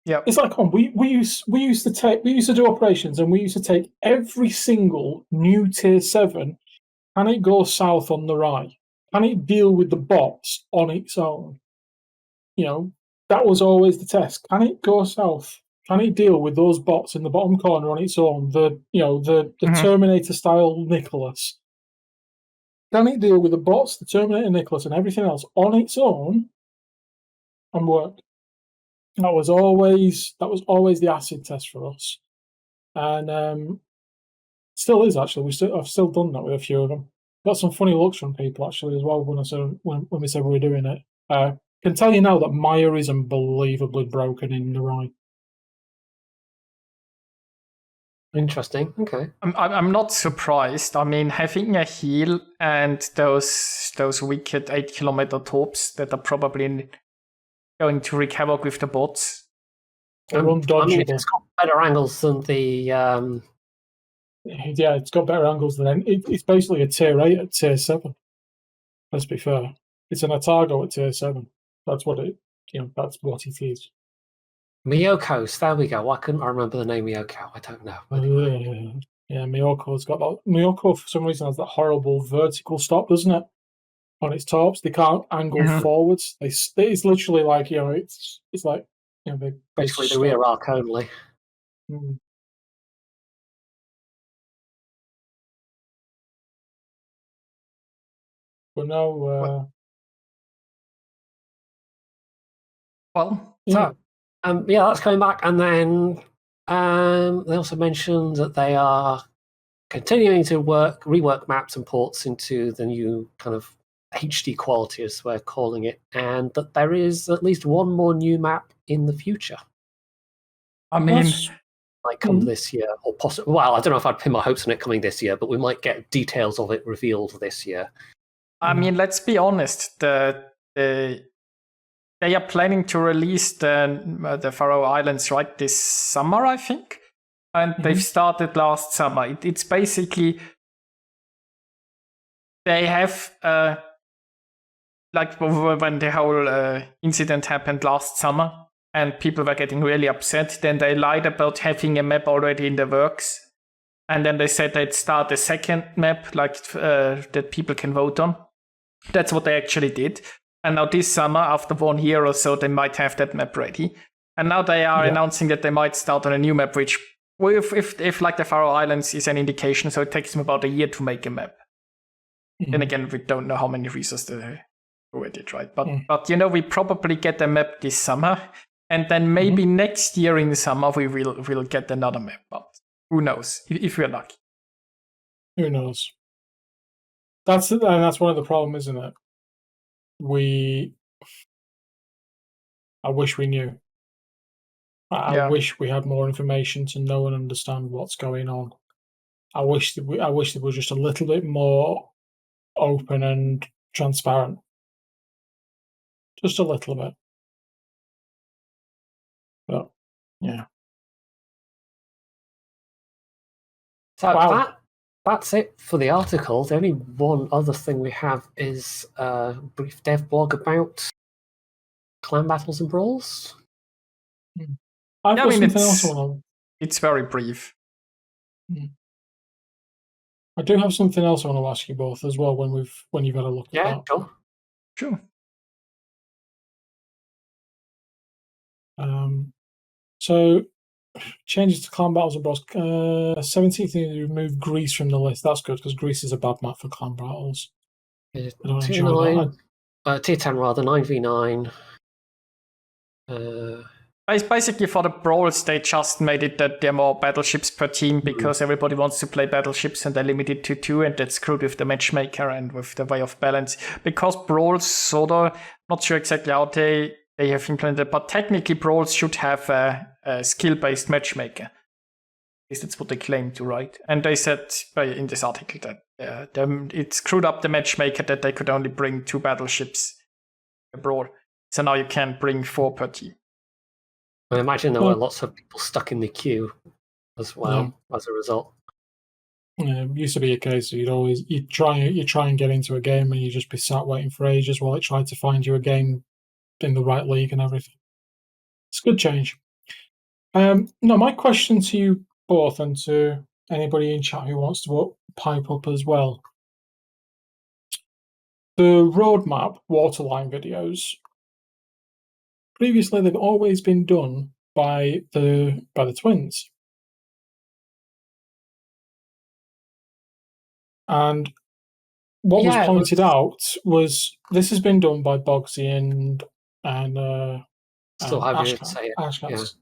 Yeah, it's like we used to do operations, and we used to take every single new tier 7. Can it go south on the right? Can it deal with the bots on its own? That was always the test. Can it go south? Can it deal with those bots in the bottom corner on its own? The Terminator style Nicholas. Can it deal with the bots, the Terminator Nicholas, and everything else on its own and work? That was always the acid test for us, and still is actually. I've still done that with a few of them. Got some funny looks from people actually as well when we said we were doing it. Can tell you now that Maya is unbelievably broken in the right. Interesting. Okay. I'm not surprised. I mean, having a heal and those wicked 8-kilometer torps that are probably going to wreak havoc with the bots. They're I mean, undodgeable. it's got better angles than the. Yeah, it's got better angles than it's basically a tier 8 at tier 7. Let's be fair. It's an Atago at tier 7. That's what it. That's what it is. Miyoko's. There we go. Why couldn't I remember the name Miyoko? I don't know. Yeah, Miyoko's got that. Miyoko for some reason has that horrible vertical stop, doesn't it? On its tops, they can't angle forwards. It's literally like it's like Basically, the rear arc only. Mm. But no. Well, So, that's coming back, and then they also mentioned that they are continuing to rework maps and ports into the new kind of HD quality, as we're calling it, and that there is at least one more new map in the future. I mean, might come this year, or possibly. Well, I don't know if I'd pin my hopes on it coming this year, but we might get details of it revealed this year. I mean, let's be honest. They are planning to release the Faroe Islands right this summer, I think, and they've started last summer. It's basically they have like when the whole incident happened last summer, and people were getting really upset. Then they lied about having a map already in the works, and then they said they'd start a second map like that people can vote on. That's what they actually did. And now this summer, after 1 year or so, they might have that map ready. And now they are announcing that they might start on a new map, which, if like the Faroe Islands is an indication, so it takes them about a year to make a map. Then again, we don't know how many resources they already tried. But we probably get a map this summer. And then maybe next year in the summer, we'll get another map. But who knows, if we're lucky. Who knows? That's one of the problems, isn't it? I wish we knew. I wish we had more information to know and understand what's going on. I wish they were just a little bit more open and transparent. Just a little bit. But yeah. So that's it for the article. The only one other thing we have is a brief dev blog about clan battles and brawls. It's very brief. I do have something else I want to ask you both as well when you've had a look at that. Yeah, sure. So changes to clan battles and brawls. 17th, they removed Greece from the list. That's good because Greece is a bad map for clan battles. I don't enjoy that. Tier 10 rather, 9v9. Basically, for the brawls, they just made it that there are more battleships per team because everybody wants to play battleships and they're limited to 2, and that's screwed with the matchmaker and with the way of balance. Because brawls, sort of, not sure exactly how they have implemented, but technically brawls should have a skill-based matchmaker. At least that's what they claim to, right? And they said in this article that it screwed up the matchmaker that they could only bring 2 battleships abroad. So now you can bring 4 per team. I imagine there were lots of people stuck in the queue as well as a result. Yeah, it used to be a case of you try and get into a game and you just be sat waiting for ages while it tried to find you a game in the right league and everything. It's a good change. No, my question to you both and to anybody in chat who wants to pipe up as well. The roadmap waterline videos. Previously, they've always been done by the twins, and what was pointed out was this has been done by Bogsy and still have you say it. Ashcast.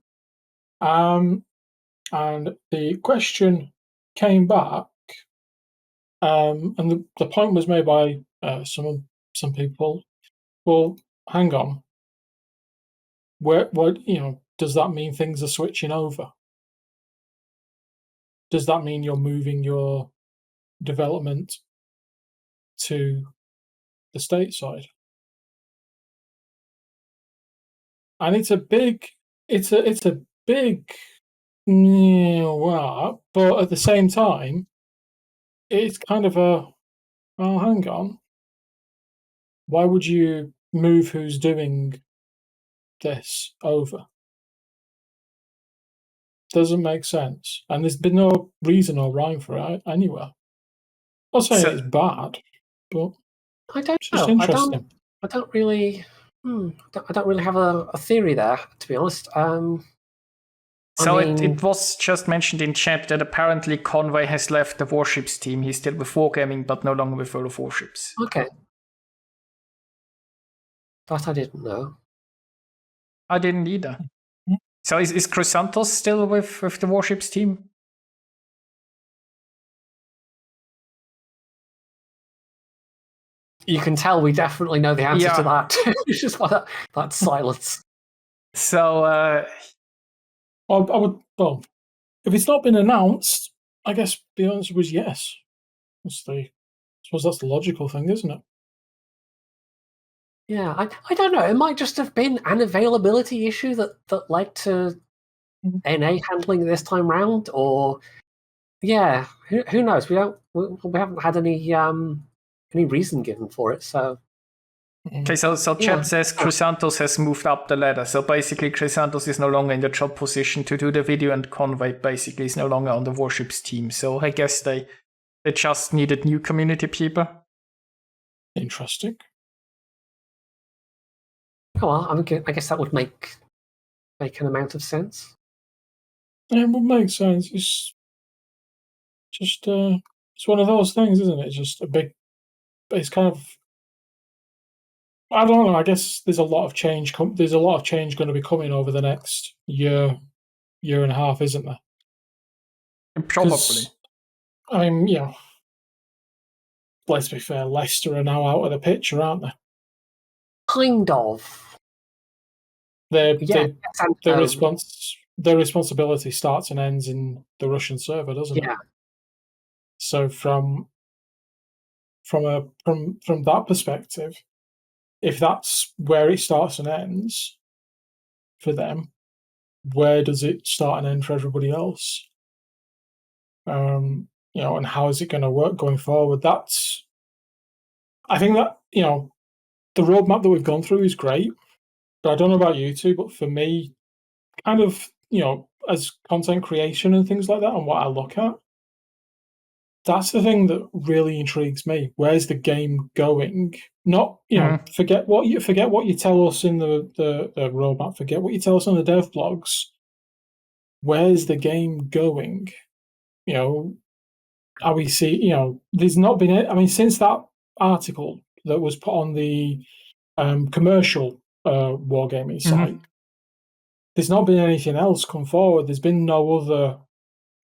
And the question came back, and the point was made by some people. Well, hang on. What does that mean? Things are switching over. does that mean you're moving your development to the stateside? And it's a big but at the same time, it's kind of hang on. Why would you move who's doing this over? Doesn't make sense. And there's been no reason or rhyme for it anywhere. I'm not saying it's bad, but I don't it's know. just interesting. I don't really have a theory there, to be honest. It was just mentioned in chat that apparently Conway has left the Warships team. He's still with Wargaming, but no longer with World of Warships. Okay. That I didn't know. I didn't either. So is Chrysanthos still with the Warships team? You can tell we definitely know the answer to that. It's just why that silence. I So would, well, if it's not been announced, I guess the answer was yes. I suppose that's the logical thing, isn't it? Yeah, I don't know. It might just have been an availability issue that led to NA handling this time round, or who knows? We haven't had any reason given for it. So okay, so chat says Chrysanthos has moved up the ladder. So basically, Chrysanthos is no longer in the job position to do the video, and Conway basically is no longer on the Warships team. So I guess they just needed new community people. Interesting. Oh, well, I guess that would make an amount of sense. Yeah, it would make sense. It's just it's one of those things, isn't it? It's just a big. It's kind of. I don't know. I guess there's a lot of change. There's a lot of change going to be coming over the next year and a half, isn't there? Probably. I mean, let's be fair. Leicester are now out of the picture, aren't they? Kind of. Their responsibility starts and ends in the Russian server, doesn't it? Yeah. So from that perspective, if that's where it starts and ends for them, where does it start and end for everybody else? And how is it going to work going forward? I think that the roadmap that we've gone through is great. But I don't know about you two, but for me, kind of, as content creation and things like that, and what I look at, that's the thing that really intrigues me. Where's the game going? Not, forget what you tell us in the roadmap. Forget what you tell us on the dev blogs. Where's the game going? Are we there's not been. I mean, since that article that was put on the commercial wargaming site, there's not been anything else come forward. There's been no other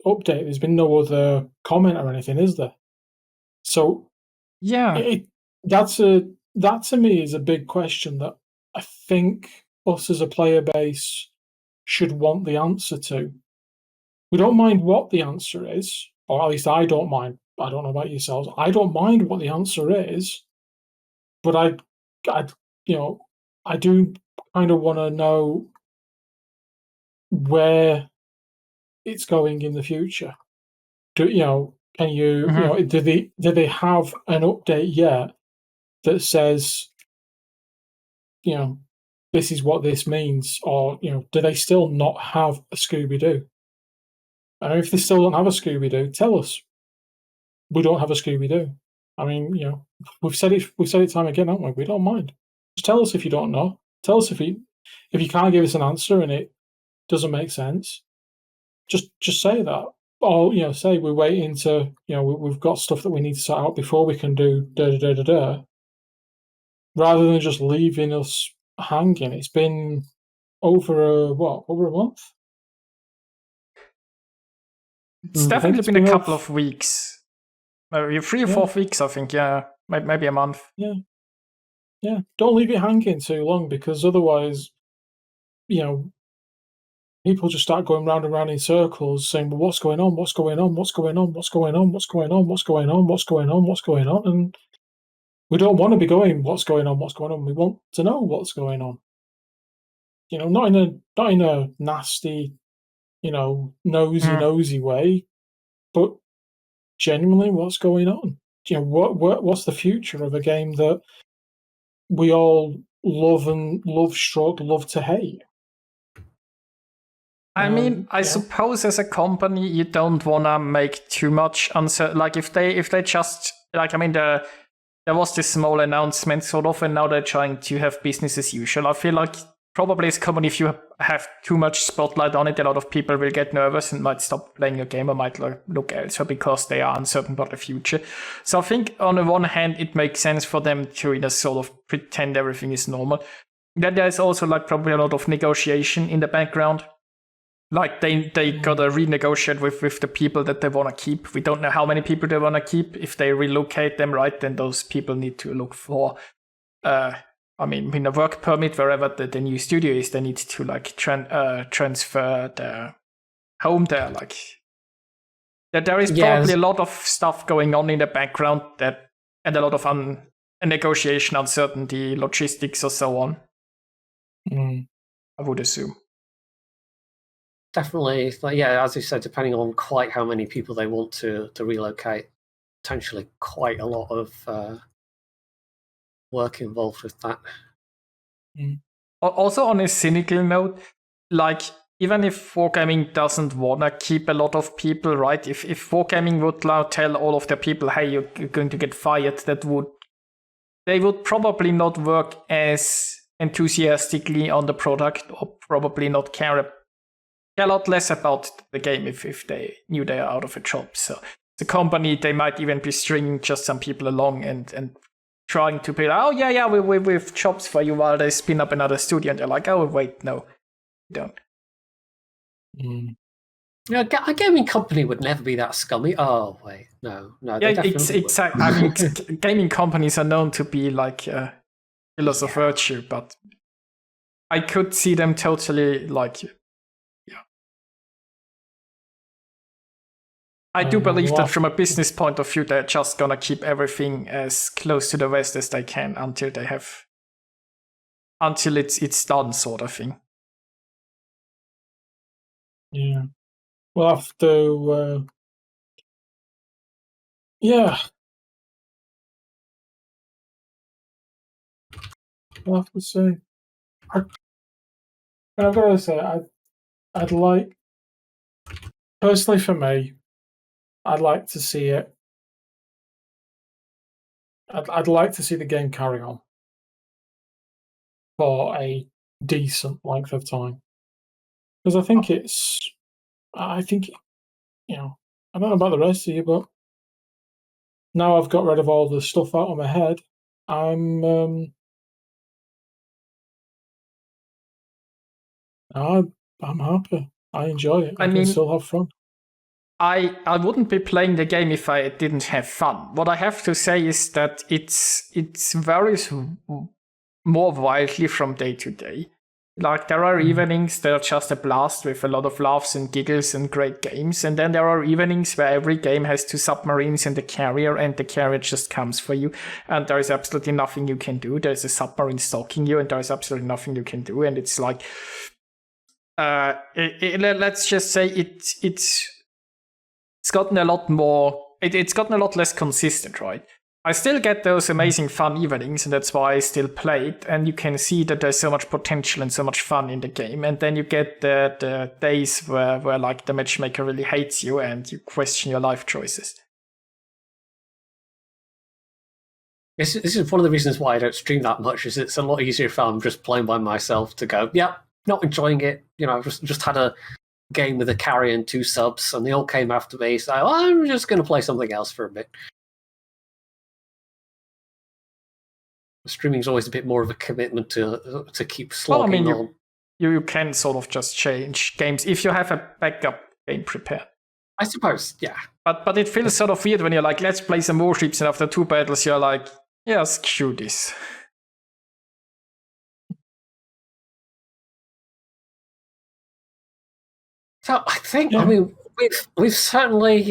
update. There's been no other comment or anything, is there? So that to me is a big question that I think us as a player base should want the answer to. We don't mind what the answer is, or at least I don't mind. I don't know about yourselves. I don't mind what the answer is, but I do kind of want to know where it's going in the future. Can you do they have an update yet that says this is what this means, or do they still not have a Scooby-Doo? And if they still don't have a Scooby-Doo, tell us. We don't have a Scooby-Doo. I mean, we've said it time again, haven't we? We don't mind. Just tell us if you don't know. Tell us if you can't give us an answer and it doesn't make sense. Just say that. Or say we're waiting to we've got stuff that we need to sort out before we can do rather than just leaving us hanging. It's been over a month. It's definitely been a couple of weeks. 3 or 4 weeks, I think. Yeah, maybe a month. Yeah. Don't leave it hanging too long, because otherwise, people just start going round and round in circles, saying, "Well, what's going on? What's going on? What's going on? What's going on? What's going on? What's going on? What's going on? What's going on?" And we don't want to be going, "What's going on? What's going on?" We want to know what's going on. Not in a nasty, nosy way, but genuinely, what's going on? What's the future of a game that we all love to hate? I mean, I suppose as a company, you don't want to make too much uncertain. Like if they just like, I mean, there was this small announcement sort of, and now they're trying to have business as usual. I feel like probably as a company, if you have too much spotlight on it, a lot of people will get nervous and might stop playing your game or might look elsewhere because they are uncertain about the future. So I think on the one hand, it makes sense for them to sort of pretend everything is normal. Then there's also like probably a lot of negotiation in the background. Like they gotta renegotiate with the people that they want to keep. We don't know how many people they want to keep. If they relocate them, right, then those people need to look for in a work permit wherever the new studio is. They need to like transfer their home there. Like there is probably a lot of stuff going on in the background and a lot of negotiation, uncertainty, logistics, or so on. I would assume. Definitely, as you said, depending on quite how many people they want to relocate, potentially quite a lot of work involved with that. Also, on a cynical note, like even if Wargaming doesn't want to keep a lot of people, right? If Wargaming would now tell all of their people, "Hey, you're going to get fired," they would probably not work as enthusiastically on the product, or probably not care a lot less about the game if they knew they are out of a job. So the company, they might even be stringing just some people along and trying to be like, "Oh yeah, we've jobs for you," while they spin up another studio and they're like, "Oh wait, no, you don't." A gaming company would never be that scummy. Oh wait, no. Yeah, exactly. I mean, gaming companies are known to be like pillars of virtue, but I could see them totally like. I do believe that from a business point of view, they're just gonna keep everything as close to the West as they can until it's done, sort of thing. Yeah, we'll have to. We'll have to see. I've got to say, I'd like, personally for me, I'd like to see it. I'd like to see the game carry on for a decent length of time, because I think I don't know about the rest of you, but now I've got rid of all the stuff out of my head, I'm happy. I enjoy it. I can still have fun. I wouldn't be playing the game if I didn't have fun. What I have to say is that it varies more wildly from day to day. Like there are evenings that are just a blast with a lot of laughs and giggles and great games, and then there are evenings where every game has 2 submarines and a carrier, and the carrier just comes for you, and there is absolutely nothing you can do. There's a submarine stalking you, and there is absolutely nothing you can do, and it's like, let's just say it's gotten a lot more. It's gotten a lot less consistent, right? I still get those amazing fun evenings, and that's why I still play it. And you can see that there's so much potential and so much fun in the game. And then you get the days where like the matchmaker really hates you and you question your life choices. This is one of the reasons why I don't stream that much. Is it's a lot easier if I'm just playing by myself to go, not enjoying it. I've just had a game with a carry and 2 subs, and they all came after me, so I'm just going to play something else for a bit. Streaming's always a bit more of a commitment to keep slogging on. You can sort of just change games if you have a backup game prepared. I suppose, yeah. But it feels sort of weird when you're like, let's play some Warships, and after 2 battles you're like, yeah, screw this. So I think, Yeah. I mean, we've certainly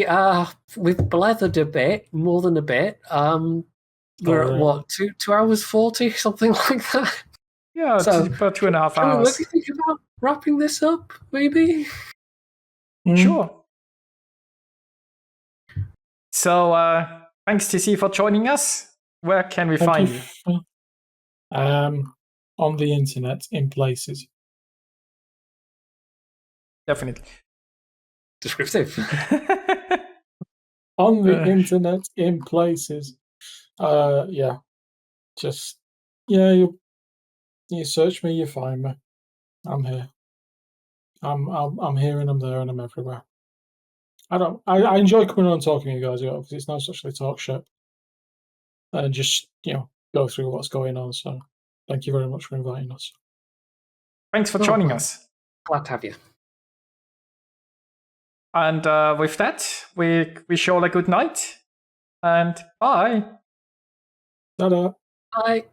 we've blethered a bit, more than a bit. We're at Sorry. what, 2 hours 40, something like that. Yeah, So, it's about 2.5 Can we hours. maybe think about wrapping this up? Maybe. Sure. So, thanks TC for joining us. Where can we find you? On the internet, in places. Definitely. Descriptive. On the internet, in places. Yeah. Just you search me, you find me. I'm here. I'm here and I'm there and I'm everywhere. I enjoy coming on and talking to you guys because it's nice to actually talk shit and just go through what's going on. So thank you very much for inviting us. Thanks for joining us. Glad to have you. And with that, we wish you all a good night and bye. Ta-da. Bye.